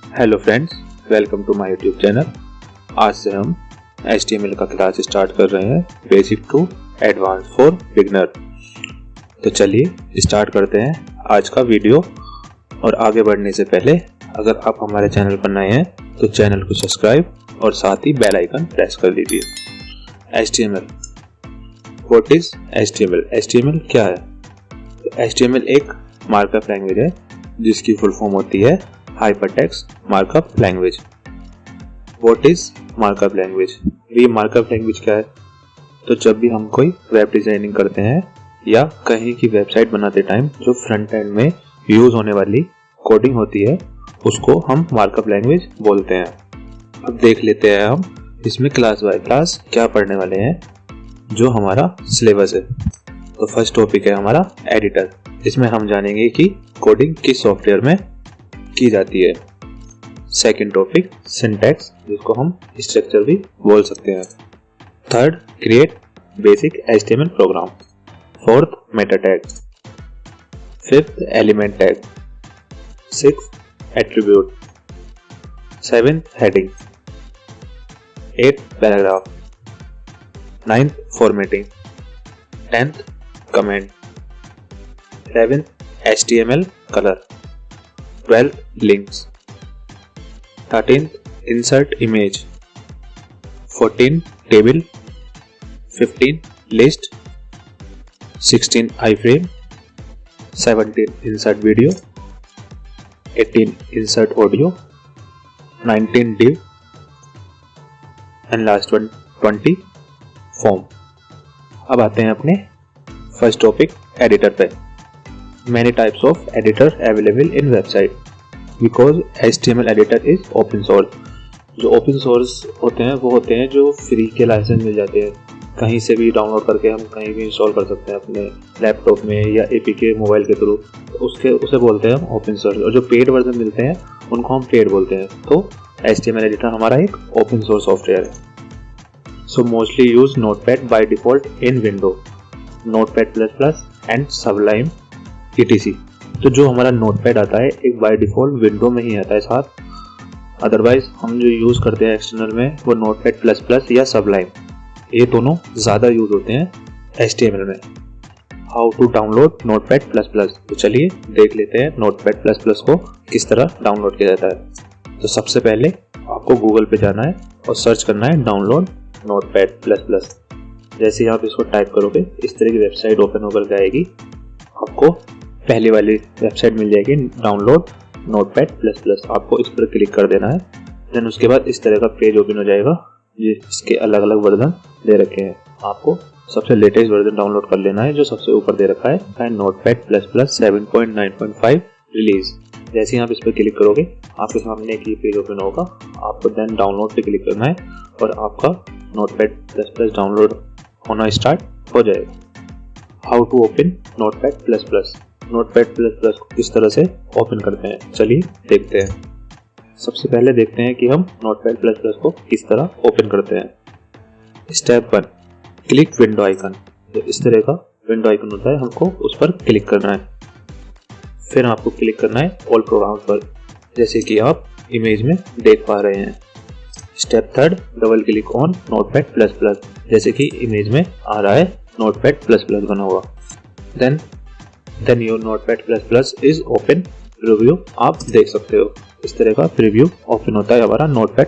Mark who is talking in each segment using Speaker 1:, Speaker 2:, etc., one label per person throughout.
Speaker 1: Hello friends, welcome to my YouTube channel. आज से हम HTML का क्लास स्टार्ट कर रहे हैं, basic to advance for beginner. तो चलिए स्टार्ट करते हैं आज का वीडियो। और आगे बढ़ने से पहले अगर आप हमारे चैनल पर नए हैं तो चैनल को सब्सक्राइब और साथ ही बेल आइकन प्रेस कर दीजिए। HTML, what is HTML? HTML क्या है? तो HTML एक मार्कअप लैंग्वेज है जिसकी फुल फॉर्म होती है hypertext markup language. What is markup language? ये मार्कअप लैंग्वेज क्या है? तो जब भी हम कोई वेब डिजाइनिंग करते हैं या कहीं की वेबसाइट बनाते टाइम जो फ्रंट एंड में यूज होने वाली कोडिंग होती है उसको हम मार्कअप लैंग्वेज बोलते हैं। अब देख लेते हैं हम इसमें क्लास बाय क्लास क्या पढ़ने वाले हैं जो हमारा सिलेबस है। तो फर्स्ट टॉपिक है हमारा एडिटर। इसमें हम जानेंगे कि कोडिंग किस सॉफ्टवेयर में की जाती है। सेकंड टॉपिक सिंटैक्स, जिसको हम स्ट्रक्चर भी बोल सकते हैं। Third, create basic HTML program. Fourth, meta tag. Fifth, element tag. Sixth, attribute. Seventh, heading. Eighth, paragraph. Ninth, formatting. 10th, comment. 11th, HTML colour. 12th, links. 13th, insert image. 14th, table. 15th, list. 16th, iframe. 17th, insert video. 18th, insert audio. 19th, div. And last one, 20, form. अब आते हैं अपने first topic editor पे। Many types of editor available in website because HTML editor is open source। जो open source होते हैं वो होते हैं जो फ्री के लाइसेंस मिल जाते हैं, कहीं से भी डाउनलोड करके हम कहीं भी इंस्टॉल कर सकते हैं अपने लैपटॉप में या APK मोबाइल के थ्रू। उसे बोलते हैं हम ओपन सोर्स। और जो पेड वर्जन मिलते हैं उनको हम पेड बोलते हैं। तो HTML एडिटर हमारा एक ओपन सोर्स सॉफ्टवेयर है। So mostly use notepad by default in window, notepad++ and Sublime etc। तो जो हमारा नोटपैड आता है एक बाय डिफॉल्ट विंडो में ही आता है साथ। अदरवाइज हम जो यूज करते हैं एक्सटर्नल में वो नोटपैड++ या सबलाइम, ये दोनों ज्यादा यूज होते हैं HTML में। हाउ टू डाउनलोड नोटपैड++? तो चलिए देख लेते हैं नोटपैड++ को किस तरह डाउनलोड किया जाता है। तो सबसे पहले आपको गूगल पे जाना है और सर्च करना है डाउनलोड नोटपैड++। जैसे ही आप इसको टाइप करोगे इस तरह की वेबसाइट ओपन होकर के आएगी। आपको पहली वाली वेबसाइट मिल जाएगी डाउनलोड नोटपैड++। आपको इस पर क्लिक कर देना है। देन उसके बाद इस तरह का पेज ओपन हो जाएगा जिसके अलग अलग वर्जन दे रखे हैं। आपको सबसे लेटेस्ट वर्जन डाउनलोड कर लेना है जो सबसे ऊपर दे रखा है नोटपैड++ 7.9.5 रिलीज। जैसे ही आप इस पर क्लिक करोगे आपके सामने एक पेज ओपन होगा। आपको देन डाउनलोड पे क्लिक करना है और आपका नोटपैड++ डाउनलोड होना स्टार्ट हो जाएगा। How to open notepad++? Notepad++ को किस तरह से ओपन करते हैं चलिए देखते हैं। सबसे पहले देखते हैं कि हम नोटपैड++ को किस तरह ओपन करते हैं। Step 1, click window icon. तो इस तरह का विंडो आइकन होता है, हमको उस पर क्लिक करना है। फिर आपको क्लिक करना है ऑल प्रोग्राम्स पर, जैसे कि आप इमेज में देख पा रहे हैं। Step 3, double click on notepad++, जैसे कि इमेज में आ रहा है नोटपैड++ बना हुआ। देन योर नोटपैड++ इज ओपन। प्रीव्यू आप देख सकते हो, इस तरह का प्रीव्यू ओपन होता है हमारा नोटपैड++।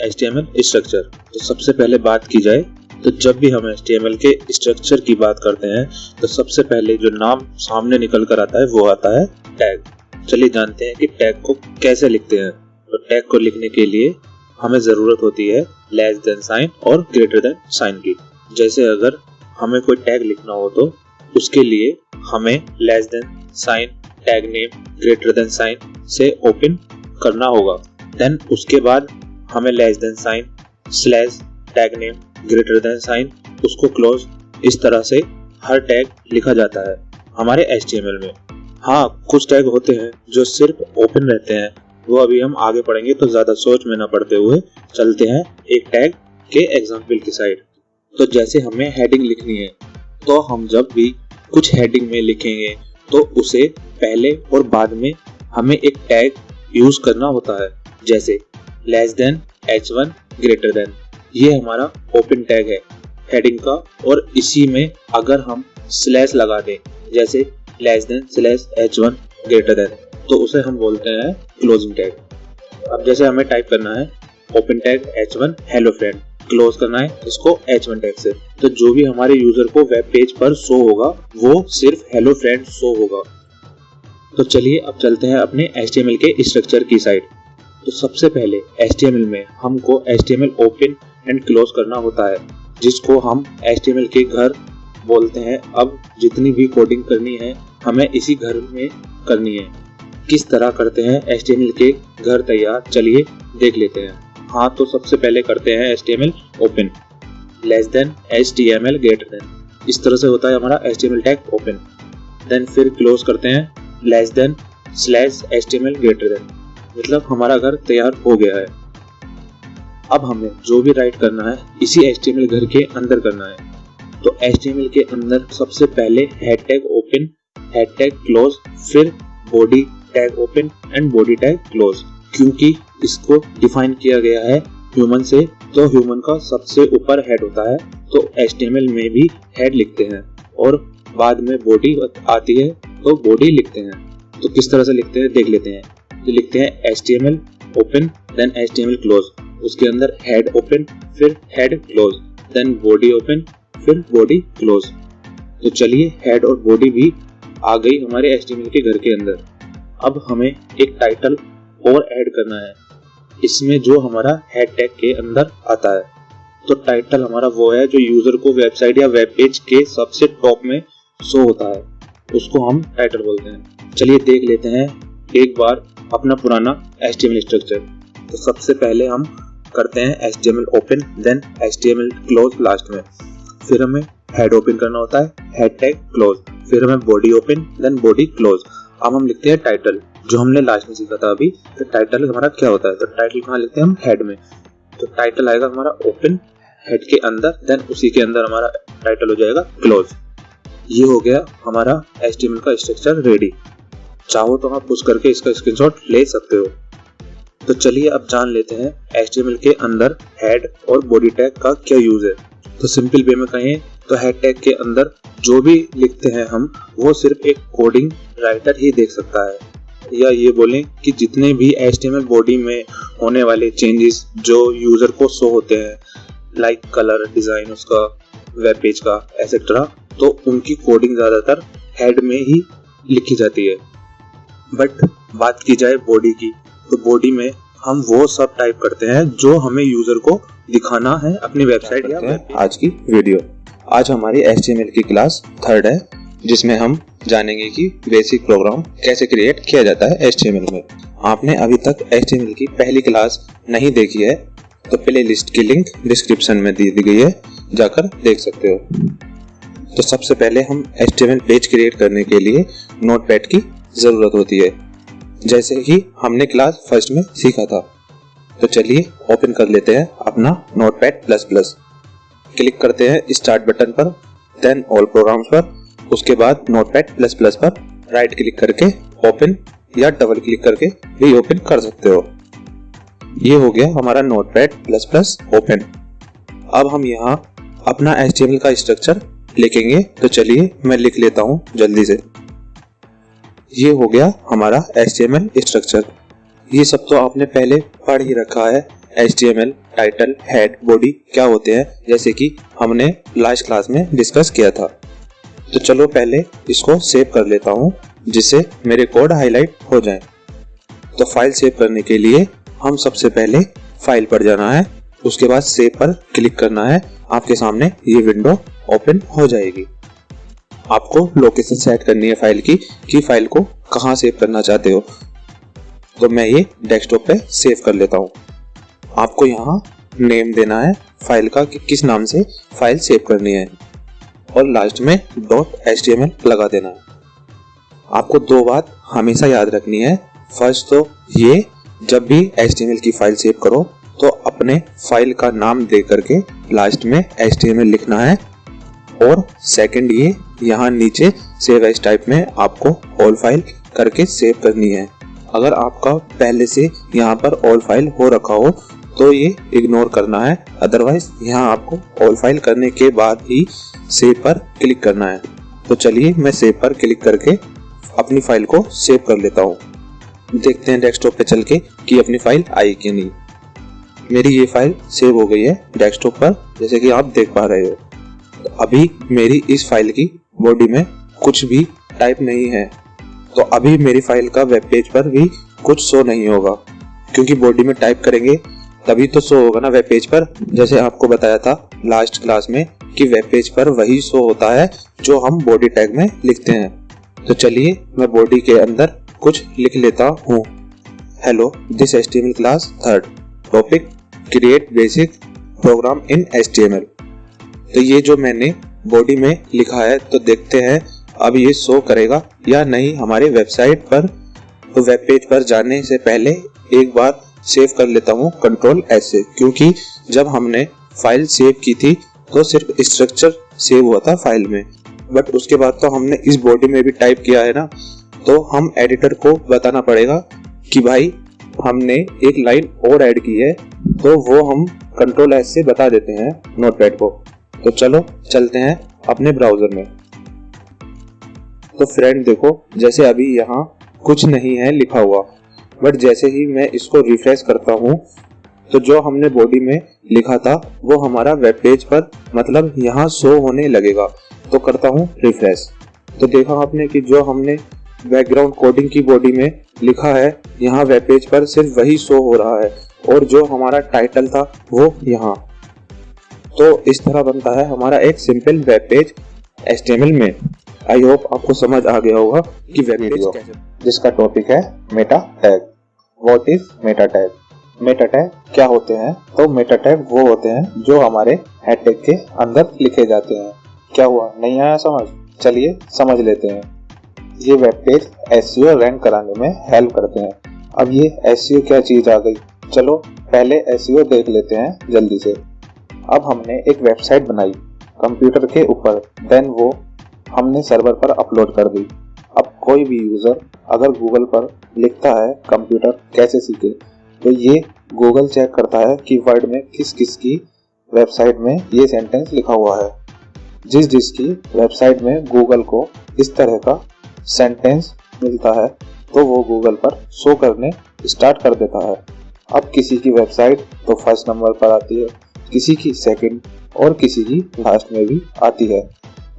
Speaker 1: HTML structure. तो सबसे पहले बात की जाए तो जब भी हम HTML के स्ट्रक्चर की बात करते हैं तो सबसे पहले जो नाम सामने निकल कर आता है वो आता है टैग। चलिए जानते हैं कि टैग को कैसे लिखते हैं। तो टैग को लिखने के लिए हमें जरूरत होती है लेस देन साइन और ग्रेटर देन साइन की। जैसे अगर हमें कोई टैग लिखना हो तो उसके लिए हमें less than sign, tag name, greater than sign से ओपन करना होगा। देन उसके बाद हमें less than sign, slash, tag name, greater than sign, उसको क्लोज। इस तरह से हर टैग लिखा जाता है हमारे HTML में। हाँ, कुछ टैग होते हैं जो सिर्फ ओपन रहते हैं, वो अभी हम आगे पढ़ेंगे। तो ज्यादा सोच में ना पड़ते हुए चलते हैं एक टैग के एग्जाम्पल की साइड। तो जैसे हमें हेडिंग लिखनी है तो हम जब भी कुछ हेडिंग में लिखेंगे तो उसे पहले और बाद में हमें एक टैग यूज करना होता है, जैसे less than, h1, greater than. ये हमारा ओपन टैग है हेडिंग का, और इसी में अगर हम स्लैश लगा दें, जैसे less than slash h1 greater than, तो उसे हम बोलते हैं क्लोजिंग टैग। अब जैसे हमें टाइप करना है open tag h1 hello friend, close करना है इसको h1 टैग से, तो जो भी हमारे यूजर को वेब पेज पर शो होगा वो सिर्फ हेलो फ्रेंड शो होगा। तो चलिए अब चलते हैं अपने HTML के स्ट्रक्चर की साइड। तो सबसे पहले HTML में हमको HTML ओपन एंड क्लोज करना होता है, जिसको हम HTML के घर बोलते हैं। अब जितनी भी कोडिंग करनी है हमें इसी घर में करनी है। किस तरह करते हैं HTML के घर तैयार, चलिए देख लेते हैं। हाँ, तो सबसे पहले करते हैं HTML open, less than HTML greater then, इस तरह से होता है हमारा HTML टैग ओपन। देन फिर क्लोज करते हैं less than slash HTML greater then, मतलब हमारा घर तैयार हो गया है। अब हमें जो भी राइट करना है इसी HTML घर के अंदर करना है। तो HTML के अंदर सबसे पहले head tag open, head tag close, फिर body tag open and body tag close. क्योंकि इसको डिफाइन किया गया है ह्यूमन से, तो ह्यूमन का सबसे ऊपर हेड होता है, तो HTML में भी हेड लिखते हैं, और बाद में बॉडी आती है तो बॉडी लिखते हैं। तो किस तरह से लिखते हैं देख लेते हैं। तो लिखते हैं HTML open then HTML close, उसके अंदर हेड ओपन, फिर head close, then body open, फिर बॉडी क्लोज। तो चलिए हेड और बॉडी भी आ गई हमारे HTML के घर के अंदर। अब हमें एक टाइटल और ऐड करना है इसमें, जो हमारा हेड टैग के अंदर आता है। तो टाइटल हमारा वो है जो यूजर को वेबसाइट या वेब पेज के सबसे टॉप में शो होता है, उसको हम टाइटल बोलते हैं। चलिए देख लेते हैं एक बार अपना पुराना HTML स्ट्रक्चर। तो सबसे पहले हम करते हैं HTML open then HTML close last में, फिर हमें हेड ओपन करना होता है, हेड टैग क्लोज, फिर हमें body open then body close. अब हम लिखते हैं टाइटल, जो हमने लास्ट में सीखा था अभी। तो टाइटल हमारा क्या होता है, तो टाइटल कहाँ लिखते हैं हम हेड में। तो टाइटल आएगा हमारा ओपन हेड के अंदर, देन उसी के अंदर हमारा टाइटल हो जाएगा क्लोज। ये हो गया हमारा HTML का स्ट्रक्चर रेडी। चाहो तो आप पुश करके इसका स्क्रीनशॉट ले सकते हो। तो चलिए अब जान लेते हैं HTML के अंदर हेड और बॉडी टैग का क्या यूज है। तो सिंपल वे में कहें तो हेड टैग के अंदर जो भी लिखते हैं हम, वो सिर्फ एक कोडिंग राइटर ही देख सकता है, या ये बोलें कि जितने भी HTML बॉडी में होने वाले चेंजेस जो यूजर को शो होते हैं, लाइक कलर, डिजाइन उसका, वेब पेज का एसेट्रा, तो उनकी कोडिंग ज्यादातर हेड में ही लिखी जाती है। बट बात की जाए बॉडी की, तो बॉडी में हम वो सब टाइप करते हैं जो हमें यूजर को दिखाना है अपनी वेबसाइट या वेब। आज की वीडियो, आज हमारी HTML की क्लास 3rd है, जिसमें हम जानेंगे कि बेसिक प्रोग्राम कैसे क्रिएट किया जाता है HTML में। आपने अभी तक HTML की पहली क्लास नहीं देखी है तो प्ले लिस्ट की लिंक डिस्क्रिप्शन में दी गई है, जाकर देख सकते हो। तो सबसे पहले हम HTML पेज क्रिएट करने के लिए नोटपैड की जरूरत होती है, जैसे ही हमने क्लास 1st में सीखा था। तो चलिए ओपन कर लेते हैं अपना नोटपैड प्लस। क्लिक करते हैं स्टार्ट बटन पर, देन ऑल प्रोग्राम्स पर, उसके बाद नोटपैड प्लस पर राइट क्लिक करके ओपन या डबल क्लिक करके भी ओपन कर सकते हो। ये हो गया हमारा नोटपैड प्लस ओपन। अब हम यहाँ अपना HTML का स्ट्रक्चर लिखेंगे, तो चलिए मैं लिख लेता हूँ जल्दी से। ये हो गया हमारा HTML स्ट्रक्चर। ये सब तो आपने पहले पढ़ ही रखा है, HTML टाइटल, हेड, बॉडी क्या होते हैं, जैसे कि हमने लास्ट क्लास में डिस्कस किया था। तो चलो पहले इसको सेव कर लेता हूँ, जिससे मेरे कोड हाईलाइट हो जाए। तो फाइल सेव करने के लिए हम सबसे पहले फाइल पर जाना है, उसके बाद सेव पर क्लिक करना है। आपके सामने ये विंडो ओपन हो जाएगी। आपको लोकेशन सेट करनी है फाइल की, कि फाइल को कहाँ सेव करना चाहते हो। तो मैं ये डेस्कटॉप पे सेव कर लेता हूँ। आपको यहाँ नेम देना है फाइल का, कि किस नाम से फाइल सेव करनी है, और लास्ट में .html लगा देना है। आपको दो बात हमेशा याद रखनी है। फर्स्ट तो ये, जब भी HTML की फाइल सेव करो तो अपने फाइल का नाम दे करके लास्ट में HTML लिखना है, और सेकंड ये यहाँ नीचे सेव एज टाइप में आपको ऑल फाइल करके सेव करनी है। अगर आपका पहले से यहाँ पर ऑल फाइल हो रखा हो तो ये इग्नोर करना है, अदरवाइज यहाँ आपको ऑल फाइल करने के बाद ही सेव पर क्लिक करना है। तो चलिए मैं सेव पर क्लिक करके अपनी फाइल को सेव कर लेता हूँ। देखते हैं डेस्कटॉप पे चल के कि अपनी फाइल आई कि नहीं। मेरी ये फाइल सेव हो गई है डेस्कटॉप पर, जैसे कि आप देख पा रहे हो। तो अभी मेरी इस फाइल की बॉडी में कुछ भी टाइप नहीं है, तो अभी मेरी फाइल का वेब पेज पर भी कुछ शो नहीं होगा, क्योंकि बॉडी में टाइप करेंगे तभी तो शो होगा ना वेब पेज पर। जैसे आपको बताया था लास्ट क्लास में कि वेब पेज पर वही शो होता है जो हम बॉडी टैग में लिखते हैं। तो चलिए मैं बॉडी के अंदर कुछ लिख लेता हूँ। Hello, this HTML class 3rd topic create basic programme in HTML। तो ये जो मैंने बॉडी में लिखा है, तो देखते हैं अब ये शो करेगा या नहीं हमारे वेबसाइट पर। तो वेब पेज पर जाने से पहले एक बार सेव कर लेता हूँ Ctrl+S से, क्योंकि जब हमने फाइल सेव की थी तो सिर्फ स्ट्रक्चर सेव हुआ था फाइल में, बट उसके बाद तो हमने इस बॉडी में भी टाइप किया है ना। तो हम एडिटर को बताना पड़ेगा कि भाई हमने एक लाइन और ऐड की है, तो वो हम Ctrl+S से बता देते हैं नोटपैड को। तो चलो चलते हैं अपने ब्राउजर में। तो फ्रेंड देखो, जैसे अभी यहाँ कुछ नहीं है लिखा हुआ, बट जैसे ही मैं इसको रिफ्रेश करता हूँ तो जो हमने बॉडी में लिखा था वो हमारा वेब पेज पर मतलब यहाँ शो होने लगेगा। तो करता हूँ रिफ्रेश। तो देखा आपने कि जो हमने बैकग्राउंड कोडिंग की बॉडी में लिखा है यहाँ वेब पेज पर सिर्फ वही शो हो रहा है, और जो हमारा टाइटल था वो यहाँ। तो इस तरह बनता है हमारा एक सिंपल वेब पेज HTML में। आई होप आपको समझ आ गया होगा कि वेब पेज कैसे, जिसका टॉपिक है Meta tag. What is Meta tag? Meta tag क्या होते हैं? तो मेटा टैग वो होते हैं जो हमारे हेड टैग के अंदर लिखे जाते हैं। क्या हुआ, नहीं आया समझ? चलिए समझ लेते हैं। ये वेब पेज SEO रैंक कराने में हेल्प करते हैं। अब ये SEO क्या चीज आ गई, चलो पहले SEO देख लेते हैं जल्दी से। अब हमने एक वेबसाइट बनाई कंप्यूटर के ऊपर, देन वो हमने सर्वर पर अपलोड कर दी। अब कोई भी यूजर अगर गूगल पर लिखता है कंप्यूटर कैसे सीखे, तो ये गूगल चेक करता है कि वर्ड में किस किस की वेबसाइट में ये सेंटेंस लिखा हुआ है। जिसकी वेबसाइट में गूगल को इस तरह का सेंटेंस मिलता है तो वो गूगल पर शो करने स्टार्ट कर देता है। अब किसी की वेबसाइट तो फर्स्ट नंबर पर आती है, किसी की सेकंड और किसी की लास्ट में भी आती है।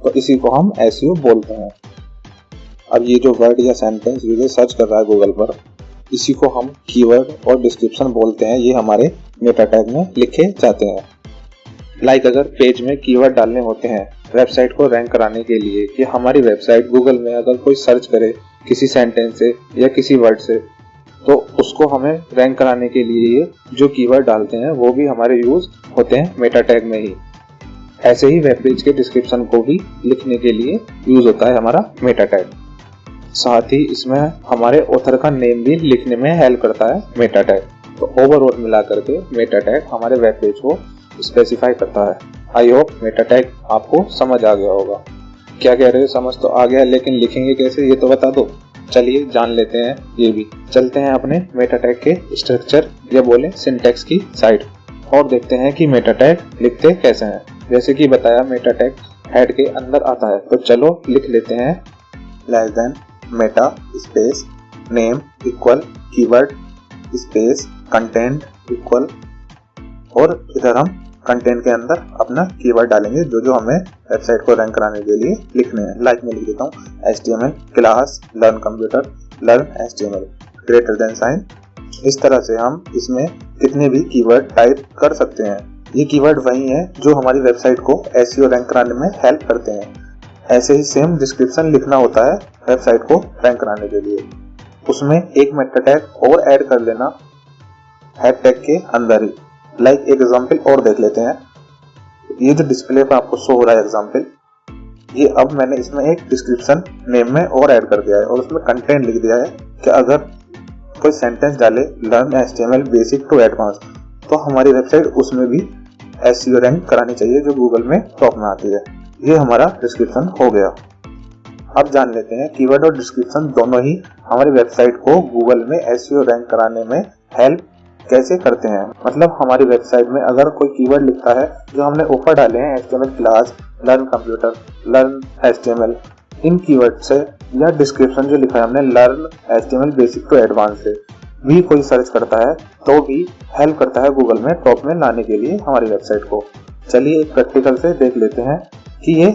Speaker 1: तो इसी को हम SEO बोलते हैं। अब ये जो वर्ड या सेंटेंस यूजर सर्च कर रहा है गूगल पर, इसी को हम कीवर्ड और डिस्क्रिप्शन बोलते हैं। ये हमारे मेटा टैग में लिखे जाते हैं। लाइक अगर पेज में कीवर्ड डालने होते हैं वेबसाइट को रैंक कराने के लिए, कि हमारी वेबसाइट गूगल में अगर कोई सर्च करे किसी सेंटेंस से या किसी वर्ड से, तो उसको हमें रैंक कराने के लिए ये जो कीवर्ड डालते हैं वो भी हमारे यूज होते हैं मेटा टैग में ही। ऐसे ही वेब पेज के डिस्क्रिप्शन को भी लिखने के लिए यूज होता है हमारा मेटा टैग। साथ ही इसमें हमारे ऑथर का नेम भी लिखने में हेल्प करता है मेटा टैग। तो ओवरऑल मिला करके मेटा टैग हमारे वेब पेज को स्पेसिफाई करता है। आई होप मेटा टैग आपको समझ आ गया होगा। क्या कह रहे हो, समझ तो आ गया, लेकिन लिखेंगे कैसे ये तो बता दो। चलिए जान लेते हैं ये भी। चलते हैं अपने मेटा टैग के स्ट्रक्चर या बोले सिंटैक्स की साइड और देखते हैं कि मेटा टैग लिखते कैसे हैं। जैसे कि बताया मेटा टैग हेड के अंदर आता है, तो चलो लिख लेते हैं less than Meta space name equal keyword space content equal, और इधर हम कंटेंट के अंदर अपना कीवर्ड डालेंगे जो हमें वेबसाइट को रैंक कराने के लिए लिखने हैं। लाइक मैं लिख देता हूँ HTML class learn computer learn HTML greater than sign. इस तरह से हम इसमें कितने भी कीवर्ड टाइप कर सकते हैं। ये कीवर्ड वही है जो हमारी वेबसाइट को SEO रैंक कराने में हेल्प करते हैं। ऐसे ही सेम डिस्क्रिप्शन लिखना होता है वेबसाइट को रैंक कराने के लिए। उसमें एक मेटा टैग और ऐड कर लेना हेड टैग के अंदर ही। लाइक एक एग्जांपल और देख लेते हैं। ये जो डिस्प्ले पर आपको शो हो रहा है एग्जांपल, ये अब मैंने इसमें एक डिस्क्रिप्शन नेम में और ऐड कर दिया है और उसमें कंटेंट लिख दिया है कि अगर कोई सेंटेंस डाले learn HTML basic to advance, तो हमारी वेबसाइट उसमें भी SEO रैंक करानी चाहिए जो गूगल में टॉप में आती है। ये हमारा डिस्क्रिप्शन हो गया।
Speaker 2: अब जान लेते हैं कीवर्ड और डिस्क्रिप्शन दोनों ही हमारी वेबसाइट को गूगल में एसईओ रैंक कराने में हेल्प कैसे करते हैं। मतलब हमारी वेबसाइट में अगर कोई कीवर्ड लिखता है जो हमने ऊपर डाले हैं HTML class, learn computer, learn HTML, इन कीवर्ड से या डिस्क्रिप्शन जो लिखा है हमने learn HTML basic to advance से भी कोई सर्च करता है तो भी हेल्प करता है गूगल में टॉप में लाने के लिए हमारी वेबसाइट को। चलिए एक प्रैक्टिकल से देख लेते हैं कि ये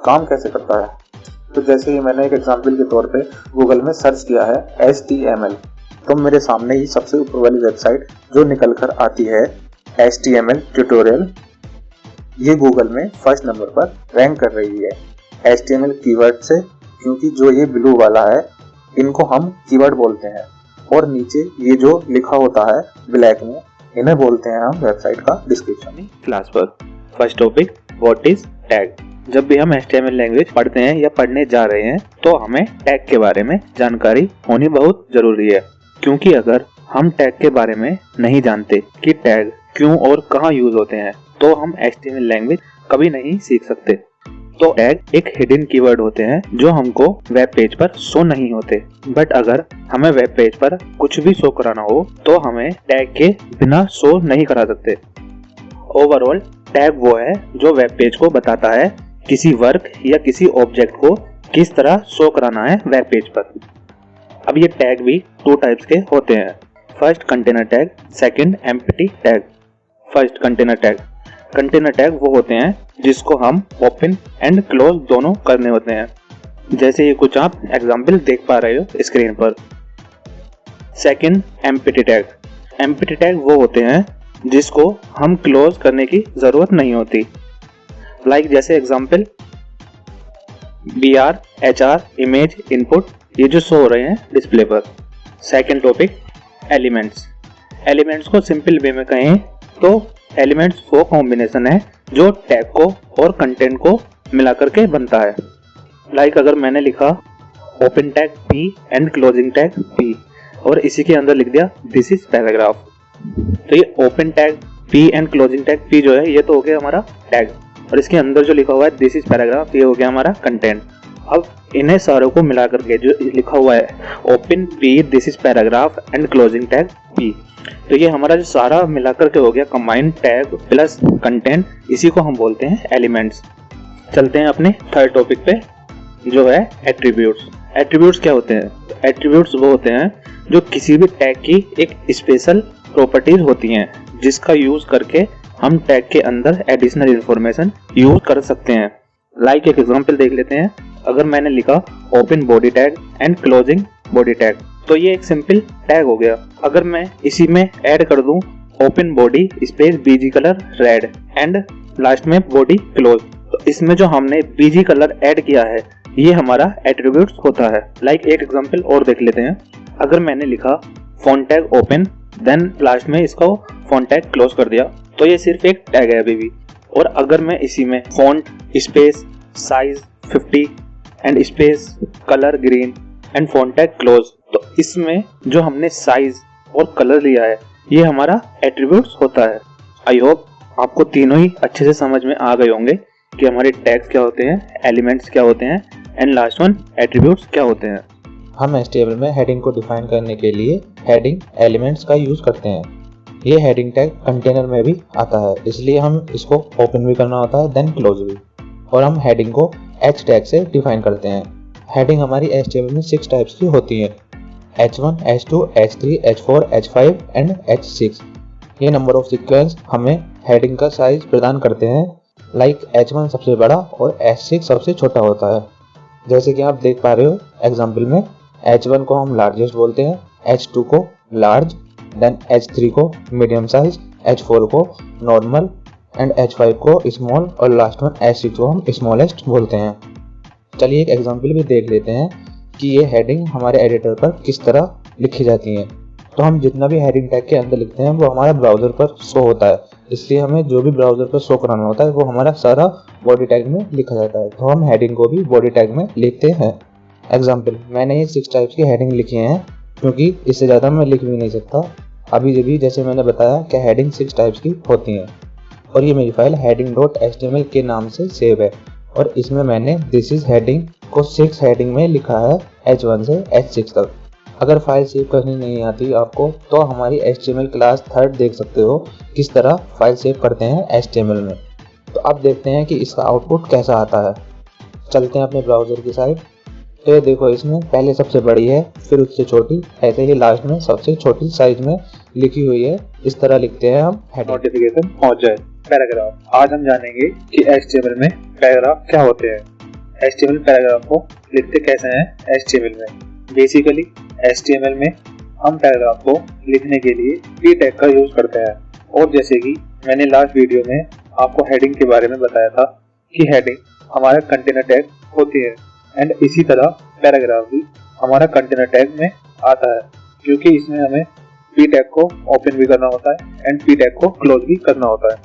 Speaker 2: काम कैसे करता है। तो जैसे ही मैंने एक एग्जांपल के तौर पे गूगल में सर्च किया है HTML, तो मेरे सामने ही सबसे ऊपर वाली वेबसाइट जो निकल कर आती है HTML ट्यूटोरियल, ये गूगल में फर्स्ट नंबर पर रैंक कर रही है HTML कीवर्ड से, क्योंकि जो ये ब्लू वाला है इनको हम कीवर्ड बोलते हैं और नीचे ये जो लिखा होता है ब्लैक में इन्हें बोलते हैं हम वेबसाइट का डिस्क्रिप्शन।
Speaker 1: क्लास पर first topic what is tag. जब भी हम HTML लैंग्वेज पढ़ते हैं या पढ़ने जा रहे हैं तो हमें टैग के बारे में जानकारी होनी बहुत जरूरी है, क्योंकि अगर हम टैग के बारे में नहीं जानते कि टैग क्यों और कहाँ यूज होते हैं तो हम HTML लैंग्वेज कभी नहीं सीख सकते। तो टैग एक हिडन कीवर्ड होते हैं जो हमको वेब पेज पर शो नहीं होते, बट अगर हमें वेब पेज पर कुछ भी शो कराना हो तो हमें टैग के बिना शो नहीं करा सकते। ओवरऑल टैग वो है जो वेब पेज को बताता है किसी वर्क या किसी ऑब्जेक्ट को किस तरह शो कराना है वेब पेज पर। अब ये टैग भी टू टाइप्स के होते हैं, first container tag, second empty tag. First container tag, container tag वो होते हैं जिसको हम ओपन एंड क्लोज दोनों करने होते हैं, जैसे ये कुछ आप एग्जांपल देख पा रहे हो स्क्रीन पर। Second empty tag, empty tag वो होते हैं जिसको हम क्लोज करने की जरूरत नहीं होती, लाइक जैसे example BR, HR, image, input, ये जो शो हो रहे हैं डिस्प्ले पर। Second topic elements. एलिमेंट्स को सिंपल वे में कहें तो एलिमेंट्स वो कॉम्बिनेशन है जो टैग को और कंटेंट को मिला करके बनता है। लाइक अगर मैंने लिखा open tag P and closing tag P और इसी के अंदर लिख दिया दिस इज पैराग्राफ, तो ये open tag P and closing tag P जो है ये तो हो गया हमारा टैग, और इसके अंदर जो लिखा हुआ है दिस इज पैराग्राफ ये हो गया हमारा कंटेंट। अब इन्हें सारों को मिला करके जो लिखा हुआ है open P this is paragraph and closing tag P, तो ये हमारा जो सारा मिला करके हो गया कंबाइंड टैग प्लस कंटेंट, इसी को हम बोलते हैं एलिमेंट्स। चलते हैं अपने थर्ड टॉपिक पे जो है एट्रीब्यूट्स। एट्रीब्यूट्स क्या होते हैं? एट्रीब्यूट्स वो होते हैं जो किसी भी टैग की एक स्पेशल प्रॉपर्टीज होती हैं जिसका यूज करके हम टैग के अंदर एडिशनल इंफॉर्मेशन यूज कर सकते हैं। लाइक एक एग्जांपल देख लेते हैं। अगर मैंने लिखा open body tag and closing body tag, तो ये एक सिंपल टैग हो गया। अगर मैं इसी में ऐड कर दूं open body space BG colour red and last में बॉडी क्लोज, तो इसमें जो हमने बीजी कलर ऐड किया है ये हमारा एट्रीब्यूट्स होता है। लाइक एक एग्जांपल और देख लेते हैं। अगर मैंने लिखा font tag open then last में इसको फॉन्ट टैग क्लोज कर दिया, तो ये सिर्फ एक टैग है अभी भी। और अगर मैं इसी में font space size 50 and space colour green and font tag close, तो इसमें जो हमने साइज और कलर लिया है ये हमारा एट्रीब्यूट्स होता है। आई होप आपको तीनों ही अच्छे से समझ में आ गए होंगे कि हमारे टैग्स क्या होते हैं, एलिमेंट्स क्या होते हैं एंड लास्ट वन एट्रीब्यूट्स क्या होते हैं।
Speaker 3: हम HTML में हेडिंग को डिफाइन करने के लिए हेडिंग एलिमेंट्स का यूज करते हैं। ये हेडिंग टैग कंटेनर में भी आता है, इसलिए हम इसको ओपन भी करना होता है देन क्लोज भी, और हम हेडिंग को H टैग से डिफाइन करते हैं। हेडिंग हमारी HTML में 6 टाइप्स की होती है, H1, H2, H3, H4, H5 and H6। ये नंबर ऑफ सीक्वेंस हमें हेडिंग का साइज प्रदान करते हैं। लाइक H1 सबसे बड़ा और H6 सबसे छोटा होता है। जैसे कि आप देख पा रहे हो एग्जाम्पल में, H1 को हम लार्जेस्ट बोलते हैं, H2 को लार्ज, देन H3 को मीडियम साइज, H4 को नॉर्मल एंड H5 को स्मॉल और लास्ट में H6 को हम स्मॉलेस्ट बोलते हैं। चलिए एक एग्जांपल भी देख लेते हैं कि ये हेडिंग हमारे एडिटर पर किस तरह लिखी जाती हैं। तो हम जितना भी हेडिंग टैग के अंदर लिखते हैं वो हमारा ब्राउजर पर शो होता है, इसलिए हमें जो भी ब्राउजर पर शो कराना होता है वो हमारा सारा बॉडी टैग में लिखा जाता है। तो हम हेडिंग को भी बॉडी टैग में लिखते हैं। एग्जाम्पल, मैंने ये 6 टाइप्स की हेडिंग लिखी हैं क्योंकि इससे ज़्यादा मैं लिख भी नहीं सकता। अभी जैसे मैंने बताया कि हेडिंग 6 टाइप्स की होती हैं, और ये मेरी फाइल heading.html के नाम से सेव है, और इसमें मैंने दिस इज हेडिंग को 6 हेडिंग में लिखा है H1 से H6 तक। अगर फाइल सेव करनी नहीं आती आपको तो हमारी HTML क्लास 3rd देख सकते हो किस तरह फाइल सेव करते हैं HTML में। तो अब देखते हैं कि इसका आउटपुट कैसा आता है। चलते हैं अपने ब्राउज़र की साइड। तो ये देखो, इसमें पहले सबसे बड़ी है, फिर उससे छोटी, ऐसे ही लास्ट में सबसे छोटी साइज में लिखी हुई है। इस तरह लिखते हैं हम हेडिंग।
Speaker 1: नोटिफिकेशन पहुंच जाए। पैराग्राफ। आज हम जानेंगे कि HTML में पैराग्राफ क्या होते हैं। HTML पैराग्राफ को लिखते कैसे हैं HTML में। बेसिकली HTML में हम पैराग्राफ को लिखने के लिए p टैग का यूज करते हैं। और जैसे कि मैंने लास्ट वीडियो में आपको हेडिंग के बारे में बताया था कि हेडिंग हमारा कंटेनर टैग होती है, एंड इसी तरह पैराग्राफ भी हमारा कंटेनर टैग में आता है, क्योंकि इसमें हमें p टैग को ओपन भी करना होता है एंड p टैग को क्लोज भी करना होता है।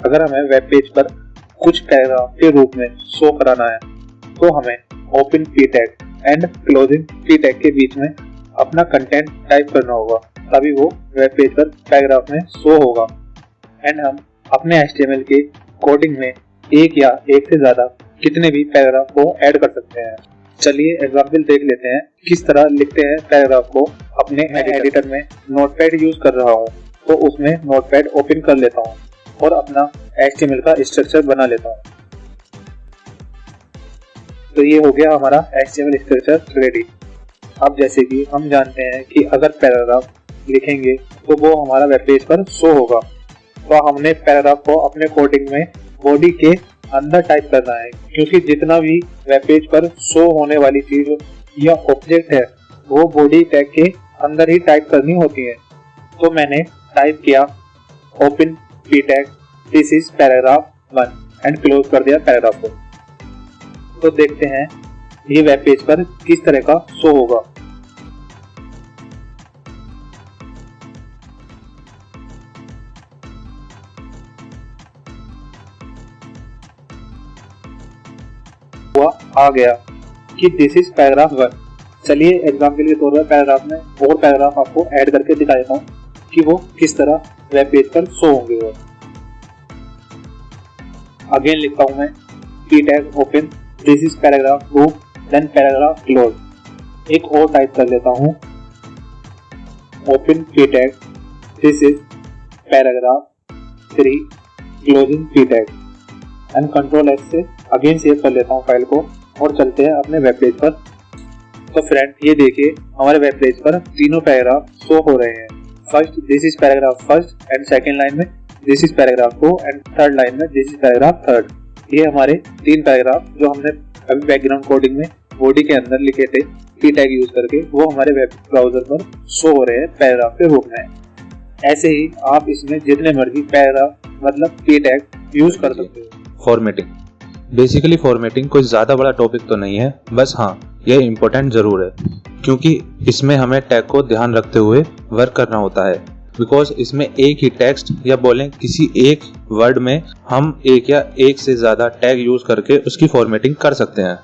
Speaker 1: अगर हमें वेब पेज पर कुछ पैराग्राफ के रूप में शो कराना है तो हमें open p tag and closing p tag के बीच में अपना कंटेंट टाइप करना होगा, तभी वो वेब पेज पर पैराग्राफ में शो होगा। एंड हम अपने HTML के कोडिंग में एक या एक से ज्यादा कितने भी पैराग्राफ को ऐड कर सकते हैं। चलिए एग्जाम्पल देख लेते हैं किस तरह लिखते हैं पैराग्राफ को। अपने एडिटर में नोटपैड यूज कर रहा हूँ तो उसमें नोटपैड ओपन कर लेता हूँ और अपना HTML का स्ट्रक्चर बना लेता हूँ। तो ये हो गया हमारा HTML स्ट्रक्चर रेडी। अब जैसे कि हम जानते हैं कि अगर पैराग्राफ लिखेंगे तो वो हमारा वेब पेज पर शो होगा, तो हमने पैराग्राफ को अपने कोडिंग में बॉडी के अंदर टाइप करना है, क्योंकि जितना भी वेब पेज पर शो होने वाली चीज या ऑब्जेक्ट है वो बॉडी टैग के अंदर ही टाइप करनी होती है। तो मैंने टाइप किया open p tag this is paragraph 1 and close कर दिया पैराग्राफ को। तो देखते हैं ये वेब पेज पर किस तरह का शो होगा। आ गया कि दिस इज पैराग्राफ 1। चलिए एग्जाम्पल के तौर पर पैराग्राफ में और पैराग्राफ आपको ऐड करके दिखा देता हूँ कि वो किस तरह वेब पेज पर शो होंगे। वो अगेन लिखता हूँ मैं p tag open this is paragraph 2 then paragraph close. एक और टाइप कर लेता हूँ open p tag this is paragraph 3 closing p tag and control S से अगेन सेव कर लेता हूँ फाइल को और चलते हैं अपने वेब पेज पर। तो फ्रेंड ये देखिए हमारे वेब पेज पर तीनों पैराग्राफ शो हो रहे हैं। First this is paragraph first and second line में this is paragraph 2 and third line में दिस इज पैराग्राफ 3rd। ये हमारे 3 पैराग्राफ जो हमने अभी बैकग्राउंड कोडिंग में बॉडी के अंदर लिखे थे p टैग यूज करके, वो हमारे वेब ब्राउजर पर शो हो रहे हैं पैराग्राफ के रूप में। ऐसे ही आप इसमें जितने मर्जी पैराग्राफ मतलब p टैग यूज कर सकते हो।
Speaker 3: फॉर्मेटिंग। बेसिकली फॉर्मेटिंग कोई ज़्यादा बड़ा टॉपिक तो नहीं है, बस हाँ यह इम्पोर्टेंट ज़रूर है, क्योंकि इसमें हमें टैग को ध्यान रखते हुए वर्क करना होता है। बिकॉज इसमें एक ही टेक्स्ट या बोलें किसी एक वर्ड में हम एक या एक से ज़्यादा टैग यूज़ करके उसकी फॉर्मेटिंग कर सकते हैं।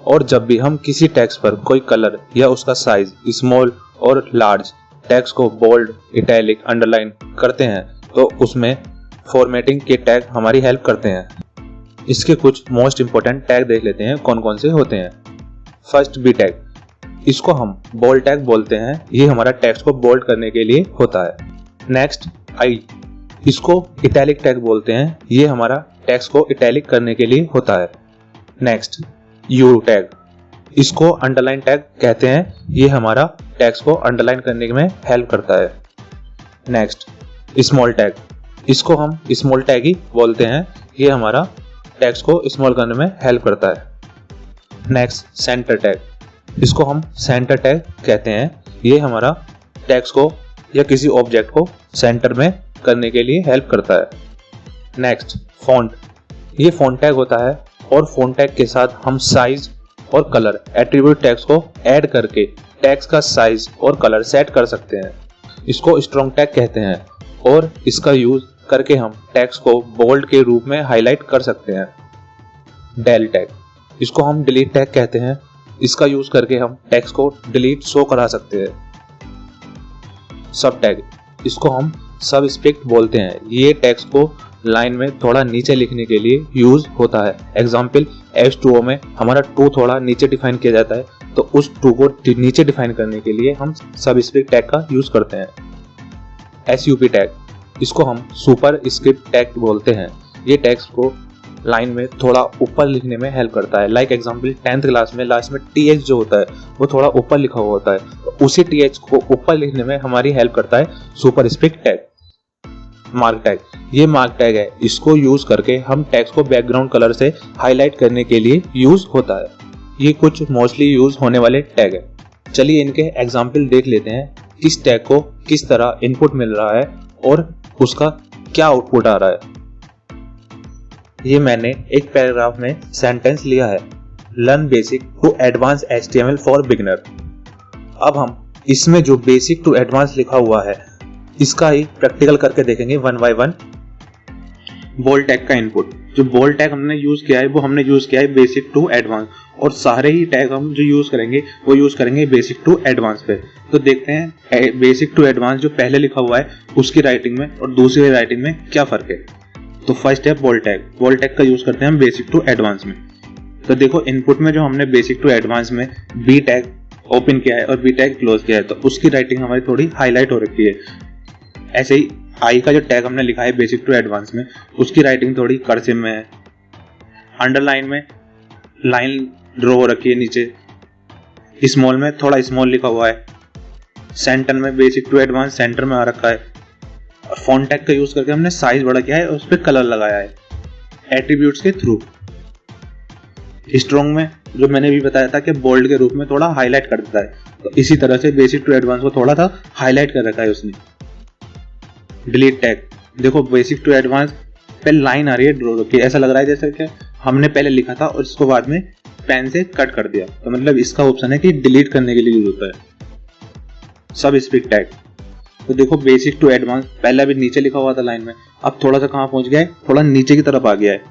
Speaker 3: और जब भी हम किसी टेक्स्ट पर कोई कलर या उसका साइज स्मॉल और लार्ज टेक्स्ट को बोल्ड, इटैलिक, अंडरलाइन करते हैं तो उसमें फॉर्मेटिंग के टैग हमारी हेल्प करते हैं। इसके कुछ मोस्ट इंपॉर्टेंट टैग देख लेते हैं कौन कौन से होते हैं। फर्स्ट बी टैग, इसको हम बोल्ड टैग बोलते हैं, ये हमारा टेक्स्ट को बोल्ड करने के लिए होता है। नेक्स्ट आई, इसको इटैलिक टैग बोलते हैं, ये हमारा टेक्स्ट को इटैलिक करने के लिए होता है। नेक्स्ट यू टैग, इसको अंडरलाइन टैग कहते हैं, ये हमारा टेक्स्ट को अंडरलाइन करने में हेल्प करता है। नेक्स्ट स्मॉल टैग, इसको हम स्मॉल टैग ही बोलते हैं, ये हमारा टेक्स्ट को स्मॉल करने में हेल्प करता है। नेक्स्ट सेंटर टैग, इसको हम सेंटर टैग कहते हैं, ये हमारा टेक्स्ट को या किसी ऑब्जेक्ट को सेंटर में करने के लिए हेल्प करता है। नेक्स्ट फॉन्ट, ये फॉन्ट टैग होता है और फॉन्ट टैग के साथ हम साइज और कलर एट्रीब्यूट टैग्स को ऐड करके टेक्स्ट का साइज और कलर सेट कर सकते हैं। इसको स्ट्रॉन्ग टैग कहते हैं और इसका यूज करके हम टेक्स्ट को बोल्ड के रूप में हाईलाइट कर सकते हैं। डेल टैग, इसको हम डिलीट टैग कहते हैं, इसका यूज करके हम टेक्स्ट को डिलीट शो करा सकते हैं। सब टैग, इसको हम सब स्पेक्ट बोलते हैं, ये टेक्स्ट को लाइन में थोड़ा नीचे लिखने के लिए यूज होता है। एग्जाम्पल H2O में हमारा 2 थोड़ा नीचे डिफाइन किया जाता है, तो उस 2 को नीचे डिफाइन करने के लिए हम सब स्क्रिप्ट टैग का यूज करते हैं। SUP टैग, इसको हम सुपर स्क्रिप्ट टैग बोलते हैं। ये टैग्स को लाइन में थोड़ा ऊपर लिखने में हेल्प करता है। लाइक एग्जाम्पल 10th क्लास में लास्ट में TH जो होता है वो थोड़ा ऊपर लिखा हुआ होता है, तो उसी TH को ऊपर लिखने में हमारी हेल्प करता है super script tag. Mark tag, ये मार्क टैग है, इसको यूज करके हम टेक्स्ट को बैकग्राउंड कलर से हाईलाइट करने के लिए यूज होता है। ये कुछ मोस्टली यूज होने वाले टैग है। चलिए इनके एग्जाम्पल देख लेते हैं, किस टैग को किस तरह इनपुट मिल रहा है और उसका क्या आउटपुट आ रहा है। ये मैंने एक पैराग्राफ में सेंटेंस लिया है, learn basic to advance HTML for beginner. अब हम इसमें जो बेसिक टू एडवांस लिखा हुआ है इसका ही प्रैक्टिकल करके देखेंगे 1 by 1। बोल्ड टैग का इनपुट, जो बोल्ड टैग हमने यूज किया है वो हमने यूज किया है बेसिक टू एडवांस, और सारे ही टैग हम जो यूज करेंगे वो यूज करेंगे बेसिक टू एडवांस पे। तो देखते हैं बेसिक टू एडवांस जो पहले लिखा हुआ है उसकी राइटिंग में और दूसरी राइटिंग में क्या फर्क है। तो फर्स्ट है बोल्ड टैग। बोल्ड टैग का यूज करते हैं हम बेसिक टू एडवांस में। तो देखो इनपुट में जो हमने बेसिक टू एडवांस में बी टैग ओपन किया है और बी टैग क्लोज किया है, तो उसकी राइटिंग हमारी थोड़ी हाईलाइट हो रखी है। ऐसे ही आई का जो टैग हमने लिखा है बेसिक टू एडवांस में, उसकी राइटिंग थोड़ी कर्सिव में है। अंडरलाइन में लाइन ड्रॉ हो रखी है नीचे, स्मॉल में थोड़ा स्मॉल लिखा हुआ है, सेंटर में बेसिक टू एडवांस सेंटर में आ रखा है, और फॉन्ट टैग का यूज करके हमने साइज बड़ा किया है और उस पर कलर लगाया है एट्रीब्यूट्स के थ्रू। स्ट्रॉन्ग में जो मैंने भी बताया था कि बोल्ड के रूप में थोड़ा हाईलाइट कर देता है, तो इसी तरह से बेसिक टू एडवांस को थोड़ा सा हाईलाइट कर रखा है उसने। डिलीट टैग, देखो बेसिक टू एडवांस पे लाइन आ रही है ड्रॉ की, ऐसा लग रहा है जैसे कि हमने पहले लिखा था और इसको बाद में पेन से कट कर दिया, तो मतलब इसका ऑप्शन है कि डिलीट करने के लिए यूज होता है। सब स्क्रिप्ट टैग, तो देखो बेसिक टू एडवांस पहले भी नीचे लिखा हुआ था लाइन में, अब थोड़ा सा कहाँ पहुंच गया है, थोड़ा नीचे की तरफ आ गया है।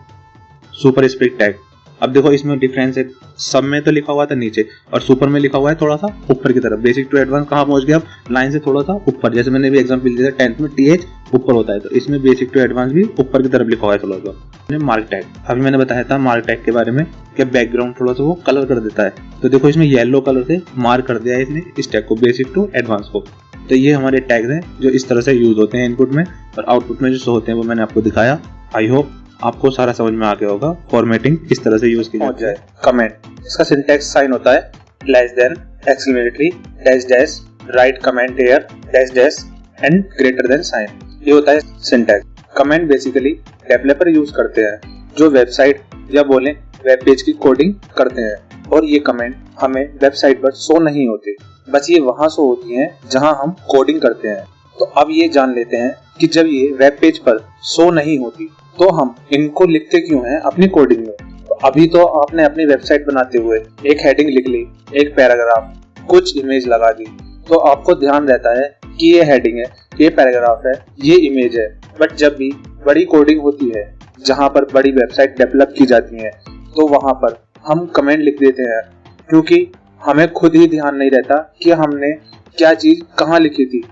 Speaker 3: सुपर स्क्रिप्ट टैग, अब देखो इसमें डिफरेंस है, सब में तो लिखा हुआ था नीचे और सुपर में लिखा हुआ है थोड़ा सा ऊपर की तरफ। बेसिक टू एडवांस कहाँ पहुंच गया, अब लाइन से थोड़ा सा ऊपर, जैसे मैंने भी एग्जांपल दिया था 10th में TH ऊपर होता है, तो इसमें बेसिक टू एडवांस भी ऊपर की तरफ लिखा हुआ है थोड़ा सा। मार्क टैग, अभी मैंने बताया था मार्क टैग के बारे में कि बैकग्राउंड थोड़ा सा वो कलर कर देता है, तो देखो इसमें येलो कलर से मार्क कर दिया है इसने इस टैग को, बेसिक टू एडवांस को। तो ये हमारे टैग्स हैं जो इस तरह से यूज होते हैं इनपुट में, और आउटपुट में जो शो होते हैं वो मैंने आपको दिखाया। आई होप आपको सारा समझ में आ गया होगा फॉर्मेटिंग किस तरह से यूज की जाती है।
Speaker 2: कमेंट, इसका सिंटैक्स साइन होता है less than, exclamatory, dash dash, write comment here, dash dash and greater than sign, ये होता है syntax. Comment basically developer use करते हैं जो वेबसाइट या बोलें वेब पेज की कोडिंग करते हैं, और ये कमेंट हमें वेबसाइट पर शो नहीं होते, बस ये वहां शो होती हैं जहां हम कोडिंग करते हैं। तो अब ये जान लेते हैं कि जब ये वेब पेज पर शो नहीं होती तो हम इनको लिखते क्यों हैं अपनी कोडिंग में। तो अभी तो आपने अपनी वेबसाइट बनाते हुए एक हेडिंग लिख ली, एक पैराग्राफ, कुछ इमेज लगा दी, तो आपको ध्यान रहता है कि ये हेडिंग है, ये पैराग्राफ है, ये इमेज है। बट जब भी बड़ी कोडिंग होती है जहां पर बड़ी वेबसाइट डेवलप की जाती है, तो वहां पर हम कमेंट लिख देते हैं, क्योंकि हमें खुद ही ध्यान नहीं रहता कि हमने क्या चीज कहाँ लिखी थी,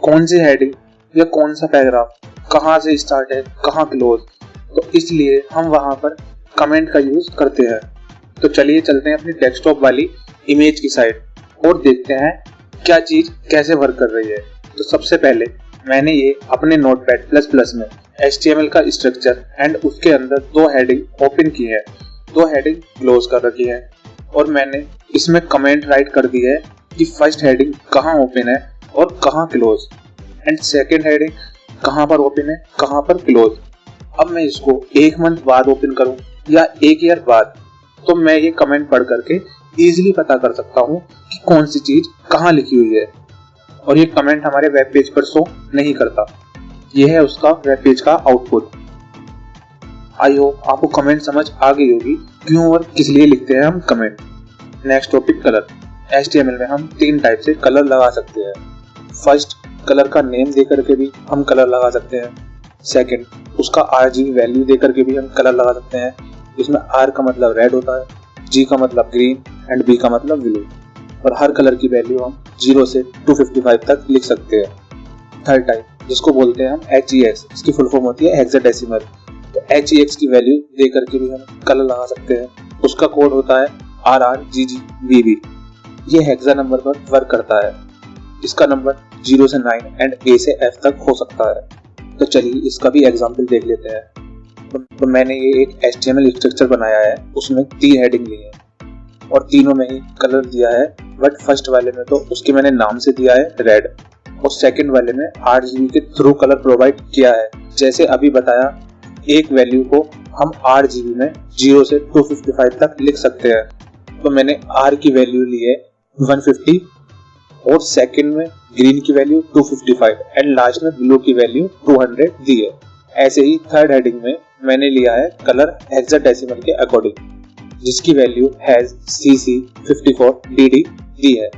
Speaker 2: कौन सी हेडिंग या कौन सा पैराग्राफ कहाँ से स्टार्ट है, कहाँ क्लोज, तो इसलिए हम वहां पर कमेंट का यूज करते हैं। तो चलिए चलते हैं अपनी डेस्कटॉप वाली इमेज की साइड और देखते हैं क्या चीज कैसे वर्क कर रही है। तो सबसे पहले मैंने ये अपने नोटपैड++ में HTML का स्ट्रक्चर एंड उसके अंदर 2 हेडिंग ओपन की है, 2 हेडिंग क्लोज कर रखी है, और मैंने इसमें कमेंट राइट कर दी है कि फर्स्ट हेडिंग कहाँ ओपन है और कहाँ क्लोज, एंड सेकेंड हेडिंग कहाँ पर ओपन है, कहाँ पर क्लोज। अब मैं इसको 1 मंथ बाद ओपन करूं या 1 ईयर बाद, तो मैं ये कमेंट पढ़ करके इजीली पता कर सकता हूं कि कौन सी चीज कहाँ लिखी हुई है, और ये कमेंट हमारे वेब पेज पर शो नहीं करता। ये है उसका वेब पेज का आउटपुट। आई होप आपको कमेंट समझ आ गई होगी क्यों और किस लिए लिखते हैं हम comment. Next topic, colour. HTML में हम 3 टाइप से कलर लगा सकते हैं। फर्स्ट, कलर का नेम देकर के भी हम कलर लगा सकते हैं। सेकंड, उसका RGB वैल्यू देकर के भी हम कलर लगा सकते हैं, जिसमें R का मतलब रेड होता है, G का मतलब ग्रीन एंड B का मतलब ब्लू, और हर कलर की वैल्यू हम 0 से 255 तक लिख सकते हैं। थर्ड टाइप, जिसको बोलते हैं हम HEX, इसकी फुल फॉर्म होती है हेक्साडेसिमल। तो HEX की वैल्यू दे करके भी हम कलर लगा सकते हैं। उसका कोड होता है RRGGBB। ये हेक्सा नंबर पर वर्क करता है। इसका नंबर 0 से 9 एंड A से F तक हो सकता है। तो चलिए इसका भी एग्जाम्पल देख लेते हैं। तो मैंने ये एक HTML स्ट्रक्चर बनाया है, उसमें 3 हेडिंग ली है और तीनों में ही कलर दिया है। बट फर्स्ट वाले में तो उसके मैंने नाम से दिया है रेड, और सेकंड वाले में RGB के थ्रू कलर प्रोवाइड किया है। जैसे अभी बताया, एक वैल्यू को हम RGB में 0 से 255 तक लिख सकते हैं। तो मैंने R की वैल्यू ली है 150 और सेकंड में ग्रीन की वैल्यू 255 एंड लास्ट में ब्लू की वैल्यू 200 दी है। ऐसे ही थर्ड हेडिंग में मैंने लिया है कलर हेक्साडेसिमल के अकॉर्डिंग, जिसकी वैल्यू हैज CC54DD दी है।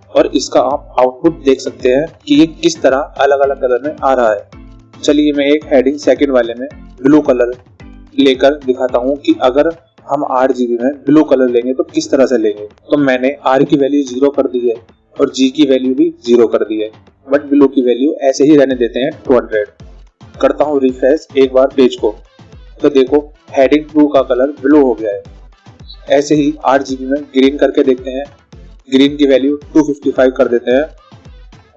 Speaker 2: और इसका आप आउटपुट देख सकते हैं कि ये किस तरह अलग अलग कलर में आ रहा है। चलिए मैं एक हेडिंग सेकंड वाले में ब्लू कलर लेकर दिखाता हूँ कि अगर हम RGB में ब्लू कलर लेंगे तो किस तरह से लेंगे। तो मैंने R की वैल्यू 0 कर दी है और G की वैल्यू भी 0 कर दी है, बट ब्लू की वैल्यू ऐसे ही रहने देते हैं 200। करता हूँ रिफ्रेश एक बार पेज को, तो देखो हेडिंग 2 का कलर ब्लू हो गया है। ऐसे ही RGB में ग्रीन करके देखते हैं, ग्रीन की वैल्यू 255 कर देते हैं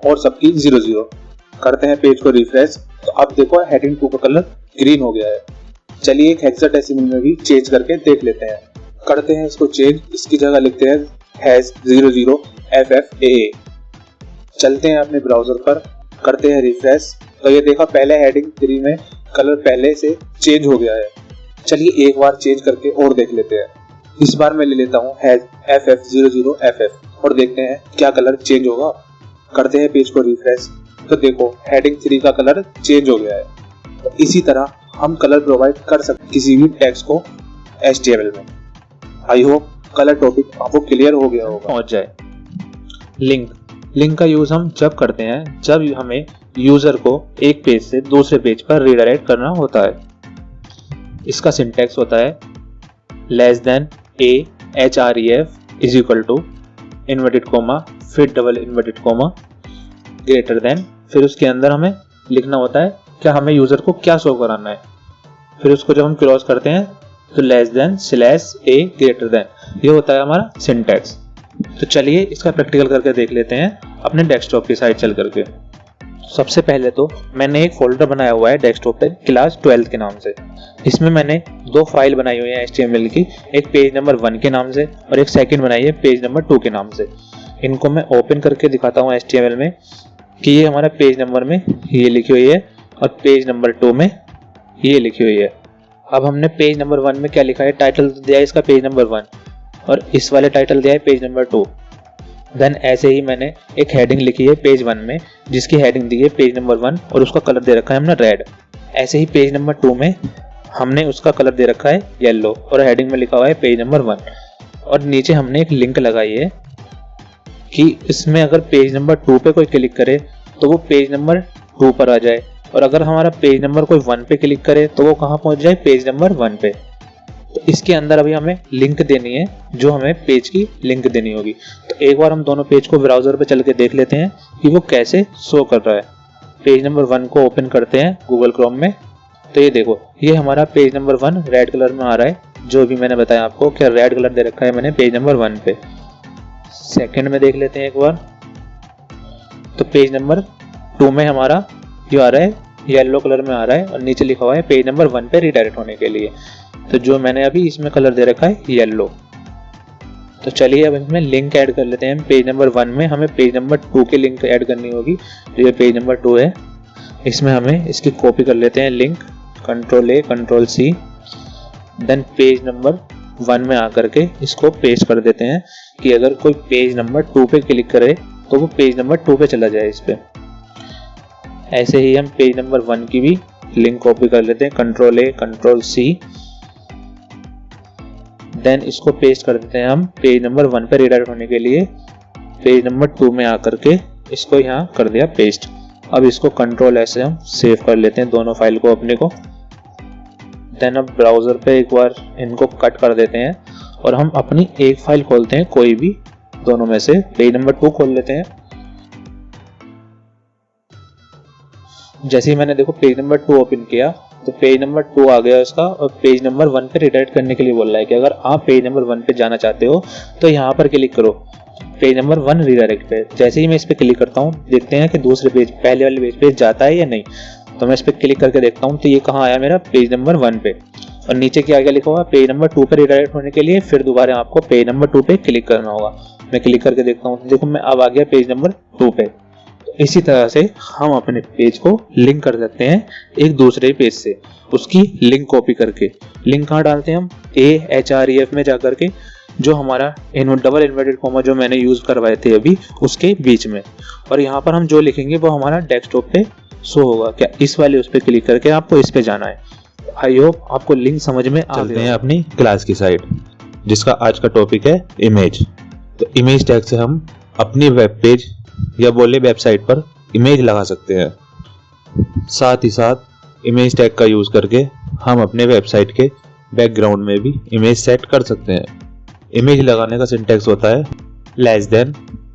Speaker 2: और सबकी 0 करते हैं पेज को रिफ्रेश। तो अब देखो हेडिंग 2 का कलर ग्रीन हो गया है। चलिए एक हेक्साडेसिमल में भी चेंज करके देख लेते हैं। करते हैं इसको चेंज, इसकी जगह लिखते हैं हैज 00FFAA। चलते हैं अपने ब्राउजर पर, करते हैं रिफ्रेश। तो ये देखा पहले हेडिंग 3 में कलर पहले से चेंज हो गया है। चलिए एक बार चेंज करके और देख लेते हैं। इस बार मैं ले लेता हूँ हैज FF00FF और देखते हैं क्या कलर चेंज होगा। करते हैं पेज को रिफ्रेश, तो देखो हेडिंग 3 का कलर चेंज हो गया है। तो इसी तरह हम कलर प्रोवाइड कर सकते किसी भी टेक्स्ट को HTML में। आई होप कलर टॉपिक आपको क्लियर हो गया होगा।
Speaker 3: पहुंच जाए। लिंक का यूज हम जब करते हैं जब हमें यूजर को एक पेज से दूसरे पेज पर रीडायरेक्ट करना होता है। इसका सिंटैक्स होता है a href is equal to inverted comma फिर double inverted comma greater than, फिर उसके अंदर हमें लिखना होता है क्या हमें यूजर को क्या शो कराना है। फिर उसको जब हम क्रॉस करते हैं तो a ग्रेटर देन, ये होता है हमारा सिंटैक्स। तो चलिए इसका प्रैक्टिकल करके देख लेते हैं अपने डेस्कटॉप की साइड चल करके। सबसे पहले तो मैंने एक फोल्डर बनाया हुआ है डेस्कटॉप पे क्लास 12 के नाम से। इसमें मैंने 2 फाइल बनाई हुई है HTML की, एक पेज नंबर 1 के नाम से और एक सेकंड बनाई है पेज नंबर 2 के नाम से। इनको मैं ओपन करके दिखाता हूँ HTML में कि ये हमारा पेज नंबर में ये लिखी हुई है और पेज नंबर 2 में ये लिखी हुई है। अब हमने पेज नंबर 1 में क्या लिखा है, टाइटल दिया है इसका पेज नंबर 1 और इस वाले टाइटल दिया है पेज नंबर 2। देन ऐसे ही मैंने एक हेडिंग लिखी है पेज 1 में, जिसकी हेडिंग दी है पेज नंबर 1 और उसका कलर दे रखा है हमने रेड। ऐसे ही पेज नंबर 2 में हमने उसका कलर दे रखा है येलो और हेडिंग में लिखा हुआ है पेज नंबर 1। और नीचे हमने एक लिंक लगाई है कि इसमें अगर पेज नंबर 2 पे कोई क्लिक करे तो वो पेज नंबर 2 पर आ जाए, और अगर हमारा पेज नंबर कोई 1 पे क्लिक करे तो वो कहाँ पहुंच जाए, पेज नंबर 1 पे। तो इसके अंदर अभी हमें लिंक देनी है, जो हमें पेज की लिंक देनी होगी। तो एक बार हम दोनों पेज को ब्राउजर पे चल के देख लेते हैं कि वो कैसे शो कर रहा है। पेज नंबर 1 को ओपन करते हैं गूगल क्रोम में। तो ये देखो ये हमारा पेज नंबर 1 रेड कलर में आ रहा है, जो भी मैंने बताया आपको कि रेड कलर दे रखा है मैंने पेज नंबर 1 पे। सेकंड में देख लेते हैं एक बार, तो पेज नंबर 2 में हमारा जो आ रहा है येलो कलर में आ रहा है और नीचे लिखा हुआ है पेज नंबर 1 पे रीडायरेक्ट होने के लिए। तो जो मैंने अभी इसमें कलर दे रखा है येलो। तो चलिए अब इसमें लिंक ऐड कर लेते हैं। पेज नंबर 1 में हमें पेज नंबर 2 की लिंक ऐड करनी होगी, जो ये पेज नंबर 2 है। इसमें हमें इसकी कॉपी कर लेते हैं link, Ctrl+A Ctrl+C, then page number 1 में आकर के इसको पेस्ट कर देते हैं कि अगर कोई पेज नंबर 2 पे क्लिक करे तो वो पेज नंबर 2 पे चला जाए इस पे। ऐसे ही हम पेज नंबर 1 की भी लिंक कॉपी कर लेते हैं, Ctrl+A Ctrl+C, देन इसको पेस्ट कर देते हैं हम पेज नंबर 1 पे रीडायरेक्ट होने के लिए। पेज नंबर 2 में आकर के इसको यहाँ कर दिया पेस्ट। अब इसको Ctrl+S से हम सेव कर लेते हैं दोनों फाइल को अपने को। देन अब ब्राउजर पे एक बार इनको कट कर देते हैं और हम अपनी एक फाइल खोलते हैं, कोई भी दोनों में से। पेज नंबर 2 खोल लेते हैं।
Speaker 1: जैसे ही मैंने देखो पेज नंबर 2 ओपन किया तो पेज नंबर 2 आ गया उसका, और पेज नंबर 1 पे रिडायरेक्ट करने के लिए बोल रहा है कि अगर आप पेज नंबर 1 पे जाना चाहते हो तो यहाँ पर क्लिक करो पेज नंबर 1 रिडायरेक्ट पे। जैसे ही मैं इस पे क्लिक करता हूँ देखते हैं कि दूसरे पेज, पहले वाले पेज पे जाता है या नहीं। तो मैं इस पे क्लिक करके देखता हूँ तो ये कहाँ आया मेरा, पेज नंबर 1 पे। और नीचे क्या लिखा हुआ, पेज नंबर 2 पे रिडायरेक्ट होने के लिए फिर दोबारा आपको पेज नंबर 2 पे क्लिक करना होगा। मैं क्लिक करके देखता हूँ, देखो मैं अब आ गया पेज नंबर 2 पे। तो इसी तरह से हम अपने पेज को लिंक कर सकते हैं एक दूसरे पेज से, उसकी लिंक कॉपी करके। लिंक कहाँ डालते हैं हम, AHREF में जाकर के, जो हमारा डबल इन्वर्टेड कॉमा जो मैंने यूज करवाए थे अभी उसके बीच में। और यहाँ पर हम जो लिखेंगे वो हमारा डेस्कटॉप पे शो होगा। क्या इस वाले उस पे क्लिक करके आपको इस पे जाना है। आई होप आपको लिंक समझ में आ
Speaker 3: चलते
Speaker 1: गया।
Speaker 3: हैं अपनी क्लास की साइड, जिसका आज का टॉपिक है इमेज। तो इमेज टैग से हम अपनी वेब पेज या बोले वेबसाइट पर इमेज लगा सकते हैं। साथ ही साथ इमेज टैग का यूज करके हम अपने वेबसाइट के बैकग्राउंड में भी इमेज सेट कर सकते हैं। इमेज लगाने का सिंटैक्स होता है less than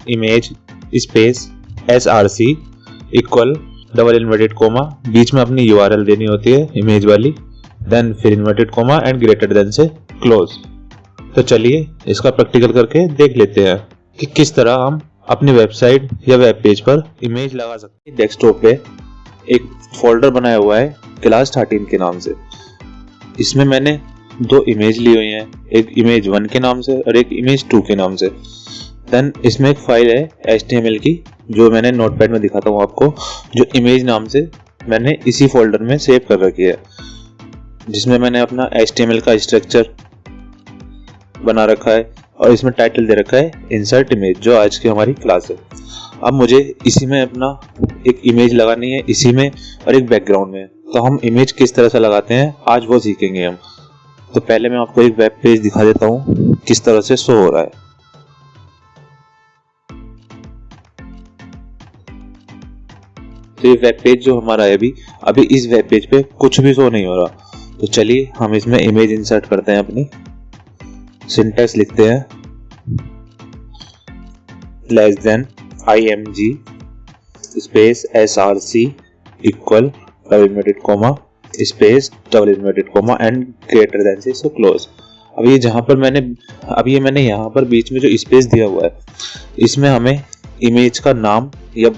Speaker 3: image space SRC equal double inverted comma, बीच में अपनी URL देनी होती है इमेज वाली, देन फिर inverted coma and greater than से क्लोज। तो चलिए इसका प्रैक्टिकल करके देख लेते हैं कि किस तरह हम अपनी वेबसाइट या वेब पेज पर इमेज लगा सकते हैं।
Speaker 1: डेस्कटॉप पे एक फोल्डर बनाया हुआ है क्लास 13 के नाम से। इसमें मैंने 2 इमेज ली हुई हैं, एक इमेज 1 के नाम से और एक इमेज 2 के नाम से। देन इसमें एक फाइल है HTML की, जो मैंने नोटपैड में दिखाता हूँ आपको, जो इमेज नाम से मैंने इसी फोल्डर में सेव कर रखी है, जिसमें मैंने अपना HTML का स्ट्रक्चर बना रखा है और इसमें टाइटल दे रखा है इंसर्ट इमेज, जो आज की हमारी क्लास है। अब मुझे इसी में अपना एक इमेज लगानी है, इसी में और एक बैकग्राउंड में। तो हम इमेज किस तरह से लगाते हैं आज वो सीखेंगे हम। तो पहले मैं आपको एक वेब पेज दिखा देता हूँ किस तरह से शो हो रहा है। तो ये वेब पेज जो हमारा है अभी इस वेब पेज पे कुछ भी शो नहीं हो रहा। तो चलिए हम इसमें इमेज इंसर्ट करते हैं। अपनी सिंटैक्स लिखते हैं less than IMG space SRC equal double inverted coma space double inverted coma and greater than से सो क्लोज। अब ये जहां पर मैंने यहाँ पर बीच में जो स्पेस दिया हुआ है, इसमें हमें इमेज का नाम या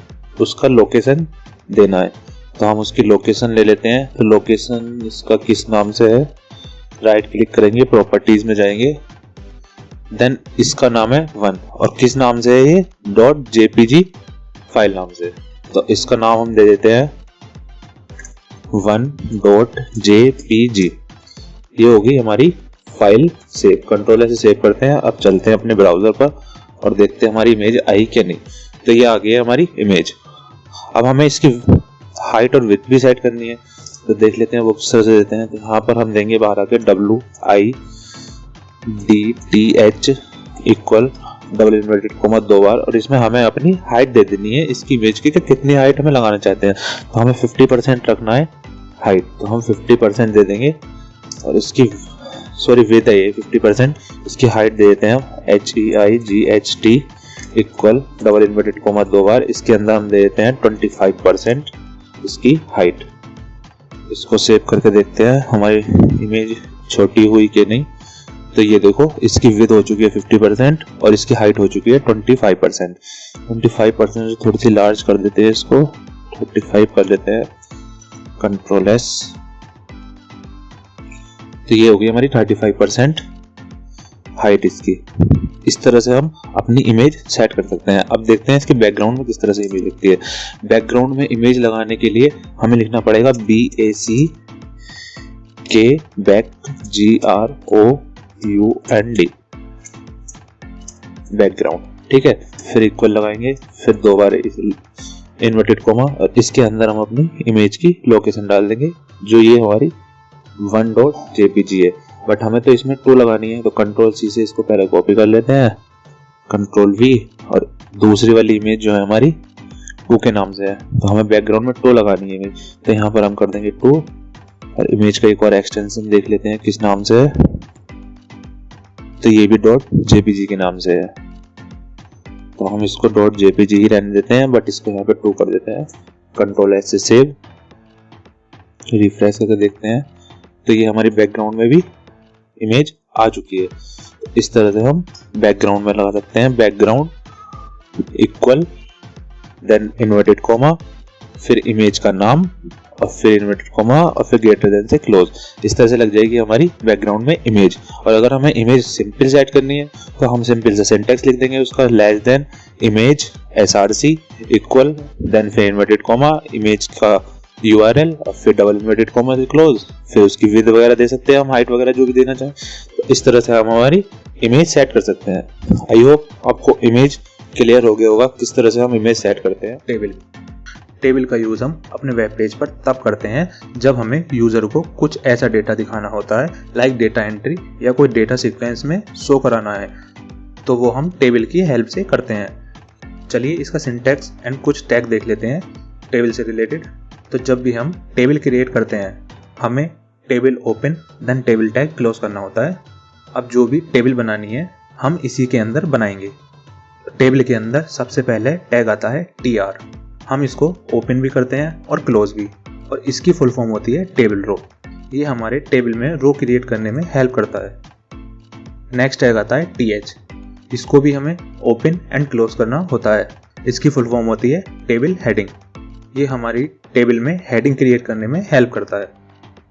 Speaker 1: उसका लोकेशन देना है। तो हम उसकी लोकेशन ले लेते हैं। तो लोकेशन इसका किस नाम से है, राइट क्लिक करेंगे, प्रॉपर्टीज में जाएंगे, देन इसका नाम है 1 और किस नाम से है ये, .jpg फाइल नाम से। तो इसका नाम हम दे देते हैं 1.jpg। ये होगी हमारी फाइल सेव। कंट्रोल से सेव करते हैं। अब चलते हैं अपने ब्राउजर पर और देखते हैं हमारी इमेज आई क्या नहीं। तो ये आ गई है हमारी इमेज। अब हमें इसकी हाइट और विड्थ भी सेट करनी है। तो देख लेते हैं वो किस तरह से देते हैं। तो यहाँ पर हम देंगे बाहर आके WIDTH equal double inverted coma 2 बार, और इसमें हमें अपनी हाइट दे देनी है इसकी इमेज की, कि कितनी हाइट हमें लगाना चाहते हैं। तो हमें 50% रखना है हाइट, तो हम 50% दे देंगे। और इसकी विड्थ है ये 50%, इसकी हाइट दे देते हैं हम HEIGHT equal double inverted coma 2 बार, इसके अंदर हम दे देते हैं 25% इसकी हाइट। इसको सेव करके देखते हैं हमारी इमेज छोटी हुई कि नहीं। तो ये देखो इसकी विड्थ हो चुकी है 50% और इसकी हाइट हो चुकी है 25%। 25% से थोड़ी सी लार्ज कर देते हैं, इसको 35 कर देते हैं, कंट्रोल S। तो ये हो गई हमारी 35% हाइट इसकी। इस तरह से हम अपनी इमेज सेट कर सकते हैं। अब देखते हैं इसके बैकग्राउंड में किस तरह से इमेज लगती है। बैकग्राउंड में इमेज लगाने के लिए हमें लिखना पड़ेगा BACK बैक GROUND बैकग्राउंड, ठीक है। फिर इक्वल लगाएंगे, फिर 2 बार इन्वर्टेड कोमा, और इसके अंदर हम अपनी इमेज की लोकेशन डाल देंगे, जो ये हमारी 1.jpg है। बट हमें तो इसमें 2 लगानी है। तो कंट्रोल C से इसको पहले कॉपी कर लेते हैं, कंट्रोल V, और दूसरी वाली इमेज जो है हमारी 2 के नाम से है। तो हमें बैकग्राउंड में 2 लगानी है इमेज। तो यहाँ पर हम कर देंगे 2, और इमेज का एक और एक्सटेंशन देख लेते हैं किस नाम से है। तो ये भी .jpg के नाम से है। तो हम इसको .jpg ही रहने देते हैं, बट इसको यहाँ पे 2 कर देते हैं। कंट्रोल S से सेव, रिफ्रेश करके देखते हैं तो ये हमारी बैकग्राउंड में भी इमेज आ चुकी है। इस तरह से हम बैकग्राउंड में लगा सकते हैं background equal then inverted comma फिर इमेज का नाम और फिर इन्वर्टेड कॉमा और फिर ग्रेटर देन से क्लोज। इस तरह से लग जाएगी हमारी बैकग्राउंड में इमेज। और अगर हमें इमेज सिंपल सेट करनी है तो हम सिंपल से सिंटैक्स लिख देंगे उसका less than image src equal then फिर इन्वर्टेड कॉमा इमेज का URL और फिर डबल इन्वर्टेड कॉमा से क्लोज, फिर उसकी विड्थ वगैरह दे सकते हैं हम, हाइट वगैरह जो भी देना चाहें। तो इस तरह से हम हमारी इमेज सेट कर सकते हैं। आई होप आपको इमेज क्लियर हो गया होगा किस तरह से हम इमेज सेट करते हैं। टेबल का यूज़ हम अपने वेब पेज पर तब करते हैं जब हमें यूज़र को कुछ ऐसा डेटा दिखाना होता है लाइक डेटा एंट्री या कोई डेटा सीक्वेंस में शो कराना है, तो वो हम टेबल की हेल्प से करते हैं। चलिए इसका सिंटैक्स एंड कुछ टैग देख लेते हैं टेबल से रिलेटेड। तो जब भी हम टेबल क्रिएट करते हैं हमें table open then table tag close करना होता है। अब जो भी टेबल बनानी है हम इसी के अंदर बनाएंगे। टेबल के अंदर सबसे पहले टैग आता है TR, हम इसको ओपन भी करते हैं और क्लोज भी, और इसकी फुल फॉर्म होती है टेबल रो। ये हमारे टेबल में रो क्रिएट करने में हेल्प करता है। नेक्स्ट टैग आता है TH, इसको भी हमें ओपन एंड क्लोज करना होता है। इसकी फुल फॉर्म होती है टेबल हेडिंग, ये हमारी टेबल में हेडिंग क्रिएट करने में हेल्प करता है।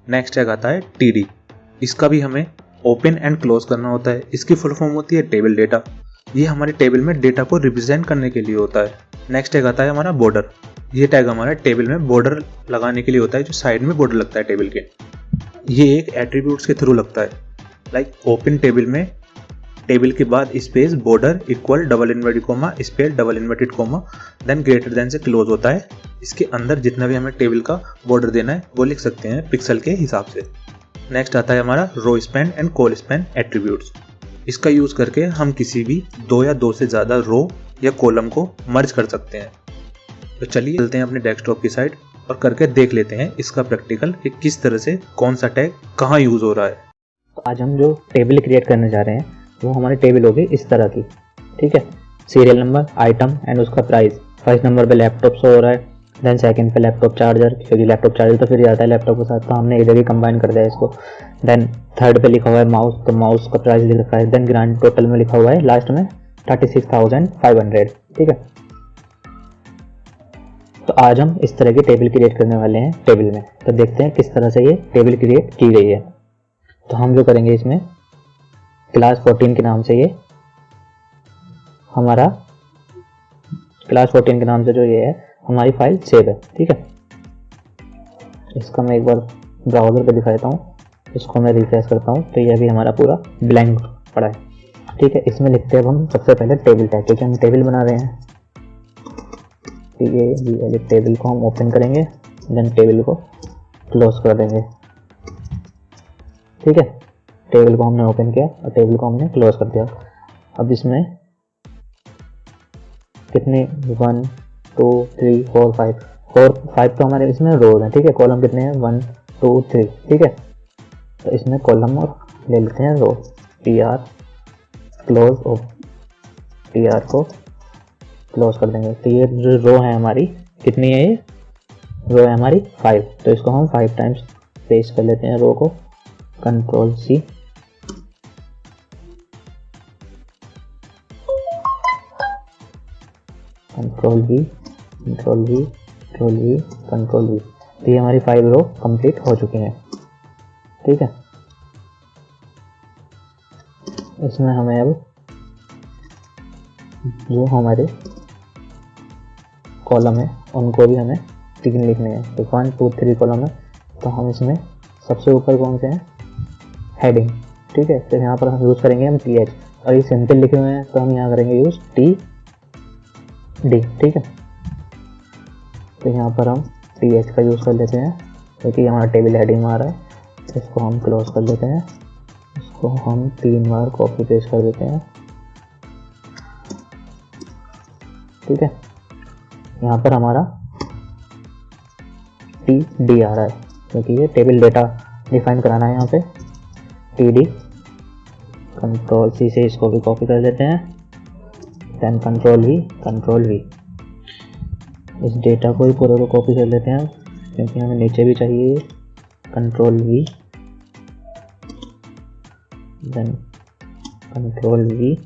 Speaker 1: नेक्स्ट टैग आता है TD, इसका भी हमें ओपन एंड क्लोज करना होता है। इसकी फुल फॉर्म होती है टेबल डेटा, ये हमारे टेबल में डेटा को रिप्रेजेंट करने के लिए होता है। नेक्स्ट टैग आता है हमारा बॉर्डर, ये टैग हमारा टेबल में बॉर्डर लगाने के लिए होता है, जो साइड में बॉर्डर लगता है टेबल के। ये एक एट्रीब्यूट्स के थ्रू लगता है, लाइक ओपन टेबल में टेबल के बाद space border equal double inverted comma space double inverted comma then greater than से क्लोज होता है। इसके अंदर जितना भी हमें टेबल का बॉर्डर देना है वो लिख सकते हैं पिक्सल के हिसाब से। नेक्स्ट आता है हमारा row span and col span attributes, इसका यूज करके हम किसी भी दो या दो से ज़्यादा रो या कॉलम को मर्ज कर सकते हैं। तो चलिए चलते हैं अपने डेस्कटॉप की साइड और करके देख लेते हैं इसका प्रैक्टिकल कि किस तरह से कौन सा टैग कहाँ यूज़ हो रहा है।
Speaker 4: तो आज हम जो टेबल क्रिएट करने जा रहे हैं वो हमारी टेबल होगी इस तरह की, ठीक है। सीरियल नंबर, आइटम एंड उसका प्राइस। फर्स्ट नंबर पे लैपटॉप शो हो रहा है, देन सेकंड पे लैपटॉप चार्जर, क्योंकि लैपटॉप चार्जर तो फिर आता है लैपटॉप के साथ, तो हमने इधर ही कंबाइन कर दिया इसको। देन थर्ड पे लिखा हुआ है माउस, तो माउस का प्राइस लिख रखा है। देन ग्रांड टोटल में लिखा हुआ है लास्ट में 36,500, ठीक है। तो आज हम इस तरह की टेबल क्रिएट करने वाले हैं टेबल में। तो देखते हैं किस तरह से ये टेबल क्रिएट की गई है। तो हम जो करेंगे इसमें क्लास 14 के नाम से ये हमारा क्लास 14 के नाम से जो ये है हमारी फाइल सेव है, ठीक है। इसका मैं एक बार ब्राउज़र पे दिखा देता हूँ, इसको मैं रिफ्रेश करता हूँ तो ये अभी हमारा पूरा ब्लैंक पड़ा है, ठीक है। इसमें लिखते हैं अब हम सबसे पहले टेबल टैग, क्योंकि हम टेबल बना रहे हैं। ये टेबल को हम ओपन करेंगे, देन टेबल को क्लोज कर देंगे, ठीक है। टेबल को हमने ओपन किया और टेबल को हमने क्लोज कर दिया। अब इसमें कितने 1 2 3 4 5 तो हमारे इसमें रोज हैं, ठीक है। कॉलम कितने हैं 1 2 3, ठीक है। तो इसमें कॉलम और ले लेते हैं रो, TR क्लोज और TR को क्लोज कर देंगे। तो ये जो रो है हमारी कितनी है, ये रो है हमारी 5, तो इसको हम 5 टाइम्स पेस्ट कर लेते हैं रो को, control C, control V, control V, control V, control V। तो ये हमारी 5 रो कंप्लीट हो चुकी हैं, ठीक है। इसमें हमें अब जो हमारे कॉलम है उनको भी हमें 3 लिखने हैं। तो 1 2 3 कॉलम है, तो हम इसमें सबसे ऊपर कौन से हैं, हेडिंग, ठीक है। फिर यहाँ पर हम यूज़ करेंगे हम TH, और ये सिंपल लिखे हुए हैं तो हम यहाँ करेंगे यूज़ TD, ठीक है। तो यहाँ पर हम TH का यूज़ कर लेते हैं क्योंकि हमारा टेबल हेडिंग में आ रहा है। इसको हम क्लोज कर लेते हैं, इसको हम 3 बार कॉपी पेस्ट कर देते हैं, ठीक है। यहाँ पर हमारा TD आ रहा है क्योंकि ये टेबल डेटा डिफाइन कराना है यहाँ पे। TD, कंट्रोल C से इसको भी कॉपी कर लेते हैं, देन कंट्रोल V, इस डेटा को ही पूरे को कॉपी कर लेते हैं क्योंकि हमें नीचे भी चाहिए control V, then control V,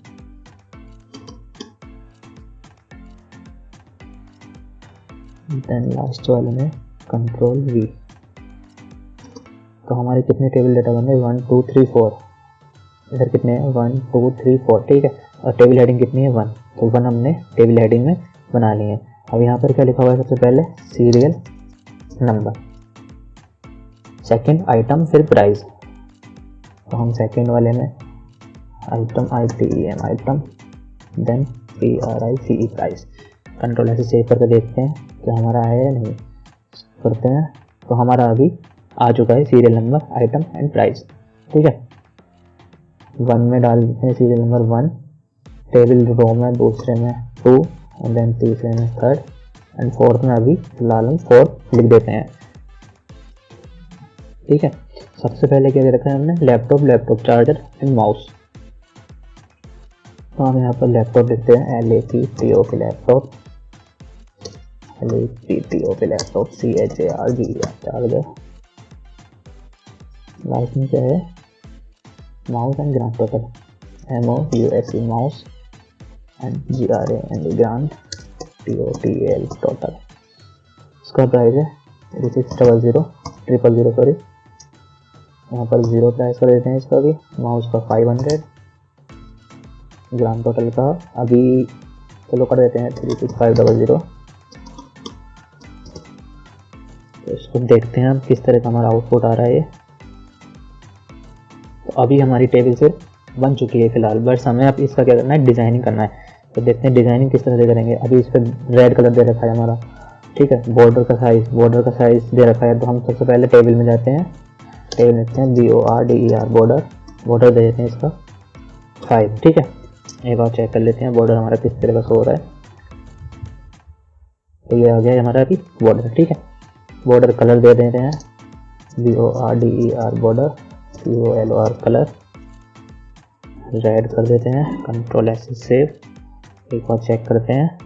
Speaker 4: then last वाले में कंट्रोल V। तो हमारे कितने टेबल डेटा बन गए 1 2 3 4, इधर कितने हैं 1 2 3 4, ठीक है। और टेबल हेडिंग कितनी है 1, तो 1 हमने टेबल हेडिंग में बना लिए हैं। अब यहाँ पर क्या लिखा हुआ है सबसे पहले सीरियल नंबर, सेकंड आइटम, फिर प्राइस। तो हम सेकंड वाले में item ITEM item, then PRICE price. Control ऐसे सेव करके देखते हैं कि हमारा आया या नहीं, करते हैं। तो हमारा अभी आ चुका है serial number, item and price, ठीक है। 1 में डाल देते हैं सीरियल नंबर 1, टेबल रो में दूसरे में 2, और देन तीसरे में 3rd, एंड 4th में अभी फिलहाल हम 4 लिख देते हैं, ठीक है। सबसे पहले क्या दे रखा है हमने, लैपटॉप चार्जर एंड माउस। तो हम यहाँ पर लैपटॉप लिखते हैं LAPTOP laptop, LAPTOP laptop, CHARGER charger. Last में क्या है, mouse and grand total, MOUSE mouse and GRAND grand, TOTAL total. इसका प्राइस है 3600 सॉरी, यहाँ पर 0 प्राइस कर देते हैं इसका भी। माउस का 500, ग्रांड टोटल का अभी चलो कर देते हैं 36500। तो इसको देखते हैं हम किस तरह का हमारा आउटपुट आ रहा है ये। तो अभी हमारी टेबल सिर्फ बन चुकी है फिलहाल, बस हमें अब इसका क्या करना है, डिजाइनिंग करना है। तो देखते हैं डिजाइनिंग किस तरह से करेंगे। अभी इस पर रेड कलर दे रखा है हमारा, ठीक है। बॉर्डर का साइज दे रखा है। तो हम सबसे पहले टेबल में जाते हैं, टेबल लिखते हैं BORDER बॉर्डर दे देते हैं इसका 5, ठीक है। एक बार चेक कर लेते हैं बॉर्डर हमारा किस तरह का शो हो रहा है। तो ये आ गया हमारा अभी बॉर्डर, ठीक है। बॉर्डर कलर दे देते हैं BORDER border, COLOR colour, red कर देते हैं। कंट्रोल S सेव, एक बार चेक करते हैं।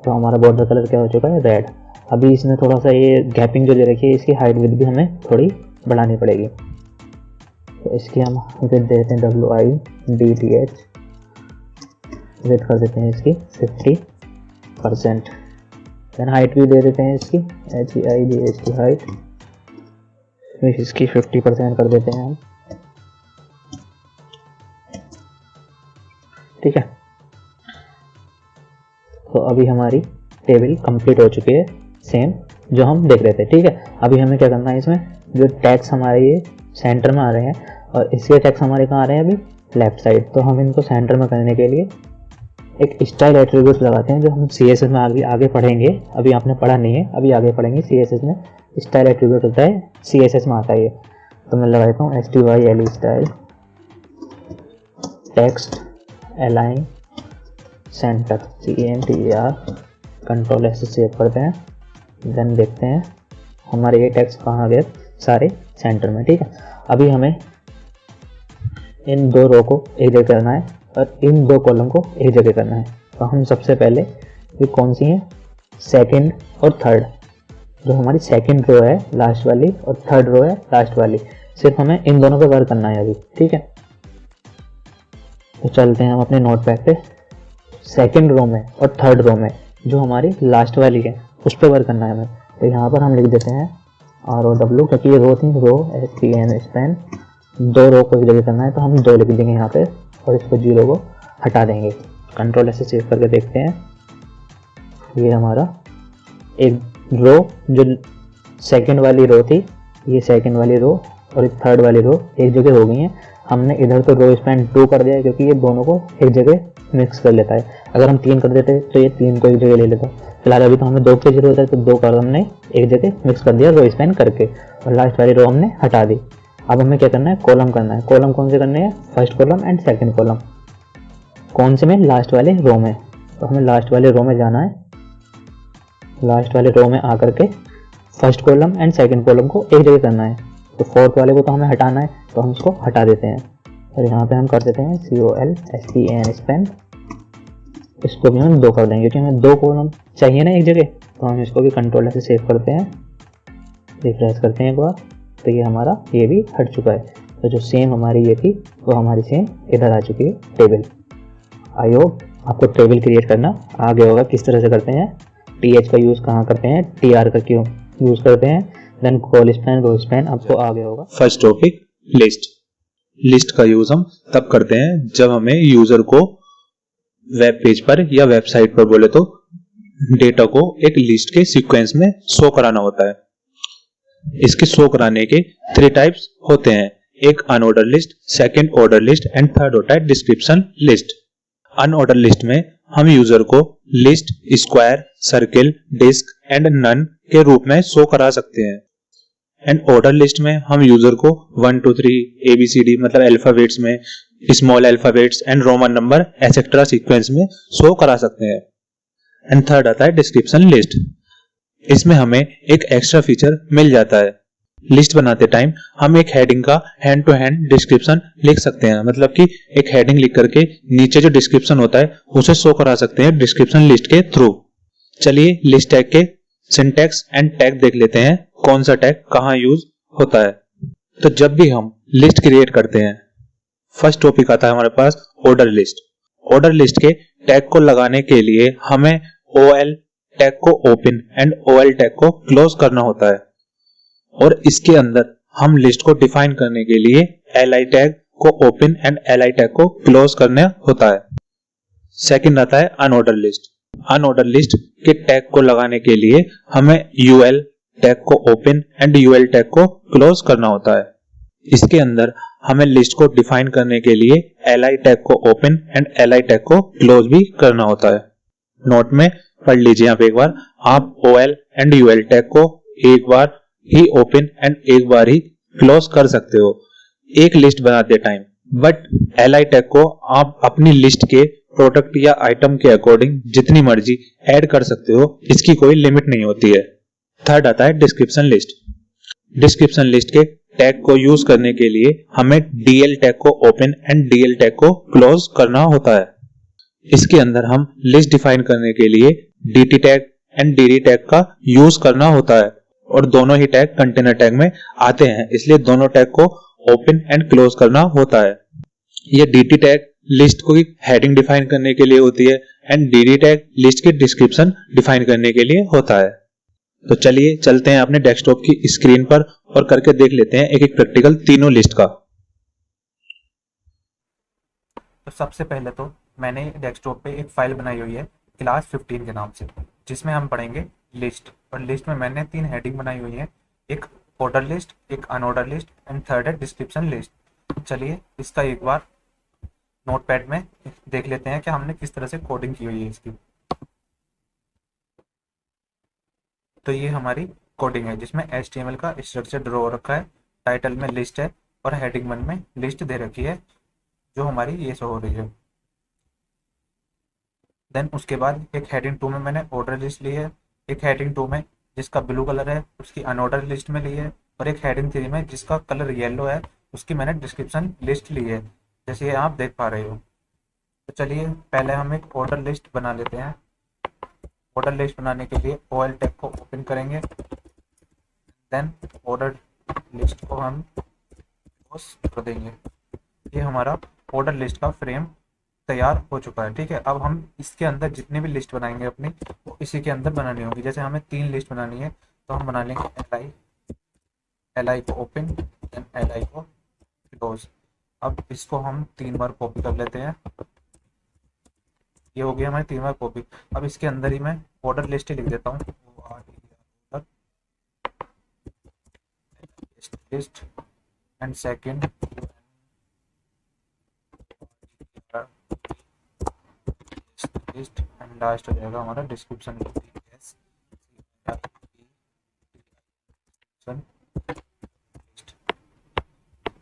Speaker 4: तो हमारा बॉर्डर कलर क्या हो चुका है, रेड। अभी इसमें थोड़ा सा ये गैपिंग जो दे रखी है, इसकी हाइट विड्थ भी हमें थोड़ी बढ़ानी पड़ेगी। तो इसकी हम विड्थ देते हैं WIDTH, विड्थ कर देते हैं इसकी 50%। देन हाइट भी दे देते हैं इसकी HEIGHT हाइट, इसकी 50% कर देते हैं हम, ठीक है। तो अभी हमारी टेबल कंप्लीट हो चुकी है, सेम जो हम देख रहे थे, ठीक है। अभी हमें क्या करना है, इसमें जो टैग्स हमारे ये सेंटर में आ रहे हैं और इसके टैग्स हमारे कहाँ आ रहे हैं अभी, लेफ्ट साइड। तो हम इनको सेंटर में करने के लिए एक स्टाइल एट्रीब्यूट लगाते हैं, जो हम CSS में आगे पढ़ेंगे। अभी आपने पढ़ा नहीं है, अभी आगे पढ़ेंगे। CSS में स्टाइल एट्रीब्यूट होता है, CSS में आता है ये। तो मैं लगा देता हूँ STYLE style text align centre, CENTER। Control S save करते हैं। देन देखते हैं हमारे ये टेक्स्ट कहाँ आ गए, सारे सेंटर में, ठीक है। अभी हमें इन 2 रो को एक जगह करना है और इन 2 कॉलम को एक जगह करना है। तो हम सबसे पहले ये कौन सी है, सेकंड और थर्ड। जो हमारी सेकंड रो है लास्ट वाली और थर्ड रो है लास्ट वाली, सिर्फ हमें इन दोनों पे वर्क करना है अभी, ठीक है। तो चलते हैं हम अपने नोटपैड पे। सेकंड रो में और थर्ड रो में जो हमारी लास्ट वाली है उस पर वर्क करना है हमें। तो यहाँ पर हम लिख देते हैं ROW, क्योंकि ये रो थी, रो SPN स्पैन, 2 रो को एक जगह करना है। तो हम 2 लिख देंगे यहाँ पे और इसको 0 को हटा देंगे। कंट्रोल S सेव करके देखते हैं, ये हमारा एक रो जो सेकंड वाली रो थी, ये सेकंड वाली रो और एक थर्ड वाली रो एक जगह हो गई हैं। हमने इधर तो रो स्पैन 2 कर दिया है, क्योंकि ये दोनों को एक जगह मिक्स कर लेता है। अगर हम 3 कर देते तो ये 3 को एक जगह ले लेता। फिलहाल अभी तो हमें 2 की जरूरत है, तो 2 कर हमने एक जगह मिक्स कर दिया रो स्पैन करके, और लास्ट वाली रो हमने हटा दी। अब हमें क्या करना है, कॉलम करना है। कॉलम कौन से करने हैं, first column and second column. कौन से में, लास्ट वाले रो में। तो हमें लास्ट वाले रो में जाना है, लास्ट वाले रो में आकर के first column and second column को एक जगह करना है। तो फोर्थ वाले को तो हमें हटाना है, तो हम इसको हटा देते हैं और यहाँ पे हम कर देते हैं COLSPN स्पैन। इसको भी हम 2 कर देंगे, क्योंकि हमें 2 कॉलम चाहिए ना एक जगह। तो हम इसको भी कंट्रोल से सेव करते हैं, रिफ्रेश करते हैं एक बार। तो ये हमारा ये भी हट चुका है। तो जो सेम हमारी ये थी वो हमारी सेम इधर आ चुकी है टेबल। आई होप आपको टेबल क्रिएट करना आ गया होगा किस तरह से करते हैं, टीएच का यूज़ कहाँ करते हैं, टीआर का क्यों यूज़ करते हैं, then col span row span आपको आ गया होगा।
Speaker 1: First topic list. लिस्ट का यूज हम तब करते हैं जब हमें यूजर को वेब पेज पर या वेबसाइट पर बोले तो डेटा को एक लिस्ट के सीक्वेंस में शो कराना होता है। इसके शो कराने के 3 टाइप्स होते हैं, एक unordered list, second order list and third होता है डिस्क्रिप्शन लिस्ट। अनऑर्डर लिस्ट में हम यूजर को list, square, circle, disc and none के रूप में शो करा सकते हैं। एंड ऑर्डर लिस्ट में हम यूजर को 1 2 3 ABCD मतलब अल्फाबेट्स में, small alphabets and Roman number etcetera sequence में शो करा सकते हैं। एंड थर्ड आता है डिस्क्रिप्शन लिस्ट। इसमें हमें एक एक्स्ट्रा फीचर मिल जाता है। लिस्ट बनाते टाइम हम एक हेडिंग का हैंड टू हैंड डिस्क्रिप्शन लिख सकते हैं, मतलब कि एक हेडिंग लिख करके नीचे जो डिस्क्रिप्शन होता है उसे शो करा सकते हैं डिस्क्रिप्शन लिस्ट के थ्रू। चलिए लिस्ट टैग के सिंटैक्स एंड टैग देख लेते हैं, कौन सा टैग कहाँ यूज होता है। तो जब भी हम लिस्ट क्रिएट करते हैं, फर्स्ट टॉपिक आता है हमारे पास ऑर्डर लिस्ट। ऑर्डर लिस्ट के टैग को लगाने के लिए हमें OL टैग को ओपन एंड OL टैग को क्लोज करना होता है, और इसके अंदर हम लिस्ट को डिफाइन करने के लिए LI टैग को ओपन एंड LI टैग को क्लोज करना होता है। सेकंड आता है अनऑर्डर लिस्ट। अनऑर्डर लिस्ट के टैग को लगाने के लिए हमें UL टैग को ओपन एंड UL टैग को क्लोज करना होता है। इसके अंदर हमें लिस्ट को डिफाइन करने के लिए LI टैग को ओपन एंड LI टैग को क्लोज भी करना होता है। नोट में पढ़ लीजिए यहाँ पे एक बार, आप OL एंड UL टैग को एक बार ही ओपन एंड एक बार ही क्लोज कर सकते हो एक लिस्ट बनाते टाइम, बट LI टैग को आप अपनी लिस्ट के प्रोडक्ट या आइटम के अकॉर्डिंग जितनी मर्जी ऐड कर सकते हो, इसकी कोई लिमिट नहीं होती है। थर्ड आता है डिस्क्रिप्शन लिस्ट। डिस्क्रिप्शन लिस्ट के टैग को यूज करने के लिए हमें DL टैग को ओपन एंड DL टैग को क्लोज करना होता है। इसके अंदर हम लिस्ट डिफाइन करने के लिए DT tag and DD tag का यूज करना होता है, और दोनों ही टैग कंटेनर टैग में आते हैं, इसलिए दोनों टैग को ओपन एंड क्लोज करना होता है। ये DT टैग लिस्ट को हेडिंग डिफाइन करने के लिए होती है एंड DD टैग लिस्ट की डिस्क्रिप्शन डिफाइन करने के लिए होता है। तो चलिए चलते हैं अपने डेस्कटॉप की स्क्रीन पर और करके देख लेते हैं एक एक प्रैक्टिकल तीनों लिस्ट का।
Speaker 5: तो सबसे पहले तो मैंने डेस्कटॉप पे एक फाइल बनाई हुई है क्लास 15 के नाम से, जिसमें हम पढ़ेंगे लिस्ट। और लिस्ट में मैंने 3 हेडिंग बनाई हुई है, एक ऑर्डर लिस्ट, एक अनऑर्डर लिस्ट एंड थर्ड है डिस्क्रिप्शन लिस्ट। चलिए इसका एक बार नोटपैड में देख लेते हैं कि हमने किस तरह से कोडिंग की हुई है इसकी। तो ये हमारी कोडिंग है जिसमें HTML का स्ट्रक्चर ड्रॉ हो रखा है, टाइटल में लिस्ट है और हेडिंग 1 में लिस्ट दे रखी है जो हमारी ये शो हो रही है। देन उसके बाद एक हेडिंग 2 में मैंने ऑर्डर लिस्ट ली है, एक हेडिंग 2 में जिसका ब्लू कलर है उसकी अनऑर्डर लिस्ट में ली है, और एक हेडिंग 3 में जिसका कलर येलो है उसकी मैंने डिस्क्रिप्शन लिस्ट ली है, जैसे ये आप देख पा रहे हो। तो चलिए पहले हम एक ऑर्डर लिस्ट बना लेते हैं। ऑर्डर लिस्ट बनाने के लिए OL टैग को ओपन करेंगे, देन ऑर्डर लिस्ट को हम क्लोज कर देंगे। ये हमारा ऑर्डर लिस्ट का फ्रेम तैयार हो चुका है। ठीक है, अब हम इसके अंदर जितनी भी लिस्ट बनाएंगे अपनी वो इसी के अंदर बनानी होगी। जैसे हमें 3 लिस्ट बनानी है तो हम बना लेंगे LI को ओपन देन LI को क्लोज। अब इसको हम 3 बार कॉपी कर लेते हैं, ये हो गया हमारी 3 बार कॉपी। अब इसके अंदर ही मैं ऑर्डर लिस्ट ही लिख देता हूँ, list and second list and last हो जाएगा हमारा डिस्क्रिप्शन।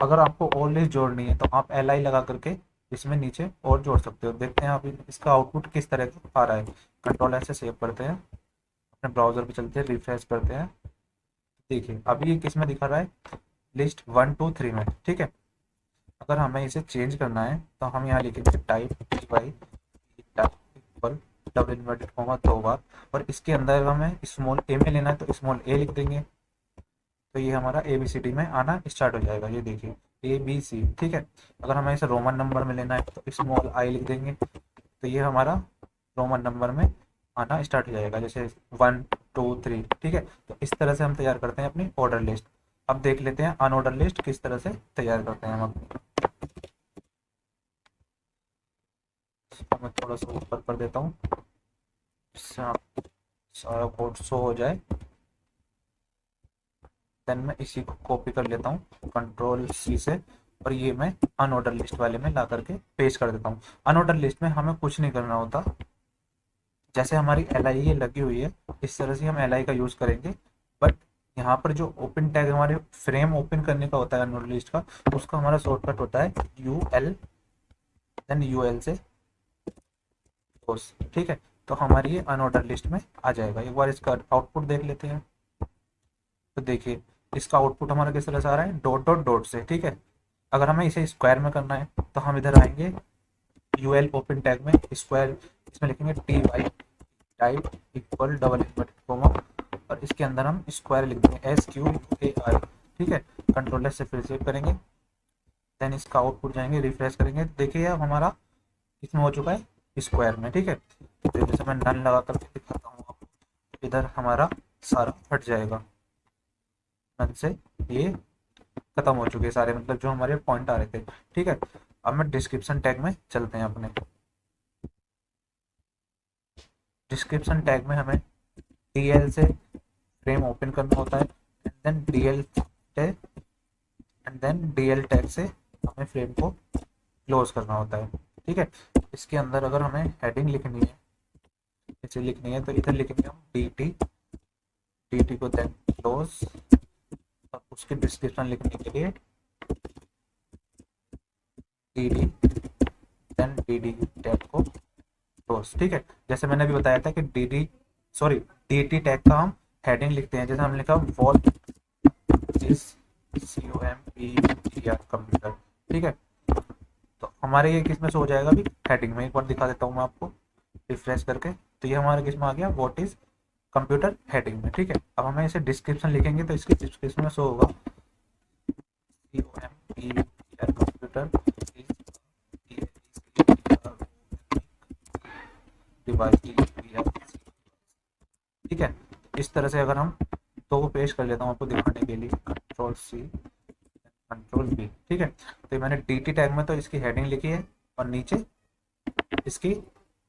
Speaker 5: अगर आपको और लिस्ट जोड़नी है तो आप LI लगा करके इसमें नीचे और जोड़ सकते हो। देखते हैं आप इसका आउटपुट किस तरह का आ रहा है। कंट्रोल S से सेव करते हैं, अपने ब्राउजर पे चलते हैं, रिफ्रेश करते हैं। देखिए अभी ये किस में दिखा रहा है, लिस्ट 1 2 3 में। ठीक है, अगर हमें इसे चेंज करना है तो हम यहाँ लिखेंगे टाइप डबल इन्वर्टेड कॉमा 2 बार, और इसके अंदर हमें स्मॉल a में लेना है तो स्मॉल a लिख देंगे। तो ये हमारा ABCD में आना स्टार्ट हो जाएगा। ये देखिए ABC, ठीक है। अगर हमें इसे रोमन नंबर में लेना है तो स्मॉल I लिख देंगे, तो ये हमारा रोमन नंबर में आना स्टार्ट हो जाएगा, जैसे 1 2 3, ठीक है। तो इस तरह से हम तैयार करते हैं अपनी ऑर्डर लिस्ट। अब देख लेते हैं अनऑर्डर लिस्ट किस तरह से तैयार करते हैं हम अपनी। इसको मैं थोड़ा सा ऊपर कर देता हूँ, इससे सारा कोड शो हो जाए। देन मैं इसी को कॉपी कर लेता हूँ Ctrl+C से, और ये मैं अनऑर्डर लिस्ट वाले में ला करके पेस्ट कर देता हूँ। अनऑर्डर लिस्ट में हमें कुछ नहीं करना होता, जैसे हमारी LI ये लगी हुई है इस तरह से हम LI का यूज़ करेंगे। बट यहाँ पर जो ओपन टैग हमारे फ्रेम ओपन करने का होता है अनऑर्डर लिस्ट का, उसका हमारा शॉर्टकट होता है UL, देन UL से क्लोज, ठीक है। तो हमारी ये अनऑर्डर लिस्ट में आ जाएगा। एक बार इसका आउटपुट देख लेते हैं। तो देखिए इसका आउटपुट हमारा किस तरह से आ रहा है, डॉट डॉट डॉट से, ठीक है। अगर हमें इसे स्क्वायर में करना है तो हम इधर आएंगे UL ओपन टैग में, स्क्वायर इसमें लिखेंगे TY type equal double inverted coma, और इसके अंदर हम स्क्वायर लिख देंगे SQAR, ठीक है। Ctrl+S से फिर सेव करेंगे। देन इसका आउटपुट जाएंगे, रिफ्रेश करेंगे, देखिए अब हमारा इसमें हो चुका है स्क्वायर में, ठीक है। तो जैसे मैं नन लगा करके दिखाता हूँ आपको, इधर हमारा सारा हट जाएगा, नन से ये खत्म हो चुके सारे, मतलब जो हमारे पॉइंट आ रहे थे, ठीक है। अब मैं डिस्क्रिप्शन टैग में चलते हैं अपने। डिस्क्रिप्शन टैग में हमें DL से फ्रेम ओपन करना होता है, एंड देन DL टैग से हमें फ्रेम को क्लोज करना होता है, ठीक है। इसके अंदर अगर हमें हेडिंग लिखनी है, इसे लिखनी है, तो इधर लिखेंगे हम DT को देन क्लोज, और उसके डिस्क्रिप्शन लिखने के लिए DD देन DD टैग को क्लोज, ठीक है। जैसे मैंने अभी बताया था कि DT टैग का हम हेडिंग लिखते हैं, जैसे हमने लिखा व्हाट इज COMPUTER कंप्यूटर, ठीक है। तो हमारे ये किस में से हो जाएगा अभी, हेडिंग में। एक बार दिखा देता हूँ मैं आपको रिफ्रेश करके, तो ये हमारे किस में आ गया, व्हाट इज कंप्यूटर हेडिंग में, ठीक है। अब हमें इसे डिस्क्रिप्शन लिखेंगे तो इसके डिस्क्रिप्शन में शो होगा COMPUTER कंप्यूटर डिवाइस, ठीक है। इस तरह से अगर हम तो को पेश कर लेता हूँ आपको दिखाने के लिए, Ctrl+C Ctrl+V, ठीक है। तो मैंने DT टैग में तो इसकी हेडिंग लिखी है और नीचे इसकी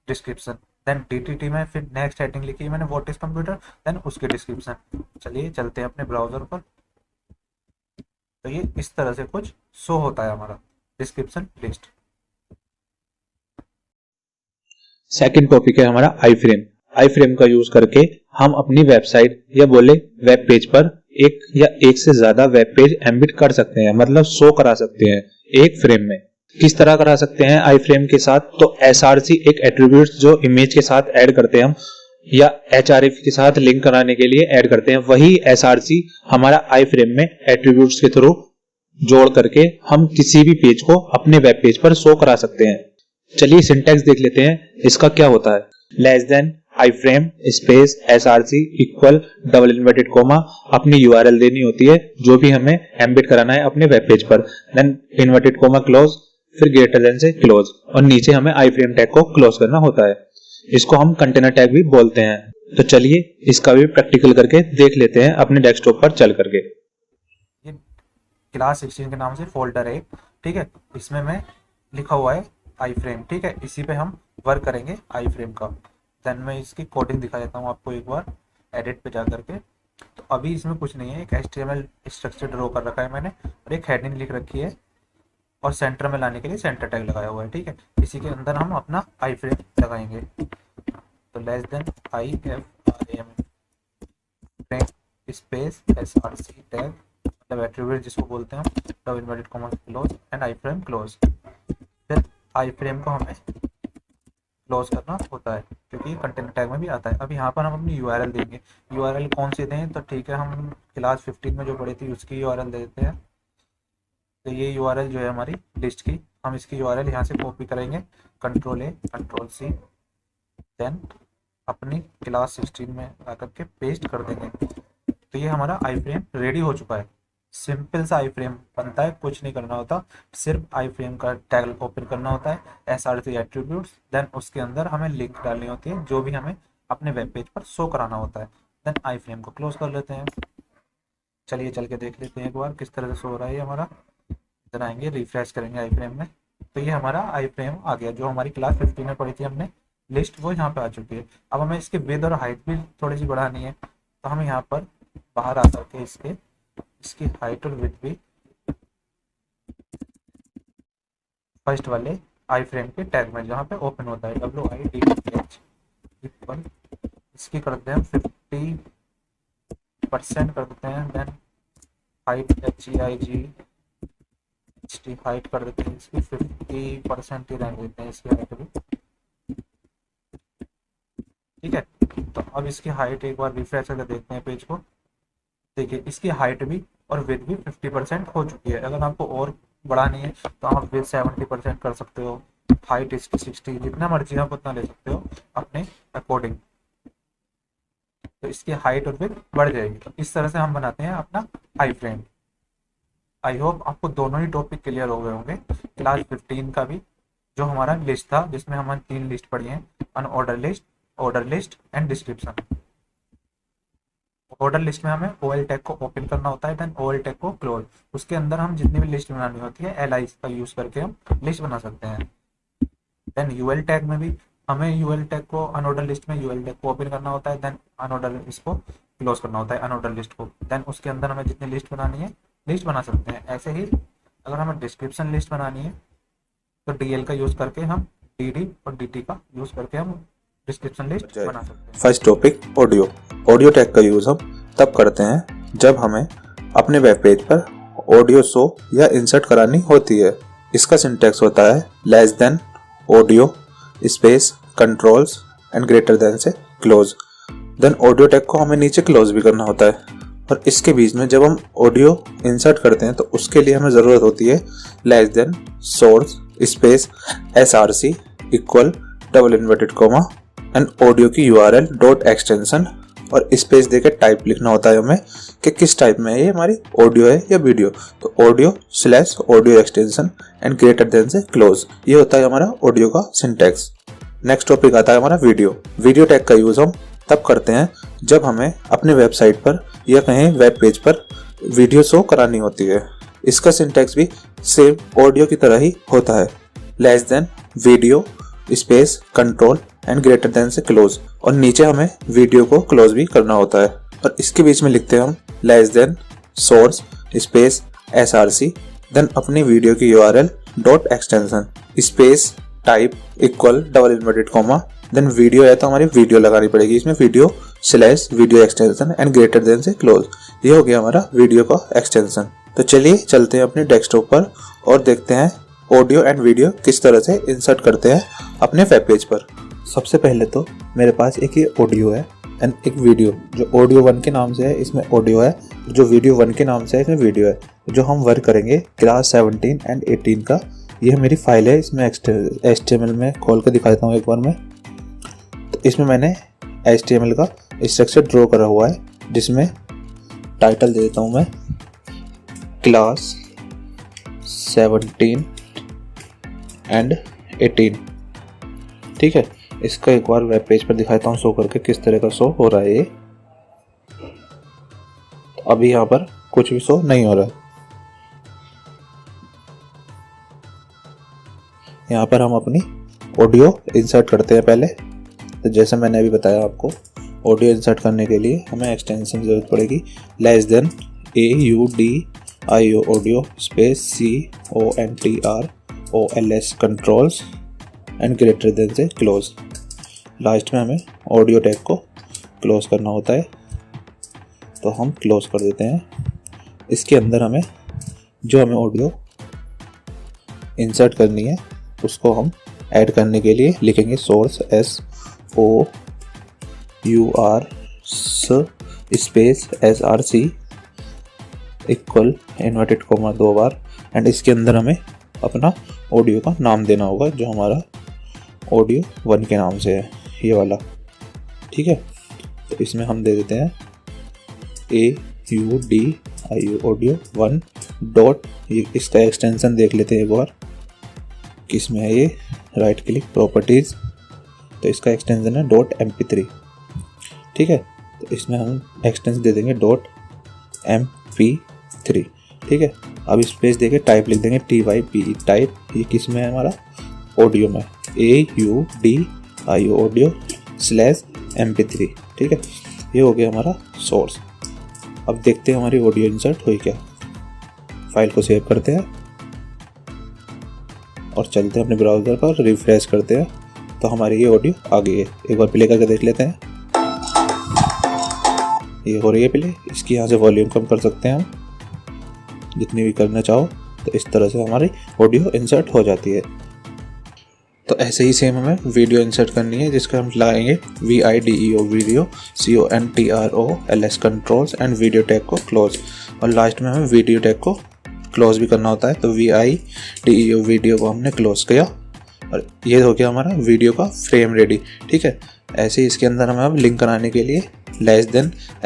Speaker 5: डिस्क्रिप्शन, देन DTT में फिर नेक्स्ट हेडिंग लिखी है मैंने व्हाट इज कंप्यूटर, देन उसके डिस्क्रिप्शन। चलिए चलते हैं अपने ब्राउजर पर। तो ये इस तरह से कुछ शो होता है हमारा डिस्क्रिप्शन लिस्ट।
Speaker 1: सेकंड टॉपिक है हमारा आई फ्रेम का यूज करके हम अपनी वेबसाइट या बोले वेब पेज पर एक से ज्यादा वेब पेज एम्बिट कर सकते हैं, मतलब शो करा सकते हैं एक फ्रेम में। किस तरह करा सकते हैं आई फ्रेम के साथ, तो SRC एक एट्रीब्यूट्स जो इमेज के साथ ऐड करते हैं हम, या HRF के साथ लिंक कराने के लिए ऐड करते हैं, वही SRC हमारा आई फ्रेम में एट्रीब्यूट्स के थ्रू जोड़ करके हम किसी भी पेज को अपने वेब पेज पर शो करा सकते हैं। चलिए सिंटैक्स देख लेते हैं इसका क्या होता है। Less than iframe space SRC equal double inverted comma, अपनी URL देनी होती है जो भी हमें एम्बिट कराना है अपने वेब पेज पर, देन इन्वर्टेड कोमा क्लोज, फिर ग्रेटर देन से क्लोज, और नीचे हमें आई फ्रेम टैग को क्लोज करना होता है। इसको हम कंटेनर टैग भी बोलते हैं। तो चलिए इसका भी प्रैक्टिकल करके देख लेते हैं अपने डेस्कटॉप पर चल करके।
Speaker 5: ये क्लास 16 के नाम से फोल्डर है, ठीक है। इसमें मैं लिखा हुआ है आई फ्रेम, ठीक है। इसी पे हम वर्क करेंगे आई फ्रेम का। देन मैं इसकी कोडिंग दिखा देता हूँ आपको एक बार एडिट पे जा करके। तो अभी इसमें कुछ नहीं है, एक HTML स्ट्रक्चर ड्रॉ कर रखा है मैंने, और एक हेडिंग लिख रखी है, और सेंटर में लाने के लिए सेंटर टैग लगाया हुआ है, ठीक है। इसी के अंदर हम अपना आई फ्रेम लगाएंगे। तो less than IFRAM frame space SRC tag, मतलब एट्रीब्यूट जिसको बोलते हैं हम, double inverted comma close and I frame close. फिर आई फ्रेम को हमें क्लोज करना होता है क्योंकि कंटेनर टैग में भी आता है। अब यहाँ पर हम अपनी URL देंगे। URL कौन सी दें, तो ठीक है हम क्लास 15 में जो पढ़ी थी उसकी URL दे देते हैं। तो ये URL जो है हमारी लिस्ट की, हम इसकी URL यहाँ से कॉपी करेंगे, Ctrl+A Ctrl+C, देन अपनी क्लास 16 में आकर के पेस्ट कर देंगे। तो तो ये हमारा आई फ्रेम रेडी हो चुका है। सिंपल सा आई फ्रेम बनता है, कुछ नहीं करना होता, सिर्फ आई फ्रेम का टैग ओपन करना होता है, SRC एट्रीब्यूट्स, देन उसके अंदर हमें लिंक डालनी होती है जो भी हमें अपने वेब पेज पर शो कराना होता है, देन आई फ्रेम को क्लोज कर लेते हैं। चलिए चल के देख लेते हैं एक बार किस तरह से शो हो रहा है ये हमारा। इधर आएंगे, रिफ्रेश करेंगे आई फ्रेम में, तो ये हमारा आई फ्रेम आ गया। जो हमारी क्लास 15 में पढ़ी थी हमने लिस्ट, वो यहाँ पे आ चुकी है। अब हमें इसकी विड्थ और हाइट भी थोड़ी सी बढ़ानी है, तो हम यहाँ पर बाहर आ करके इसकी हाइट और विड्थ भी फर्स्ट वाले आई फ्रेम के टैग में जहाँ पे ओपन होता है WIDH इक्वल, इसकी करते हैं 50% कर देते हैं, देन हाइट HEIG हाइट कर देते हैं इसकी 50% ही रहने देते हैं इसकी हाइट भी, ठीक है। तो अब इसकी हाइट एक बार रिफ्रेश करके देखते हैं पेज को। देखिए इसकी हाइट भी और विड्थ भी 50% हो चुकी है। अगर आपको और बढ़ानी है तो आप विड्थ 70% कर सकते हो, हाइट इसकी 60, जितना मर्जी आप उतना ले सकते हो अपने अकॉर्डिंग, तो इसकी हाइट और विड्थ बढ़ जाएगी। तो इस तरह से हम बनाते हैं अपना आई फ्रेम। आई होप आपको दोनों ही टॉपिक क्लियर हो गए होंगे। क्लास 15 का भी जो हमारा लिस्ट था, जिसमें हमने 3 लिस्ट पढ़ी हैं, unordered list, order list and description. Order list में हमें OL टैग को ओपन करना होता है, देन OL टैग को क्लोज। उसके अंदर हम जितनी भी लिस्ट बनानी होती है LI का यूज करके हम लिस्ट बना सकते हैं। देन UL टैग में भी हमें UL टैग को अनऑर्डर लिस्ट में UL टैग को ओपन करना होता है, देन अनऑर्डर इसको क्लोज करना होता है अनऑर्डर लिस्ट को। देन उसके अंदर हमें जितनी लिस्ट बनानी है लिस्ट बना सकते हैं। ऐसे ही अगर हमें डिस्क्रिप्शन लिस्ट बनानी है तो DL का यूज करके हम DD और DT का यूज करके हम डिस्क्रिप्शन लिस्ट बना सकते हैं।
Speaker 2: First topic audio. Audio tag का यूज हम तब करते हैं जब हमें अपने वेब पेज पर ऑडियो शो या इंसर्ट करानी होती है। इसका सिंटैक्स होता है less then audio space controls and greater than से क्लोज। देन ऑडियो टैग को हमें नीचे क्लोज भी करना होता है, और इसके बीच में जब हम ऑडियो इंसर्ट करते हैं तो उसके लिए हमें ज़रूरत होती है less than source space SRC equal double inverted coma and audio की URL डॉट एक्सटेंशन, और स्पेस देके टाइप लिखना होता है हमें कि किस टाइप में है ये हमारी ऑडियो है या वीडियो। तो audio slash audio extension and greater than से क्लोज, ये होता है हमारा ऑडियो का सिंटैक्स। नेक्स्ट टॉपिक आता है हमारा वीडियो। वीडियो टैग का यूज हम तब करते हैं जब हमें अपने वेबसाइट पर या कहीं वेब पेज पर वीडियो शो करानी होती है। इसका सिंटैक्स भी सेम ऑडियो की तरह ही होता है, less then video space control and greater than से क्लोज, और नीचे हमें वीडियो को क्लोज भी करना होता है, और इसके बीच में लिखते हैं हम less than source space SRC, then अपनी वीडियो की URL dot extension space type equal double inverted comma, then video है तो हमारी वीडियो लगानी पड़ेगी इसमें, video slash video extension and greater than से क्लोज। ये हो गया हमारा वीडियो का एक्सटेंशन। तो चलिए चलते हैं अपने डेस्कटॉप पर और देखते हैं ऑडियो एंड वीडियो किस तरह से इंसर्ट करते हैं अपने वेब पेज पर। सबसे पहले तो मेरे पास एक ये ऑडियो है एंड एक वीडियो। जो ऑडियो 1 के नाम से है इसमें ऑडियो है, जो वीडियो 1 के नाम से है इसमें वीडियो है। जो हम वर्क करेंगे क्लास 17 एंड 18 का, यह मेरी फाइल है। इसमें HTML में खोल कर दिखा देता हूँ एक बार मैं। तो इसमें मैंने HTML का स्ट्रक्चर ड्रॉ करा हुआ है, जिसमें टाइटल दे देता हूँ मैं क्लास 17 एंड 18। ठीक है, इसका एक बार वेब पेज पर दिखाता हूँ शो करके किस तरह का शो हो रहा है ये। तो अभी यहाँ पर कुछ भी शो नहीं हो रहा है। यहाँ पर हम अपनी ऑडियो इंसर्ट करते हैं पहले। तो जैसे मैंने अभी बताया आपको, ऑडियो इंसर्ट करने के लिए हमें एक्सटेंशन की जरूरत पड़ेगी less than AUDIO audio space CONTROLS controls and greater than से क्लोज। लास्ट में हमें ऑडियो टैग को क्लोज करना होता है, तो हम क्लोज कर देते हैं। इसके अंदर हमें ऑडियो इंसर्ट करनी है उसको हम ऐड करने के लिए लिखेंगे source SOURCE space SRC equal inverted coma 2 bar, and इसके अंदर हमें अपना ऑडियो का नाम देना होगा जो हमारा ऑडियो 1 के नाम से है, ये वाला। ठीक है, तो इसमें हम दे देते हैं
Speaker 3: AUDIO ऑडियो 1 डॉट, ये इसका एक्सटेंशन देख लेते हैं एक बार किस में है ये, राइट क्लिक प्रॉपर्टीज़, तो इसका एक्सटेंशन है .mp3, ठीक है। तो इसमें हम एक्सटेंशन दे देंगे .mp3, ठीक है। अब स्पेस देके टाइप लिख देंगे TYPE टाइप, ये किस में है हमारा, ऑडियो में, AUDIO ऑडियो /mp3, ठीक है। ये हो गया हमारा सोर्स। अब देखते हैं हमारी ऑडियो इंसर्ट हुई क्या। फाइल को सेव करते हैं और चलते हैं अपने ब्राउज़र पर, रिफ्रेश करते हैं तो हमारी ये ऑडियो आ गई है। एक बार प्ले करके देख लेते हैं, ये हो रही है प्ले। इसकी यहाँ से वॉल्यूम कम कर सकते हैं हम, जितनी भी करना चाहो, तो इस तरह से हमारी ऑडियो इंसर्ट हो जाती है। तो ऐसे ही सेम हमें वीडियो इंसर्ट करनी है, जिसका हम लगाएंगे VIDEO video CONTROLS controls and video tag को क्लोज, और लास्ट में हमें वीडियो टैग को क्लोज भी करना होता है। तो VIDEO वीडियो को हमने क्लोज किया और ये हो गया हमारा वीडियो का फ्रेम रेडी, ठीक है। ऐसे ही इसके अंदर हमें अब लिंक कराने के लिए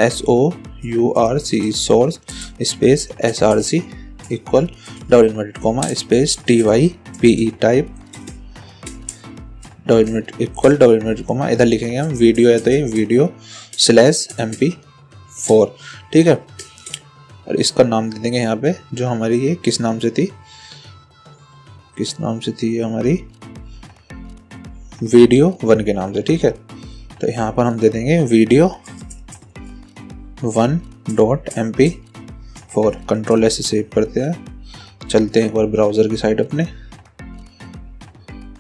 Speaker 3: >SOURC source space SRC equal double inverted comma space TYPE type equal double inverted comma, इधर लिखेंगे हम वीडियो है तो ये वीडियो /mp4, ठीक है। और इसका नाम दे देंगे यहाँ पे, जो हमारी ये किस नाम से थी ये हमारी वीडियो 1 के नाम से, ठीक है। तो यहाँ पर हम दे देंगे वीडियो 1.mp4, कंट्रोल S से सेव करते हैं। चलते हैं एक बार ब्राउज़र की साइड अपने,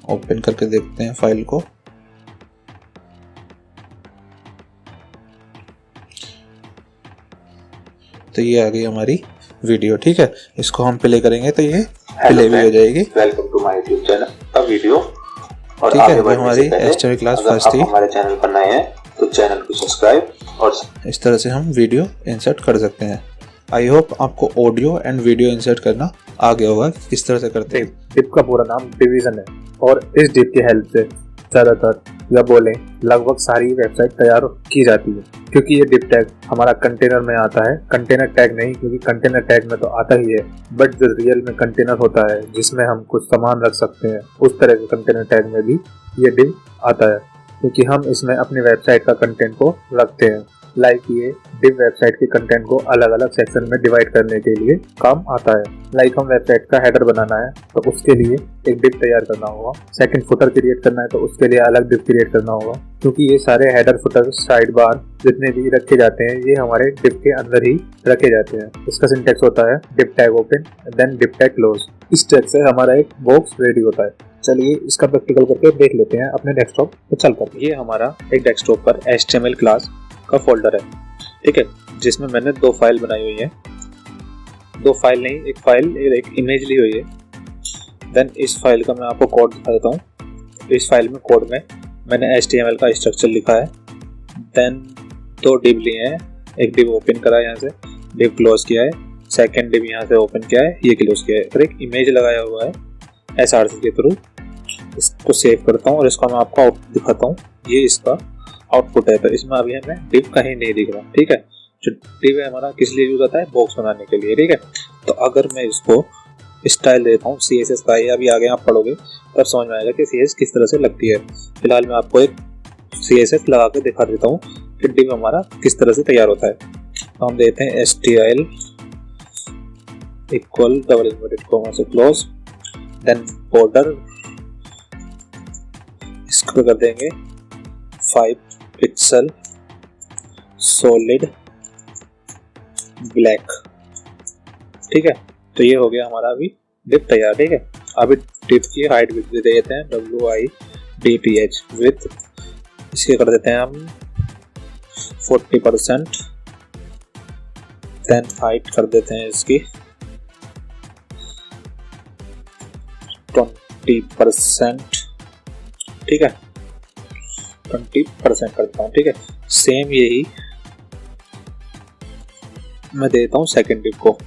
Speaker 3: ओपन करके देखते हैं फाइल को। तो ये आ गई हमारी वीडियो, ठीक है। इसको हम प्ले करेंगे तो ये प्ले भी हो जाएगी।
Speaker 2: Welcome to my YouTube channel का वीडियो, और
Speaker 3: ठीक है। ये हमारी HTML क्लास फर्स्ट थी।
Speaker 2: हमारे चैनल पर नए हैं तो चैनल को सब्सक्राइब, और
Speaker 3: इस तरह से हम वीडियो इंसर्ट कर सकते हैं। आई होप आपको ऑडियो एंड वीडियो इंसर्ट करना आ गया होगा किस तरह से करते हैं।
Speaker 1: डिप का पूरा नाम डिवीजन है, और इस डिप की हेल्प से ज़्यादातर या बोलें लगभग सारी वेबसाइट तैयार की जाती है, क्योंकि ये डिप टैग हमारा कंटेनर में आता है। कंटेनर टैग नहीं, क्योंकि कंटेनर टैग में तो आता ही है, बट जो रियल में कंटेनर होता है जिसमें हम कुछ सामान रख सकते हैं, उस तरह के कंटेनर टैग में भी ये डिप आता है, क्योंकि हम इसमें अपनी वेबसाइट का कंटेंट को रखते हैं। लाइक ये डिव वेबसाइट के कंटेंट को अलग अलग सेक्शन में डिवाइड करने के लिए काम आता है। लाइक हम वेबसाइट का हेडर बनाना है तो उसके लिए एक डिव तैयार करना होगा, सेकंड फुटर क्रिएट करना है तो उसके लिए अलग डिव क्रिएट करना होगा, क्योंकि ये सारे हेडर फुटर साइड बार जितने भी रखे जाते हैं ये हमारे डिव के अंदर ही रखे जाते हैं। इसका सिंटैक्स होता है div tag open then div tag close. इस टैग से हमारा एक बॉक्स रेडी होता है। चलिए इसका प्रैक्टिकल करके देख लेते हैं अपने डेस्कटॉप पर चलकर। ये हमारा एक डेस्कटॉप पर HTML क्लास का फोल्डर है, ठीक है, जिसमें मैंने 2 फाइल बनाई हुई है। 2 फाइल नहीं, एक फाइल एक इमेज ली हुई है। देन इस फाइल का मैं आपको कोड दिखा देता हूँ। इस फाइल में कोड में मैंने HTML का स्ट्रक्चर लिखा है। देन 2 डिव लिए हैं, एक डिव ओपन करा है यहाँ से, डिव क्लोज किया है, सेकेंड डिव यहाँ से ओपन किया है, ये क्लोज किया है, फिर एक इमेज लगाया हुआ है SRC के थ्रू। इसको सेव करता हूँ और इसको मैं आपको आउटपुट दिखाता हूँ। ये इसका आउटपुट है, तो इसमें अभी हमें डिव कहीं नहीं दिख रहा, ठीक है। जो डिव है हमारा किस लिए यूज होता है, बॉक्स बनाने के लिए, ठीक है। तो अगर मैं इसको स्टाइल देता हूँ CSS का, ये अभी आगे आप पढ़ोगे तब समझ में आएगा कि CSS किस तरह से लगती है। फिलहाल मैं आपको एक CSS लगा के दिखा देता हूँ कि डिव हमारा किस तरह से तैयार होता है। तो हम देते हैं style equal double inverted comma से क्लोज, देन बॉर्डर इसको कर देंगे 5 पिक्सल सॉलिड ब्लैक, ठीक है। तो ये हो गया हमारा अभी डिव तैयार, ठीक है। अभी डिव की हाइट विड्थ दे देते हैं WIDTH विड्थ, इसके कर देते हैं हम 40%, देन हाइट कर देते हैं इसकी 20%, ठीक है, 20% करता हूँ, ठीक है। सेम यही मैं देता हूँ सेकंड डिव को,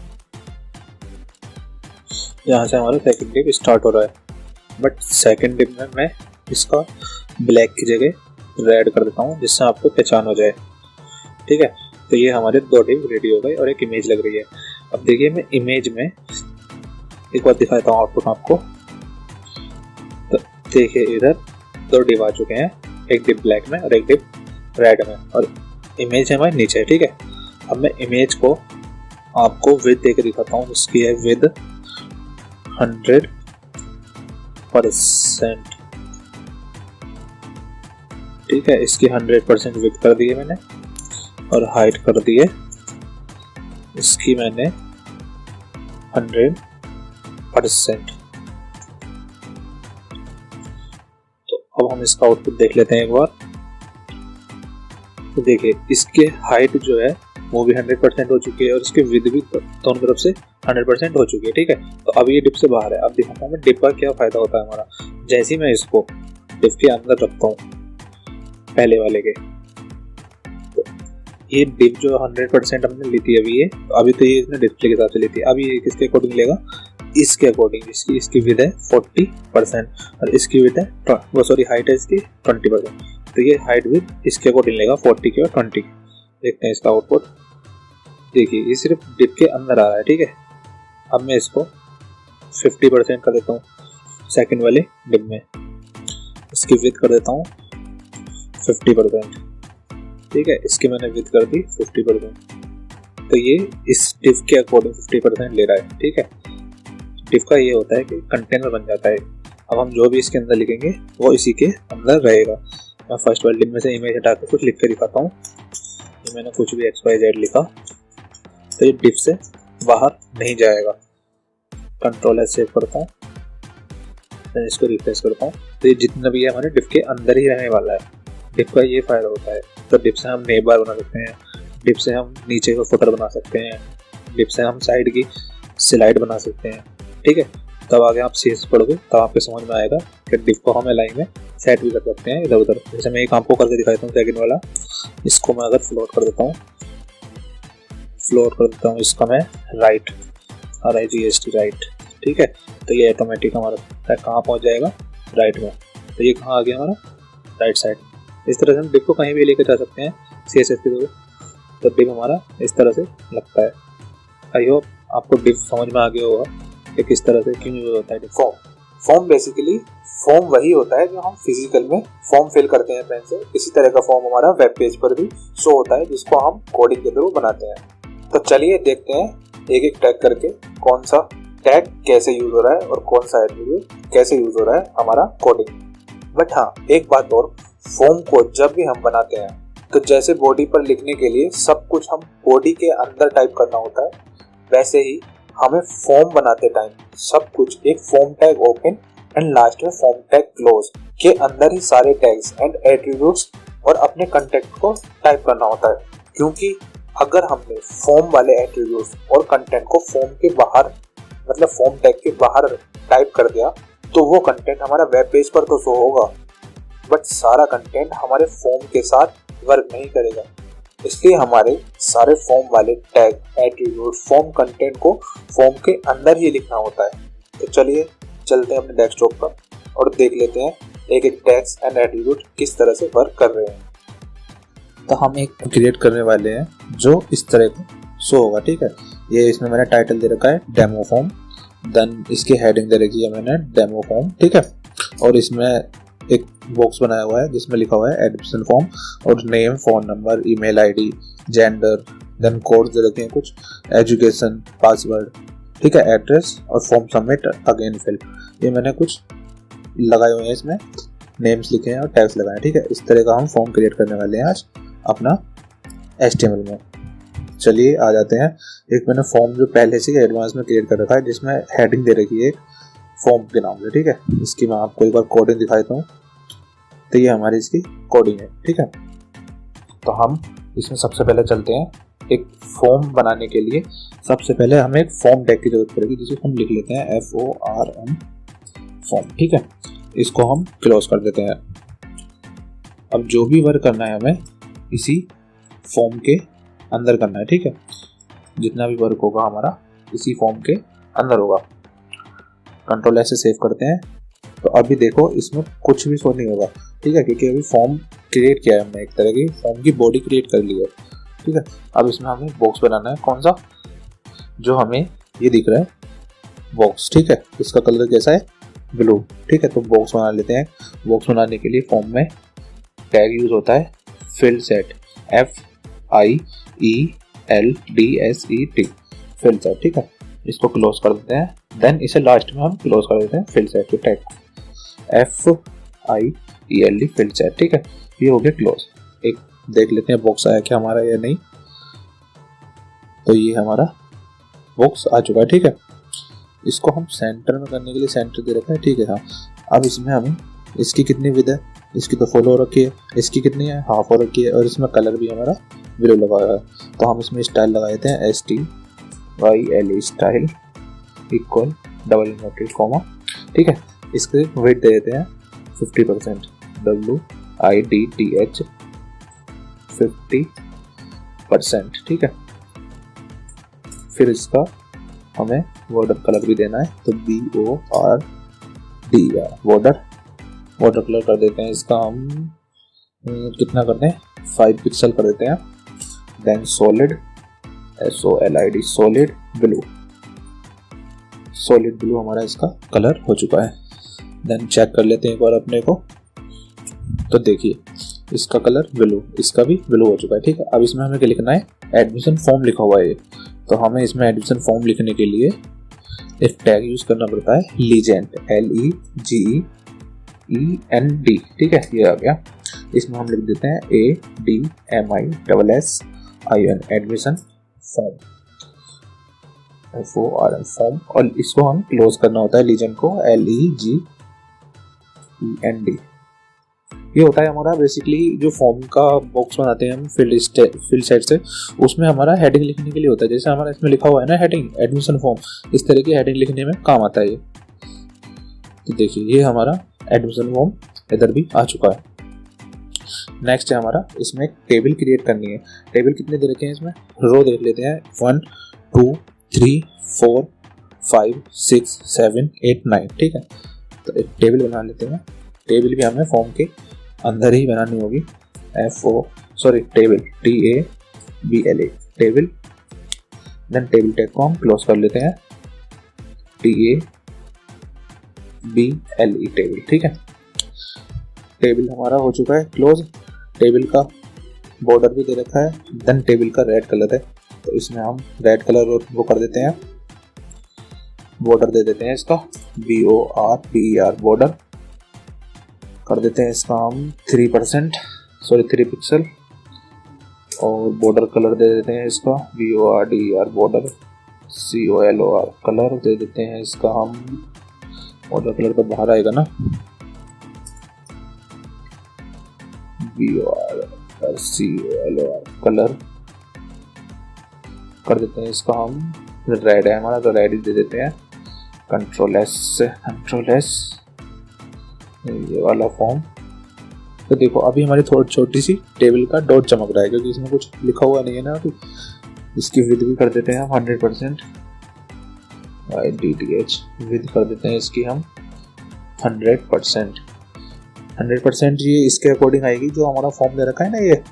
Speaker 1: यहाँ से हमारा सेकंड डिव स्टार्ट हो रहा है, बट सेकंड डिव में मैं इसका ब्लैक की जगह रेड कर देता हूँ, जिससे आपको पहचान हो जाए, ठीक है। तो ये हमारे 2 डिव रेडी हो गए और एक इमेज लग रही है। अब देखिए मैं इमेज में एक बार दिखाता हूँ आउटपुट आपको। तो देखिए इधर 2 डिव आ चुके हैं, एक डिव ब्लैक में और एक डिव रेड में, और इमेज है हमारे नीचे, ठीक है। अब मैं इमेज को आपको विद देकर दिखाता हूँ। इसकी है विद 100%, ठीक है। इसकी 100% विद कर दी है मैंने, और हाइट कर दी है इसकी मैंने 100%। तो अब हम इसका आउटपुट देख लेते हैं एक बार। तो देखिए इसके हाइट जो है वो भी 100% हो चुकी है और इसके विद भी दोनों तरफ से 100% हो चुकी है, ठीक है। तो अब ये डिप से बाहर है। अब दिखाता हूँ मैं डिप का क्या फायदा होता है हमारा। जैसे ही मैं इसको डिप के अंदर रखता हूँ पहले वाले के, तो ये डिप जो 100% हमने ली थी अभी, ये अभी तो ये इसने डिस्प्ले के हिसाब से ली थी। अब ये किसके अकॉर्डिंग लेगा, इसके अकॉर्डिंग। इसकी विद है 40% और इसकी विद है हाइट है इसकी 20%। तो ये हाइट विद इसके अकॉर्डिंग लेगा 40 के और 20 के। देखते हैं इसका आउटपुट। देखिए ये सिर्फ डिप के अंदर आ रहा है, ठीक है। अब मैं इसको 50% कर देता हूँ सेकंड वाले डिप में। इसकी विद कर देता हूँ 50%, ठीक है। इसकी मैंने विद कर दी 50%। तो ये इस डिप के अकॉर्डिंग 50% ले रहा है, ठीक है। डिप का ये होता है कि कंटेनर बन जाता है। अब हम जो भी इसके अंदर लिखेंगे वो इसी के अंदर रहेगा। मैं फर्स्ट वाले डिप में से इमेज हटा कर कुछ लिख कर दिखाता हूँ। तो मैंने कुछ भी XYZ लिखा तो ये डिप से बाहर नहीं जाएगा। कंट्रोल सेव करता हूँ, मैं इसको रिफ्रेश करता हूँ। तो ये जितना भी है हमारे डिप के अंदर ही रहने वाला है। डिप का ये फायदा होता है। तो डिप से हम नेम बार बना सकते हैं, डिप से हम नीचे का फुटर बना सकते हैं, डिप से हम साइड की स्लाइड बना सकते हैं, ठीक है। तब आगे आप CSS पढ़ोगे तब आपको समझ में आएगा कि डिप को हम लाइन में सेट भी कर सकते हैं इधर उधर। जैसे मैं एक आपको करके दिखाता हूँ सेकंड वाला। इसको मैं अगर फ्लोट कर देता हूँ, इसका मैं राइट, RIGHT राइट, ठीक है। तो ये ऑटोमेटिक हमारा कहाँ पहुँच जाएगा, राइट में। तो ये कहाँ आ गया हमारा, राइट साइड। इस तरह से हम डिप को कहीं भी लेकर जा सकते हैं CSS के थ्रू। तो डिप हमारा इस तरह से लगता है। आई होप आपको डिप समझ में आ गया होगा कि किस तरह से क्यों यूज होता है।
Speaker 2: फॉर्म बेसिकली फॉर्म वही होता है जो हम फिजिकल में फॉर्म फिल करते हैं पेन से। इसी तरह का फॉर्म हमारा वेब पेज पर भी शो होता है जिसको हम कोडिंग के थ्रू बनाते हैं। तो चलिए देखते हैं एक एक टैग करके कौन सा टैग कैसे यूज हो रहा है और कौन सा एट्रीब्यूट कैसे यूज हो रहा है हमारा कोडिंग। बट हाँ, एक बात और, फॉर्म को जब भी हम बनाते हैं तो जैसे बॉडी पर लिखने के लिए सब कुछ हम बॉडी के अंदर टाइप करना होता है, वैसे ही हमें फॉर्म बनाते टाइम सब कुछ एक form tag open and last में फॉर्म टैग क्लोज के अंदर ही सारे टैग्स एंड एट्रीब्यूट्स और अपने कंटेंट को टाइप करना होता है। क्योंकि अगर हमने फॉर्म वाले एट्रीब्यूट्स और कंटेंट को फॉर्म के बाहर, मतलब फॉर्म टैग के बाहर टाइप कर दिया तो वो कंटेंट हमारा वेब पेज पर तो शो होगा, बट सारा कंटेंट हमारे फॉर्म के साथ वर्क नहीं करेगा। इसलिए हमारे सारे फॉर्म वाले टैग, एट्रीब्यूट, फॉर्म कंटेंट को फॉर्म के अंदर ही लिखना होता है। तो चलिए चलते हैं अपने डेस्कटॉप पर और देख लेते हैं एक एक टैग्स एंड एट्रीब्यूट किस तरह से वर्क कर रहे हैं।
Speaker 3: तो हम एक क्रिएट करने वाले हैं जो इस तरह का शो होगा, ठीक है। ये इसमें मैंने टाइटल दे रखा है डेमो फॉर्म, देन इसकी हेडिंग दे रखी है मैंने डेमो फॉर्म, ठीक है। और इसमें एक बॉक्स बनाया हुआ है जिसमें लिखा हुआ है एडमिशन फॉर्म और name, phone number, email ID, gender, then code दे रखे हैं कुछ, एजुकेशन, पासवर्ड, ठीक है, एड्रेस और फॉर्म सबमिट अगेन फिल। ये मैंने कुछ लगाए हुए हैं, इसमें नेम्स लिखे हैं और टैग्स लगाए हैं, ठीक है। इस तरह का हम फॉर्म क्रिएट करने वाले हैं आज अपना HTML में। चलिए आ जाते हैं। एक मैंने फॉर्म जो पहले से एडवांस में क्रिएट कर रखा है जिसमें हेडिंग दे रखी है एक फॉर्म के नाम से, ठीक है। इसकी मैं आपको एक बार कोडिंग दिखा देता हूँ। तो ये हमारी इसकी कोडिंग है, ठीक है। तो हम इसमें सबसे पहले चलते हैं। एक फॉर्म बनाने के लिए सबसे पहले हमें एक फॉर्म टैग की जरूरत पड़ेगी जिसे हम लिख लेते हैं FORM फॉर्म, ठीक है। इसको हम क्लोज कर देते हैं। अब जो भी वर्क करना है हमें इसी फॉर्म के अंदर करना है, ठीक है। जितना भी वर्क होगा हमारा इसी फॉर्म के अंदर होगा। कंट्रोल S से सेव करते हैं। तो अभी देखो इसमें कुछ भी शो नहीं होगा, ठीक है, क्योंकि अभी फॉर्म क्रिएट किया है हमने, एक तरह की फॉर्म की बॉडी क्रिएट कर ली है। ठीक है। अब इसमें हमें बॉक्स बनाना है, कौन सा, जो हमें ये दिख रहा है बॉक्स, ठीक है। इसका कलर कैसा है, ब्लू, ठीक है। तो बॉक्स बना लेते हैं। बॉक्स बनाने के लिए फॉर्म में टैग यूज होता है field set, FIELDSET, field set, ठीक है। इसको क्लोज कर देते हैं। देन इसे लास्ट में हम क्लोज कर देते हैं फील्ड सेट के टैग को, FIELD फील्ड सेट, ठीक है। ये हो गया क्लोज। एक देख लेते हैं बॉक्स आया क्या हमारा या नहीं। तो ये हमारा बॉक्स आ चुका है, ठीक है। इसको हम सेंटर में करने के लिए सेंटर दे रखा है, ठीक है। हाँ, अब इसमें हमें इसकी कितनी विड्थ है, इसकी तो फुल हो रखी है, इसकी कितनी है, हाफ हो रखी है, और इसमें कलर भी हमारा ब्लू लगा हुआ है। तो हम इसमें स्टाइल लगा देते हैं STYLE style equal double inverted comma, ठीक है। इसके वेट दे देते हैं 50%, WIDTH 50%, ठीक है। फिर इसका हमें बॉर्डर कलर भी देना है, तो BORDER बॉर्डर कलर कर देते हैं। इसका हम कितना करते हैं, 5 पिक्सल कर देते हैं। Then solid SOLID solid blue हमारा इसका कलर हो चुका है। देन चेक कर लेते हैं एक बार अपने को। तो देखिए इसका कलर ब्लू, इसका भी ब्लू हो चुका है, ठीक है। अब इसमें हमें क्या लिखना है, एडमिशन फॉर्म लिखा हुआ है। तो हमें इसमें एडमिशन फॉर्म लिखने के लिए एक टैग यूज करना पड़ता है, लीजेंड, LEGEND, ठीक है। ये आ गया। इसमें हम लिख देते हैं ADMISSION admission form, FORM form, और इसको हम क्लोज करना होता है लीजेंड को, LEGEND। ये होता है हमारा बेसिकली जो फॉर्म का बॉक्स बनाते हैं हम फील्ड सेट से, उसमें हमारा हेडिंग लिखने के लिए होता है। जैसे हमारा इसमें लिखा हुआ है ना हेडिंग, एडमिशन फॉर्म, इस तरह की हेडिंग लिखने में काम आता है ये। तो देखिए ये हमारा एडमिशन फॉर्म इधर भी आ चुका है। नेक्स्ट है हमारा, इसमें एक टेबल क्रिएट करनी है। टेबल कितने दे रखे हैं इसमें, रो देख लेते हैं, 1 2 3 4 5 6 7 8 9, ठीक है। तो एक टेबल बना लेते हैं। टेबल भी हमें फॉर्म के अंदर ही बनानी होगी, table TABLE table. Then table tag को हम क्लोज कर लेते हैं, TABLE टेबल, ठीक है। टेबल हमारा हो चुका है क्लोज। टेबल का बॉर्डर भी दे रखा है। देन टेबल का रेड कलर है, तो इसमें हम रेड कलर वो कर देते हैं, बॉर्डर दे देते हैं इसका, BORDER बॉर्डर कर देते हैं इसका हम 3 पिक्सल, और बॉर्डर कलर दे देते हैं इसका BORDER बॉर्डर, COLOR कलर दे देते हैं इसका हम, बॉर्डर कलर तो बाहर आएगा ना, BORDER COLOR कलर कर देते हैं इसका हम, रेड है हमारा तो रेड ही दे देते हैं, कंट्रोल S ये वाला फॉर्म। तो देखो अभी हमारी थोड़ी छोटी सी टेबल का डॉट चमक रहा है, क्योंकि इसमें कुछ लिखा हुआ नहीं है ना। तो इसकी विड्थ भी कर देते हैं हम 100%, WIDTH विड्थ कर देते हैं इसकी हम 100%। ये इसके अकॉर्डिंग आएगी जो हमारा फॉर्म दे रखा है ना, ये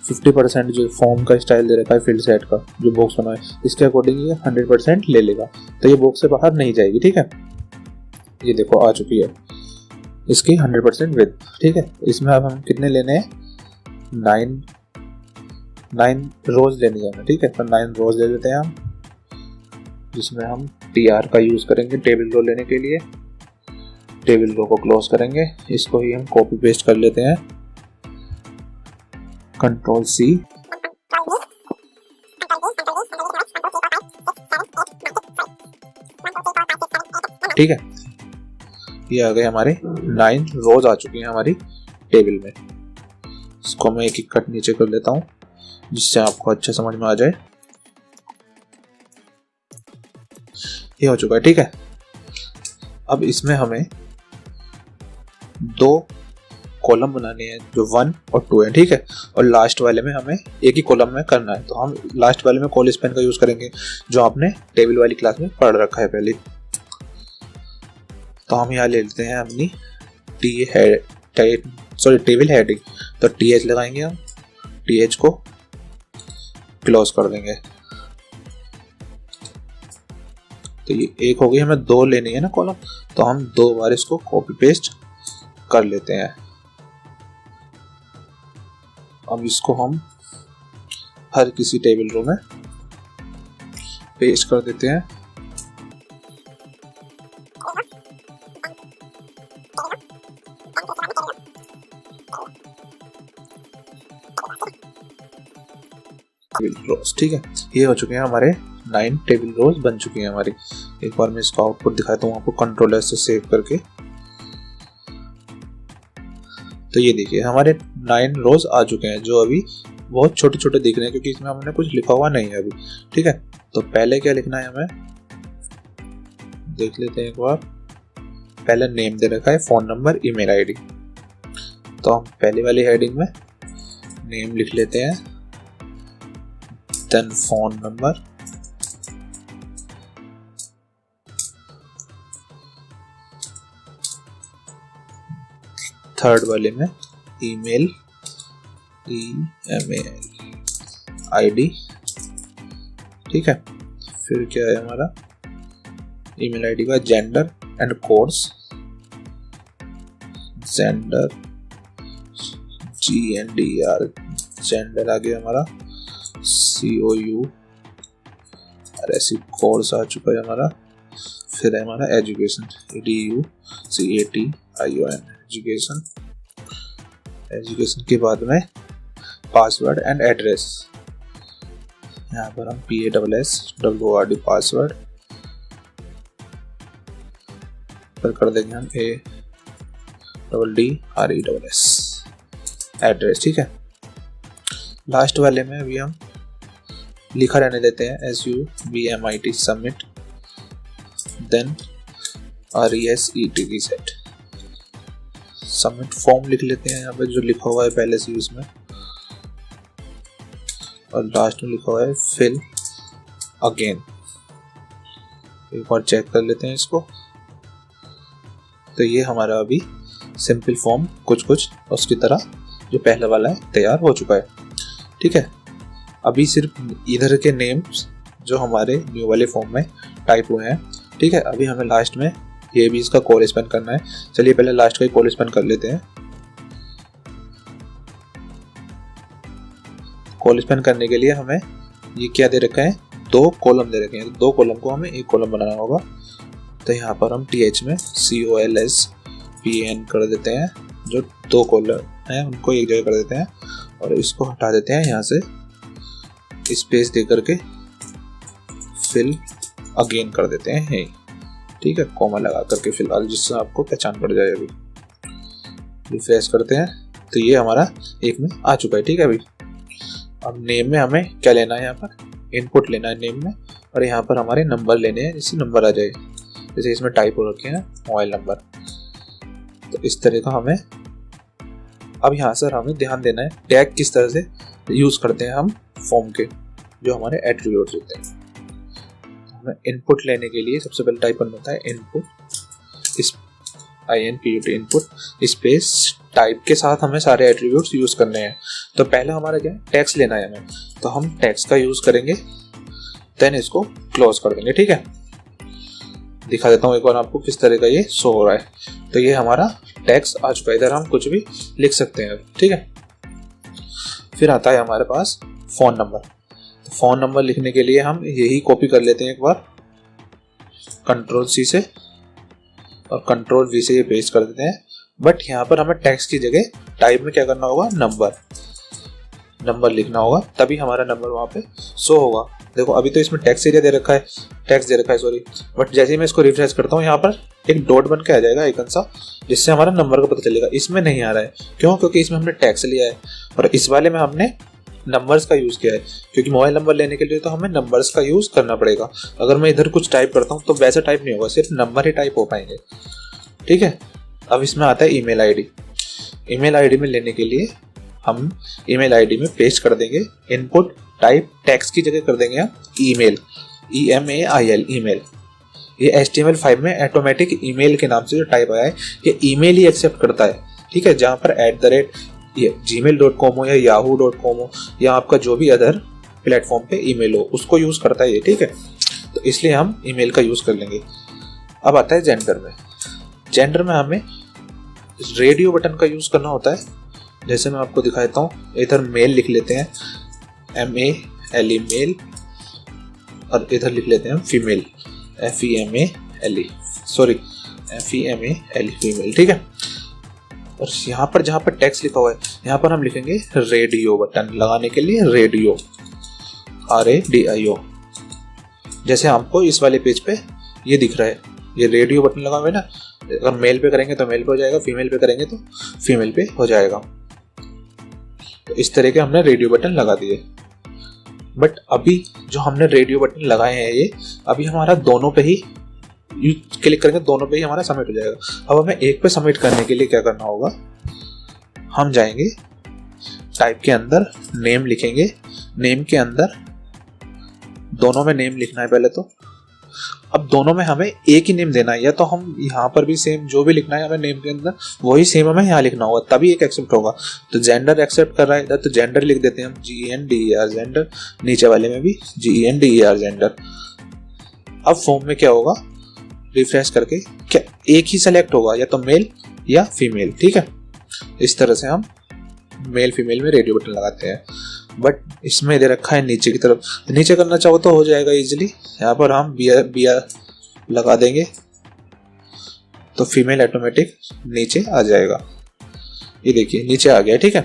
Speaker 3: 50% जो फॉर्म का स्टाइल दे रखा है फील्ड सेट का जो बॉक्स बना है, इसके अकॉर्डिंग ये 100% ले लेगा। तो ये बॉक्स से बाहर नहीं जाएगी, ठीक है। ये देखो आ चुकी है इसकी 100% विड्थ, ठीक है। इसमें अब हम कितने लेने हैं, 9 रोज लेनी है हमें, ठीक है। तो 9 रोज ले लेते हैं हम, जिसमें हम TR का यूज करेंगे टेबल रो लेने के लिए। टेबल रो को क्लोज करेंगे, इसको ही हम कॉपी पेस्ट कर लेते हैं, कंट्रोल C, ठीक है। ये आ गए हमारे 9 रोज आ चुकी हैं हमारी टेबल में। इसको मैं एक कट नीचे कर लेता हूं जिससे आपको अच्छा समझ में आ जाए। ये हो चुका है, ठीक है। अब इसमें हमें 2 कॉलम बनाने हैं जो 1 और 2 है, ठीक है। और लास्ट वाले में हमें एक ही कॉलम में करना है, तो हम लास्ट वाले में कॉल स्पैन का यूज करेंगे जो आपने टेबल वाली क्लास में पढ़ रखा है पहले। तो हम यहाँ ले लेते हैं अपनी टेबल हेडिंग, तो TH लगाएंगे हम, TH को
Speaker 2: क्लोज कर देंगे। तो ये एक हो गई, हमें 2 लेनी है ना कॉलम, तो हम 2 बार इसको कॉपी पेस्ट कर लेते हैं। अब इसको हम हर किसी टेबल रो में पेस्ट कर देते हैं। रोज, ठीक है, ये हो चुके हैं हमारे 9 टेबल रोज बन चुकी हैं हमारी। एक बार मैं इसका आउटपुट दिखाता हूँ आपको कंट्रोल एस से सेव करके। तो ये देखिए हमारे 9 रोज आ चुके हैं, जो अभी बहुत छोटे छोटे दिख रहे हैं क्योंकि इसमें हमने कुछ लिखा हुआ नहीं है अभी। ठीक है, तो पहले क्या लिखना है हमें देख लेते हैं एक बार। पहले नेम दे रखा है, फोन नंबर, ईमेल आईडी। तो हम पहली वाली हेडिंग में नेम लिख लेते हैं, देन फोन नंबर, थर्ड वाले में ईमेल, आईडी। ठीक है, फिर क्या है हमारा ईमेल आईडी का gender and course, gender GNDR, gender आ गया हमारा COU, और ऐसी कोर्स आ चुका है हमारा। फिर है हमारा एजुकेशन, EDUCATION, एजुकेशन। एजुकेशन के बाद में पासवर्ड एंड एड्रेस, यहाँ पर हम PASSWORD पासवर्ड पर कर देंगे हम ADDRESS एड्रेस। ठीक है, लास्ट वाले में अभी हम लिखा रहने देते हैं SUBMIT submit, then RESET reset. Submit form लिख लेते हैं यहाँ पे जो लिखा हुआ है पहले से उसमें, और लास्ट में लिखा हुआ है फिल अगेन। एक बार चेक कर लेते हैं इसको। तो ये हमारा अभी सिंपल फॉर्म कुछ उसकी तरह जो पहला वाला है तैयार हो चुका है। ठीक है, अभी सिर्फ इधर के नेम्स जो हमारे न्यू वाले फॉर्म में टाइप हुए हैं। ठीक है, अभी हमें लास्ट में ये भी इसका कॉल स्पेन करना है। चलिए पहले लास्ट का ही कॉल स्पेन कर लेते हैं। कॉल स्पेन करने के लिए हमें ये क्या दे रखा है, 2 कॉलम दे रखे हैं। 2 कॉलम को हमें एक कॉलम बनाना होगा। तो यहाँ पर हम TH में COLSPAN कर देते हैं, जो 2 कॉलम हैं उनको एक जगह कर देते हैं, और इसको हटा देते हैं यहाँ से, स्पेस दे करके फिल अगेन कर देते हैं। ठीक है, कॉमा लगा करके फिलहाल, जिससे आपको पहचान पड़ जाए। अभी रिफ्रेश करते हैं तो ये हमारा एक में आ चुका है। ठीक है, अभी अब नेम में हमें क्या लेना है, यहाँ पर इनपुट लेना है नेम में, और यहाँ पर हमारे नंबर लेने हैं जिससे नंबर आ जाए। जैसे इसमें टाइप हो रखे हैं मोबाइल नंबर, तो इस तरह का हमें अब यहाँ सर हमें ध्यान देना है टैग किस तरह से यूज़ करते हैं हम फॉर्म के, जो हमारे एट्रीब्यूट्स होते हैं। हमें इनपुट लेने के लिए सबसे पहले टाइप करना होता है इनपुट, इस INPUT इनपुट स्पेस टाइप के साथ हमें सारे एट्रीब्यूट्स यूज़ करने हैं। तो पहले हमारा क्या है, टैग्स लेना है हमें, तो हम टैग्स का यूज़ करेंगे, देन इसको क्लोज कर देंगे। ठीक है, दिखा देता हूँ एक बार आपको किस तरह का ये शो हो रहा है। तो ये हमारा टैग्स आ चुका है, इधर हम कुछ भी लिख सकते हैं। ठीक है, फिर आता है हमारे पास फ़ोन नंबर। तो फ़ोन नंबर लिखने के लिए हम यही कॉपी कर लेते हैं एक बार, Ctrl+C से और Ctrl+V से ये पेस्ट कर देते हैं। बट यहाँ पर हमें टेक्स्ट की जगह टाइप में क्या करना होगा, नंबर लिखना होगा, तभी हमारा नंबर वहाँ पे शो होगा। देखो अभी तो इसमें टेक्स्ट एरिया दे रखा है, बट जैसे ही मैं इसको रिफ्रेश करता हूँ, यहाँ पर एक डॉट बन के आ जाएगा आइकन सा, जिससे हमारा नंबर का पता चलेगा। इसमें नहीं आ रहा है, क्यों? क्योंकि इसमें हमने टेक्स्ट लिया है, और इस वाले में हमने नंबर्स का यूज़ किया है, क्योंकि मोबाइल नंबर लेने के लिए तो हमें नंबर्स का यूज़ करना पड़ेगा। अगर मैं इधर कुछ टाइप करता हूँ तो वैसा टाइप नहीं होगा, सिर्फ नंबर ही टाइप हो पाएंगे। ठीक है, अब इसमें आता है ईमेल आईडी। ईमेल आईडी में लेने के लिए हम ईमेल आईडी में पेस्ट कर देंगे इनपुट टाइप, टेक्स्ट की जगह कर देंगे हम ईमेल, EMAIL ईमेल। ये HTML5 में ऑटोमेटिक ईमेल के नाम से जो टाइप आया है, ये ईमेल ही एक्सेप्ट करता है। ठीक है, जहाँ पर @ ये gmail.com हो या yahoo.com हो या आपका जो भी अदर
Speaker 3: प्लेटफॉर्म पे ईमेल हो उसको यूज करता है ये, ठीक है। तो इसलिए हम ईमेल का यूज कर लेंगे। अब आता है जेंडर में। जेंडर में हमें रेडियो बटन का यूज करना होता है। जैसे मैं आपको दिखाता हूँ, इधर मेल लिख लेते हैं MALE मेल, और इधर लिख लेते हैं हम फीमेल FEMALE फीमेल, ठीक है। और यहाँ पर जहाँ पर टेक्स्ट लिखा हुआ है यहाँ पर हम लिखेंगे रेडियो बटन लगाने के लिए, रेडियो RADIO। जैसे हमको इस वाले पेज पे ये दिख रहा है, ये रेडियो बटन लगा हुआ है ना। अगर मेल पे करेंगे तो मेल पे हो जाएगा, फीमेल पे करेंगे तो फीमेल पे हो जाएगा। तो इस तरह के हमने रेडियो बटन लगा दिए। बट अभी जो हमने रेडियो बटन लगाए हैं ये अभी हमारा दोनों पे ही क्लिक करेंगे, दोनों पे ही हमारा सबमिट हो जाएगा। अब हमें एक पे सबमिट करने के लिए क्या करना होगा, हम जाएंगे टाइप के अंदर नेम लिखेंगे, नेम के अंदर दोनों में नेम लिखना है पहले तो। अब दोनों में हमें एक ही नेम देना है, या तो हम यहाँ पर भी सेम जो भी लिखना है हमें नेम के अंदर वही सेम हमें यहाँ लिखना होगा, तभी एक एक्सेप्ट होगा। तो जेंडर एक्सेप्ट कर रहा है इधर, तो जेंडर लिख देते हैं हम GENDER जेंडर, नीचे वाले में भी GENDER जेंडर। अब फॉर्म में क्या होगा, रिफ्रेश करके क्या एक ही सेलेक्ट होगा, या तो मेल या फीमेल, ठीक है। इस तरह से हम मेल फीमेल में रेडियो बटन लगाते हैं। बट इसमें दे रखा है नीचे की तरफ, नीचे करना चाहो तो हो जाएगा इजीली। यहाँ पर हम BR लगा देंगे तो फीमेल ऑटोमेटिक नीचे आ जाएगा। ये देखिए नीचे आ गया, ठीक है।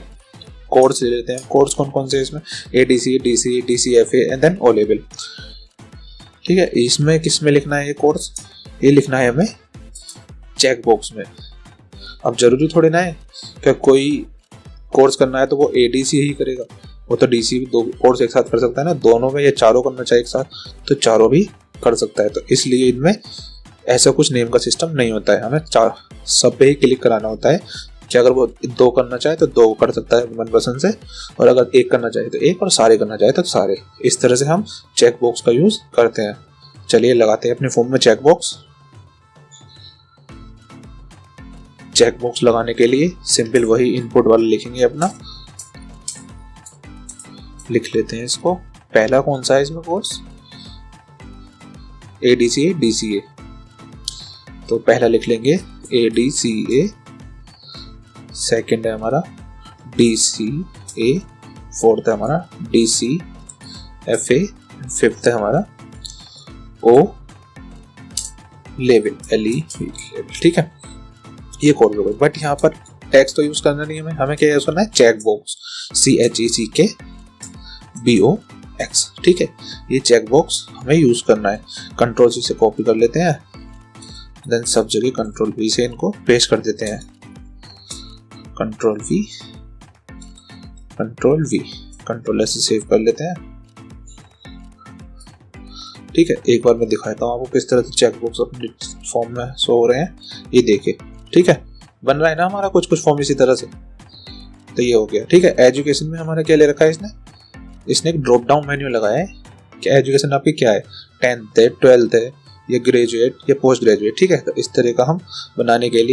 Speaker 3: कोर्स ले लेते हैं, कोर्स कौन कौन से इसमें ADC DC DCFA and then O level, ठीक है। इसमें किस में लिखना है ये कोर्स, ये लिखना है हमें चेक बॉक्स में। अब जरूरी थोड़ी ना है कि कोई कोर्स करना है तो वो ADC ही करेगा, वो तो DC भी दो कोर्स एक साथ कर सकता है ना, दोनों में ये चारों करना चाहिए एक साथ, तो चारों भी कर सकता है। तो इसलिए इनमें ऐसा कुछ नेम का सिस्टम नहीं होता है, हमें सब पे ही क्लिक कराना होता है कि अगर वो दो करना चाहे तो दो कर सकता है मन पसंद से, और अगर एक करना चाहे तो एक, और सारे करना चाहे तो सारे। इस तरह से हम चेक बॉक्स का यूज करते हैं। चलिए लगाते हैं अपने फॉर्म में चेक बॉक्स। चेक बॉक्स लगाने के लिए सिंपल वही इनपुट वाला लिखेंगे अपना, लिख लेते हैं इसको। पहला कौन सा है इसमें कोर्स, ADCA DCA, तो पहला लिख लेंगे ADCA, सेकंड है हमारा DCA, फोर्थ है हमारा DCFA, फिफ्थ है हमारा O लेवल LE लेवल, ठीक है। ये कोड हो गया। बट यहाँ पर टेक्स्ट तो यूज करना नहीं है हमें क्या यूज करना है, चेक बॉक्स CHECKBOX, ठीक है। ये चेक बॉक्स हमें यूज करना है। कंट्रोल C से कॉपी कर लेते हैं, देन सब जगह कंट्रोल V से इनको पेस्ट कर देते हैं। कंट्रोल V कंट्रोल S से सेव कर लेते हैं, ठीक है। एक बार मैं दिखाता हूँ आपको किस तरह से चेक बॉक्स अपने फॉर्म में शो हो रहे हैं। ये देखिए, ठीक है, बन रहा है ना हमारा कुछ फॉर्म इसी तरह से। तो ये हो गया, ठीक है। एजुकेशन में हमारा क्या ले रखा है इसने एक ड्रॉप डाउन मेन्यू लगाया है कि एजुकेशन आपकी क्या है, 10th है, 12th है, या ग्रेजुएट या पोस्ट ग्रेजुएट, ठीक है। तो इस तरह का हम बनाने के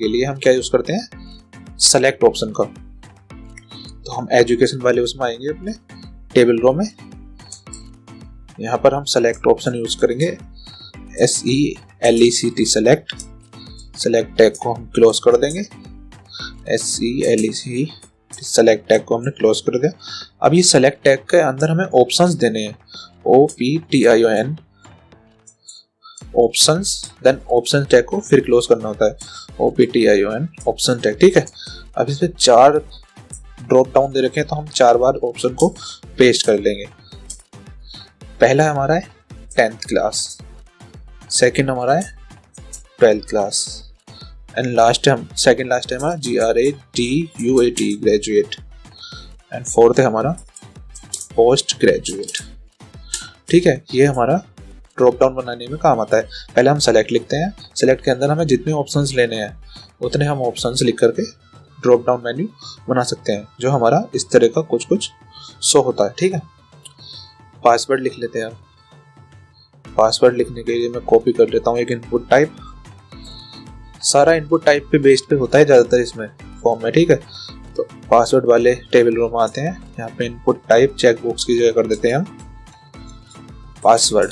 Speaker 3: लिए हम क्या यूज करते हैं, सेलेक्ट ऑप्शन का। तो हम एजुकेशन वाले उसमें आएंगे अपने टेबल रो में, यहाँ पर हम सेलेक्ट ऑप्शन यूज करेंगे, SELECT सेलेक्ट टैग को हम क्लोज कर देंगे, SELECT सेलेक्ट टैग को हमने क्लोज कर दिया। अब ये सेलेक्ट टैग के अंदर हमें ऑप्शंस देने हैं, OPTION options, then option tag को फिर क्लोज करना होता है, OPTION ऑप्शन टैग, ठीक है। अब इसमें 4 ड्रॉप डाउन दे रखे हैं तो हम 4 बार ऑप्शन को पेस्ट कर लेंगे। पहला हमारा है 10th क्लास, सेकंड हमारा है 12th क्लास, एंड लास्ट है हमारा GRADUAT ग्रेजुएट, एंड फोर्थ है हमारा पोस्ट ग्रेजुएट, ठीक है। ये हमारा ड्रॉप डाउन बनाने में काम आता है। पहले हम सेलेक्ट लिखते हैं, सेलेक्ट के अंदर हमें जितने ऑप्शंस लेने हैं उतने हम ऑप्शंस लिख करके ड्रॉप डाउन मेन्यू बना सकते हैं, जो हमारा इस तरह का कुछ शो होता है, ठीक है। पासवर्ड लिख लेते हैं। पासवर्ड लिखने के लिए मैं कॉपी कर लेता हूँ एक इनपुट टाइप, सारा इनपुट टाइप पे बेस्ड पे होता है ज़्यादातर इसमें फॉर्म में, ठीक है। तो
Speaker 2: पासवर्ड वाले टेबल रो में आते हैं। यहाँ पे इनपुट टाइप चेक बॉक्स की जगह कर देते हैं हम पासवर्ड,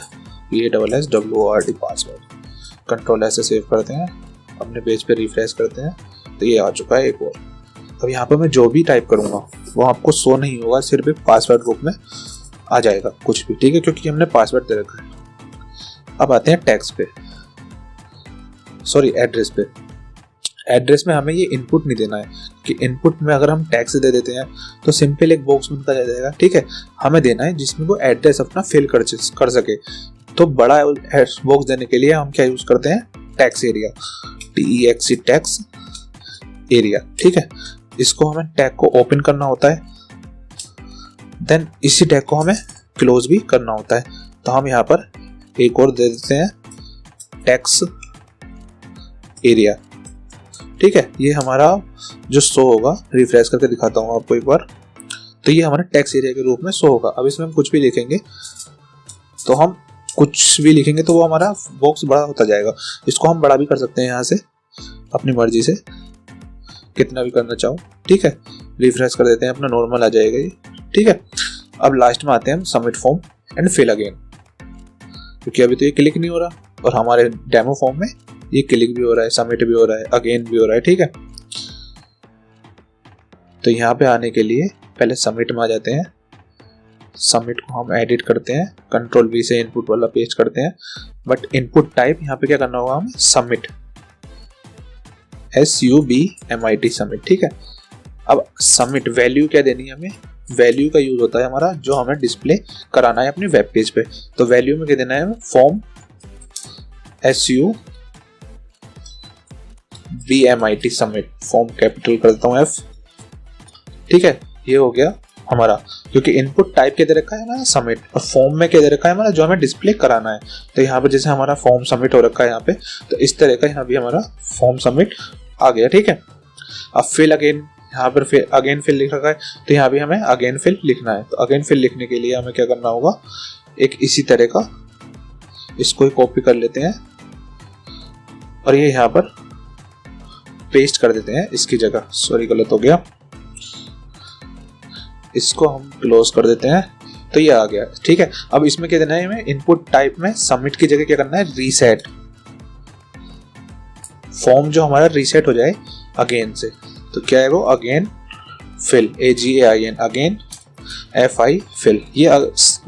Speaker 2: PASSWORD पासवर्ड। कंट्रोल ऐसे सेव करते हैं, अपने पेज पे रिफ्रेश करते हैं तो ये आ चुका है एक और। अब यहाँ पे मैं जो भी टाइप करूँगा वो आपको शो नहीं होगा, सिर्फ एक पासवर्ड बुक में आ जाएगा कुछ भी, ठीक है, क्योंकि हमने पासवर्ड दे रखा है। अब आते हैं टैग्स पे, सॉरी एड्रेस पे। एड्रेस में हमें ये इनपुट नहीं देना है कि इनपुट में अगर हम टैग्स दे देते हैं तो सिंपल एक बॉक्स बनता जाएगा, ठीक है। हमें देना है जिसमें वो एड्रेस अपना फिल कर सके। तो बड़ा बॉक्स देने के लिए हम क्या यूज करते हैं, tags area, TEXT tags area, ठीक है। इसको हमें टैग को ओपन करना होता है, देन इसी टैग को हमें क्लोज भी करना होता है। तो हम यहाँ पर एक और दे देते हैं टैग्स एरिया, ठीक है। ये हमारा जो शो होगा, रिफ्रेश करके दिखाता हूँ आपको एक बार, तो ये हमारा टैग्स एरिया के रूप में शो होगा। अब इसमें हम कुछ भी लिखेंगे तो हम कुछ भी लिखेंगे तो वो हमारा बॉक्स बड़ा होता जाएगा। इसको हम बड़ा भी कर सकते हैं यहाँ से अपनी मर्जी से, कितना भी करना चाहो, ठीक है। रिफ्रेश कर देते हैं, अपना नॉर्मल आ जाएगा ये, ठीक है। अब लास्ट में आते हैं हम submit form and fill again, क्योंकि अभी तो ये क्लिक नहीं हो रहा और हमारे डेमो फॉर्म में ये क्लिक भी हो रहा है, सबमिट भी हो रहा है, अगेन भी हो रहा है, ठीक है। तो यहाँ पे आने के लिए पहले सबमिट में आ जाते हैं। सबमिट को हम एडिट करते हैं, कंट्रोल V से इनपुट वाला पेस्ट करते हैं, बट इनपुट टाइप यहाँ पे क्या करना होगा हमें, सबमिट, SUBMIT सबमिट, ठीक है। अब सबमिट वैल्यू क्या देनी है हमें, वैल्यू का यूज होता है हमारा जो हमें डिस्प्ले कराना है अपनी वेब पेज पे। तो वैल्यू में क्या देना है, form SUBMIT submit, form capital कर देता हूँ F, ठीक है। ये हो गया हमारा, क्योंकि इनपुट टाइप क्या दे रखा है हमारा सबमिट, और फॉर्म में क्या दे रखा है हमारा जो हमें डिस्प्ले कराना है। तो यहाँ पे जैसे हमारा फॉर्म सबमिट हो रखा है यहाँ पे, तो इस तरह का यहाँ भी हमारा फॉर्म सबमिट आ गया, ठीक है। अब फिल अगेन, यहाँ पर फिर अगेन फिल लिख रखा है, तो यहाँ भी हमें अगेन फिल लिखना है। तो अगेन फिल लिखने के लिए हमें क्या करना होगा, एक इसी तरह का इसको ही कॉपी कर लेते हैं और ये यहाँ पर पेस्ट कर देते हैं इसकी जगह, सॉरी गलत हो गया, इसको हम क्लोज कर देते हैं। तो ये आ गया, ठीक है। अब इसमें क्या देना है हमें, इनपुट टाइप में सबमिट की जगह क्या करना है, रीसेट, फॉर्म जो हमारा रीसेट हो जाए अगेन से। तो क्या है वो, again fill, AGAIN, again FI fill. ये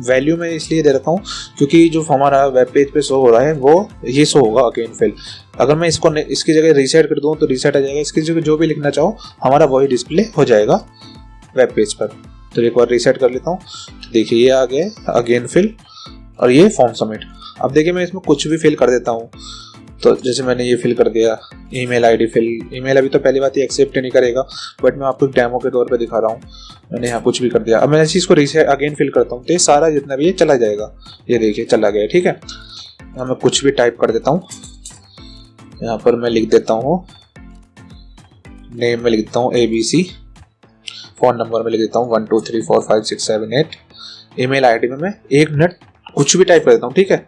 Speaker 2: वैल्यू में इसलिए दे रखा हूँ क्योंकि जो हमारा वेब पेज पे शो हो रहा है वो ये शो होगा अगेन फिल। अगर मैं इसको इसकी जगह रीसेट कर दूँ तो रीसेट आ जाएगा, इसकी जगह जो भी लिखना चाहो हमारा वही डिस्प्ले हो जाएगा वेब पेज पर। तो एक बार रीसेट कर लेता हूँ, देखिए ये आ गया अगेन फिल और ये फॉर्म सबमिट। अब देखिए मैं इसमें कुछ भी फिल कर देता हूँ, तो जैसे मैंने ये फिल कर दिया, ईमेल आईडी फिल, ईमेल अभी तो पहली बात ये एक्सेप्ट नहीं करेगा, बट मैं आपको एक डेमो के तौर पे दिखा रहा हूँ। मैंने यहाँ कुछ भी कर दिया। अब मैं इस चीज़ को रीसेट अगेन फिल करता हूँ तो ये सारा जितना भी ये चला जाएगा, ये देखिए चला गया, ठीक है। यहाँ मैं कुछ भी टाइप कर देता हूँ, यहाँ पर मैं लिख देता हूँ नेम में लिख देता हूँ ABC, फोन नंबर में लिख देता हूँ 1 2 3 4 5 6 7 8, ईमेल आईडी में मैं 1 मिनट कुछ भी टाइप कर देता हूँ, ठीक है।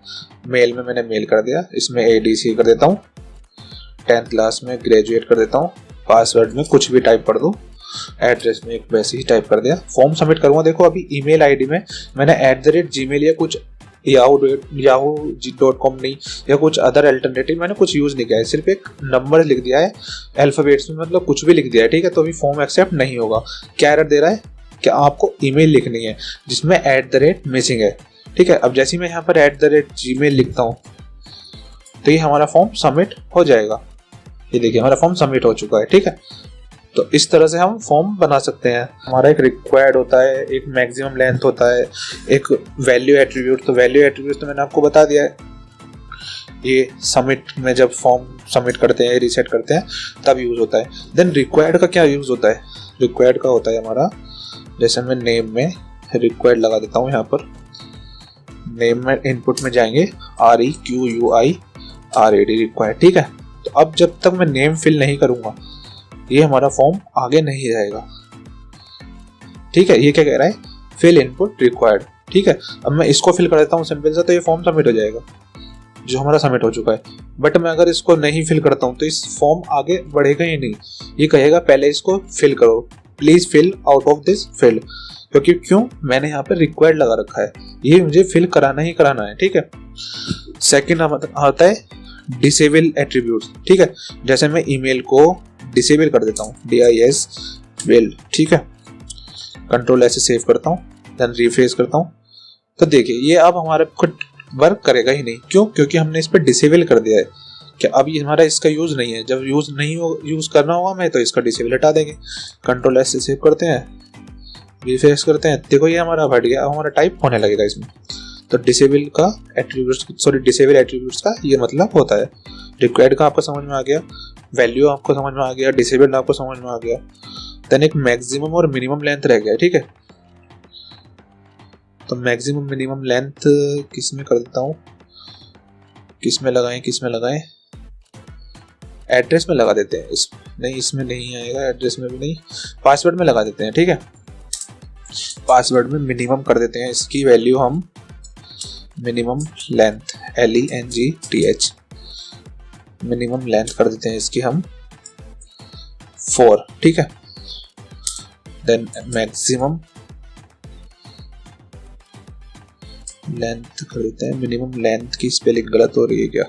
Speaker 2: मेल में मैंने मेल कर दिया, इसमें ADC कर देता हूँ, 10th क्लास में ग्रेजुएट कर देता हूँ, पासवर्ड में कुछ भी टाइप कर दूँ, एड्रेस में एक वैसे ही टाइप कर दिया, फॉर्म सबमिट करूँगा। देखो अभी ईमेल आईडी में मैंने @gmail या कुछ yahoo.com नहीं या कुछ अदर अल्टरनेटिव मैंने कुछ यूज़ नहीं किया है, सिर्फ एक नंबर लिख दिया है अल्फ़ाबेट्स में, मतलब कुछ भी लिख दिया है, ठीक है। तो अभी फॉर्म एक्सेप्ट नहीं होगा। क्या एरर दे रहा है कि आपको ईमेल लिखनी है जिसमें @ मिसिंग है, ठीक है। अब जैसे मैं यहाँ पर @gmail लिखता हूँ तो ये हमारा फॉर्म सबमिट हो जाएगा। ये देखिए हमारा फॉर्म सबमिट हो चुका है, ठीक है। तो इस तरह से हम फॉर्म बना सकते हैं। हमारा एक रिक्वायर्ड होता है, एक मैक्सिमम लेंथ होता है, एक वैल्यू एट्रीब्यूट। तो वैल्यू एट्रीब्यूट तो मैंने आपको बता दिया है, ये सबमिट में जब फॉर्म सबमिट करते हैं, रीसेट करते हैं तब यूज़ होता है। देन रिक्वायर्ड का क्या यूज़ होता है, रिक्वायर्ड का होता है हमारा, जैसे मैं नेम में रिक्वायर्ड लगा देता हूँ, यहाँ पर नेम में इनपुट में जाएंगे REQUIRAD रिक्वायर्ड, ठीक है। तो अब जब तक मैं नेम फिल नहीं करूँगा ये हमारा फॉर्म आगे नहीं जाएगा, ठीक है। ये क्या कह रहा है, फिल इनपुट रिक्वायर्ड, ठीक है। अब मैं इसको फिल कर देता हूँ सिंपल सा, तो ये फॉर्म सबमिट हो जाएगा जो हमारा सबमिट हो चुका है। बट मैं अगर इसको नहीं फिल करता हूँ तो इस फॉर्म आगे बढ़ेगा ही नहीं, ये कहेगा पहले इसको फिल करो, please fill out of this field, क्योंकि क्यों मैंने यहाँ पे रिक्वायर्ड लगा रखा है, ये मुझे फिल कराना ही कराना है, ठीक है। सेकंड आता है डिसेबल एट्रीब्यूट्स, ठीक है। जैसे मैं ईमेल को डिसेबल कर देता हूँ, disable, ठीक है, कंट्रोल ऐसे सेव करता हूँ, देन रिफ्रेश करता हूँ, तो देखिए ये अब हमारे खुद वर्क करेगा ही नहीं। क्यों? क्योंकि हमने इस पर डिसेबल कर दिया है कि अब ये हमारा इसका यूज नहीं है। जब यूज करना होगा हमें तो इसका डिसेबल हटा देंगे। कंट्रोल ऐसे सेव करते हैं, रिफ्रेश करते हैं, देखो ये हमारा हट गया, अब हमारा टाइप होने लगेगा इसमें। तो डिसेबल का डिसेबल एट्रीब्यूट्स का ये मतलब होता है। रिक्वायर्ड का आपको समझ में आ गया, वैल्यू आपको समझ में आ गया, डिसेबल आपको समझ में आ गया। देन एक मैक्सिमम और मिनिमम लेंथ रह गया, ठीक है। तो मैक्सिमम मिनिमम लेंथ किस में कर देता हूँ, किस में लगाएं, एड्रेस में लगा देते हैं। इसमें नहीं आएगा, एड्रेस में भी नहीं, पासवर्ड में लगा देते हैं, ठीक है। पासवर्ड में मिनिमम कर देते हैं, इसकी वैल्यू हम minimum length LENGTH minimum length कर देते हैं इसकी हम 4, ठीक है। देन मैक्सिमम लेंथ कर देते हैं, मिनिमम लेंथ की स्पेलिंग गलत हो रही है क्या,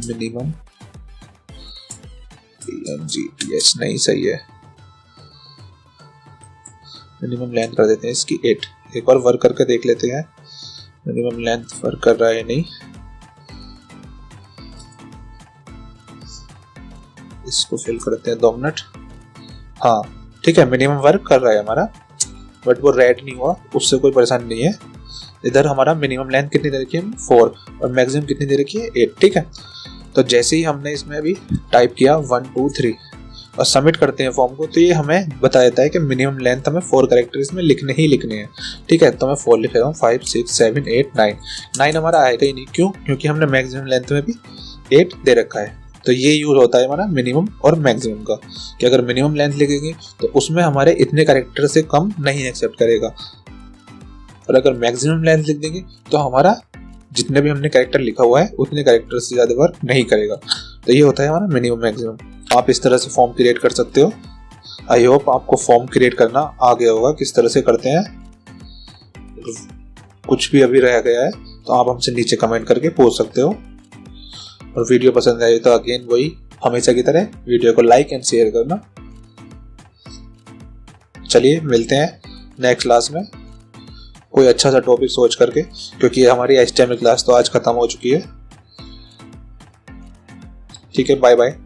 Speaker 2: मिनिमम LENGTH नहीं सही है, मिनिमम लेंथ कर देते हैं इसकी 8। एक और वर्क करके देख लेते हैं मिनिमम लेंथ वर्क कर रहा है नहीं, इसको फिल करते हैं 2 मिनट। हाँ ठीक है, मिनिमम वर्क कर रहा है हमारा, बट वो रेड नहीं हुआ, उससे कोई परेशानी नहीं है। इधर हमारा मिनिमम लेंथ कितनी दे रखी है 4 और मैक्सिमम कितनी दे रखी है 8, ठीक है। तो जैसे ही हमने इसमें अभी टाइप किया 1 2 3 और सबमिट करते हैं फॉर्म को, तो ये हमें बता देता है कि मिनिमम लेंथ हमें 4 कैरेक्टर इसमें लिखने ही लिखने हैं, ठीक है। तो मैं 4 लिख रहा हूँ, 5 6 7 8 9 हमारा आएगा ही नहीं। क्यों? क्योंकि हमने मैक्सिमम लेंथ में भी 8 दे रखा है। तो ये यूज होता है हमारा मिनिमम और मैक्सिमम का, कि अगर मिनिमम लेंथ लिखेंगे तो उसमें हमारे इतने कैरेक्टर से कम नहीं एक्सेप्ट करेगा, और अगर मैक्सिमम लेंथ लिख देंगे तो हमारा जितने भी हमने कैरेक्टर लिखा हुआ है उतने कैरेक्टर से ज़्यादा वर्क नहीं करेगा। तो ये होता है हमारा मिनिमम मैक्सिमम। आप इस तरह से फॉर्म क्रिएट कर सकते हो। आई होप आपको फॉर्म क्रिएट करना आ गया होगा किस तरह से करते हैं। कुछ भी अभी रह गया है तो आप हमसे नीचे कमेंट करके पूछ सकते हो। और वीडियो पसंद आए तो अगेन वही हमेशा की तरह वीडियो को लाइक एंड शेयर करना। चलिए मिलते हैं नेक्स्ट क्लास में कोई अच्छा सा टॉपिक सोच करके, क्योंकि हमारी HTML क्लास तो आज खत्म हो चुकी है। ठीक है, बाय बाय।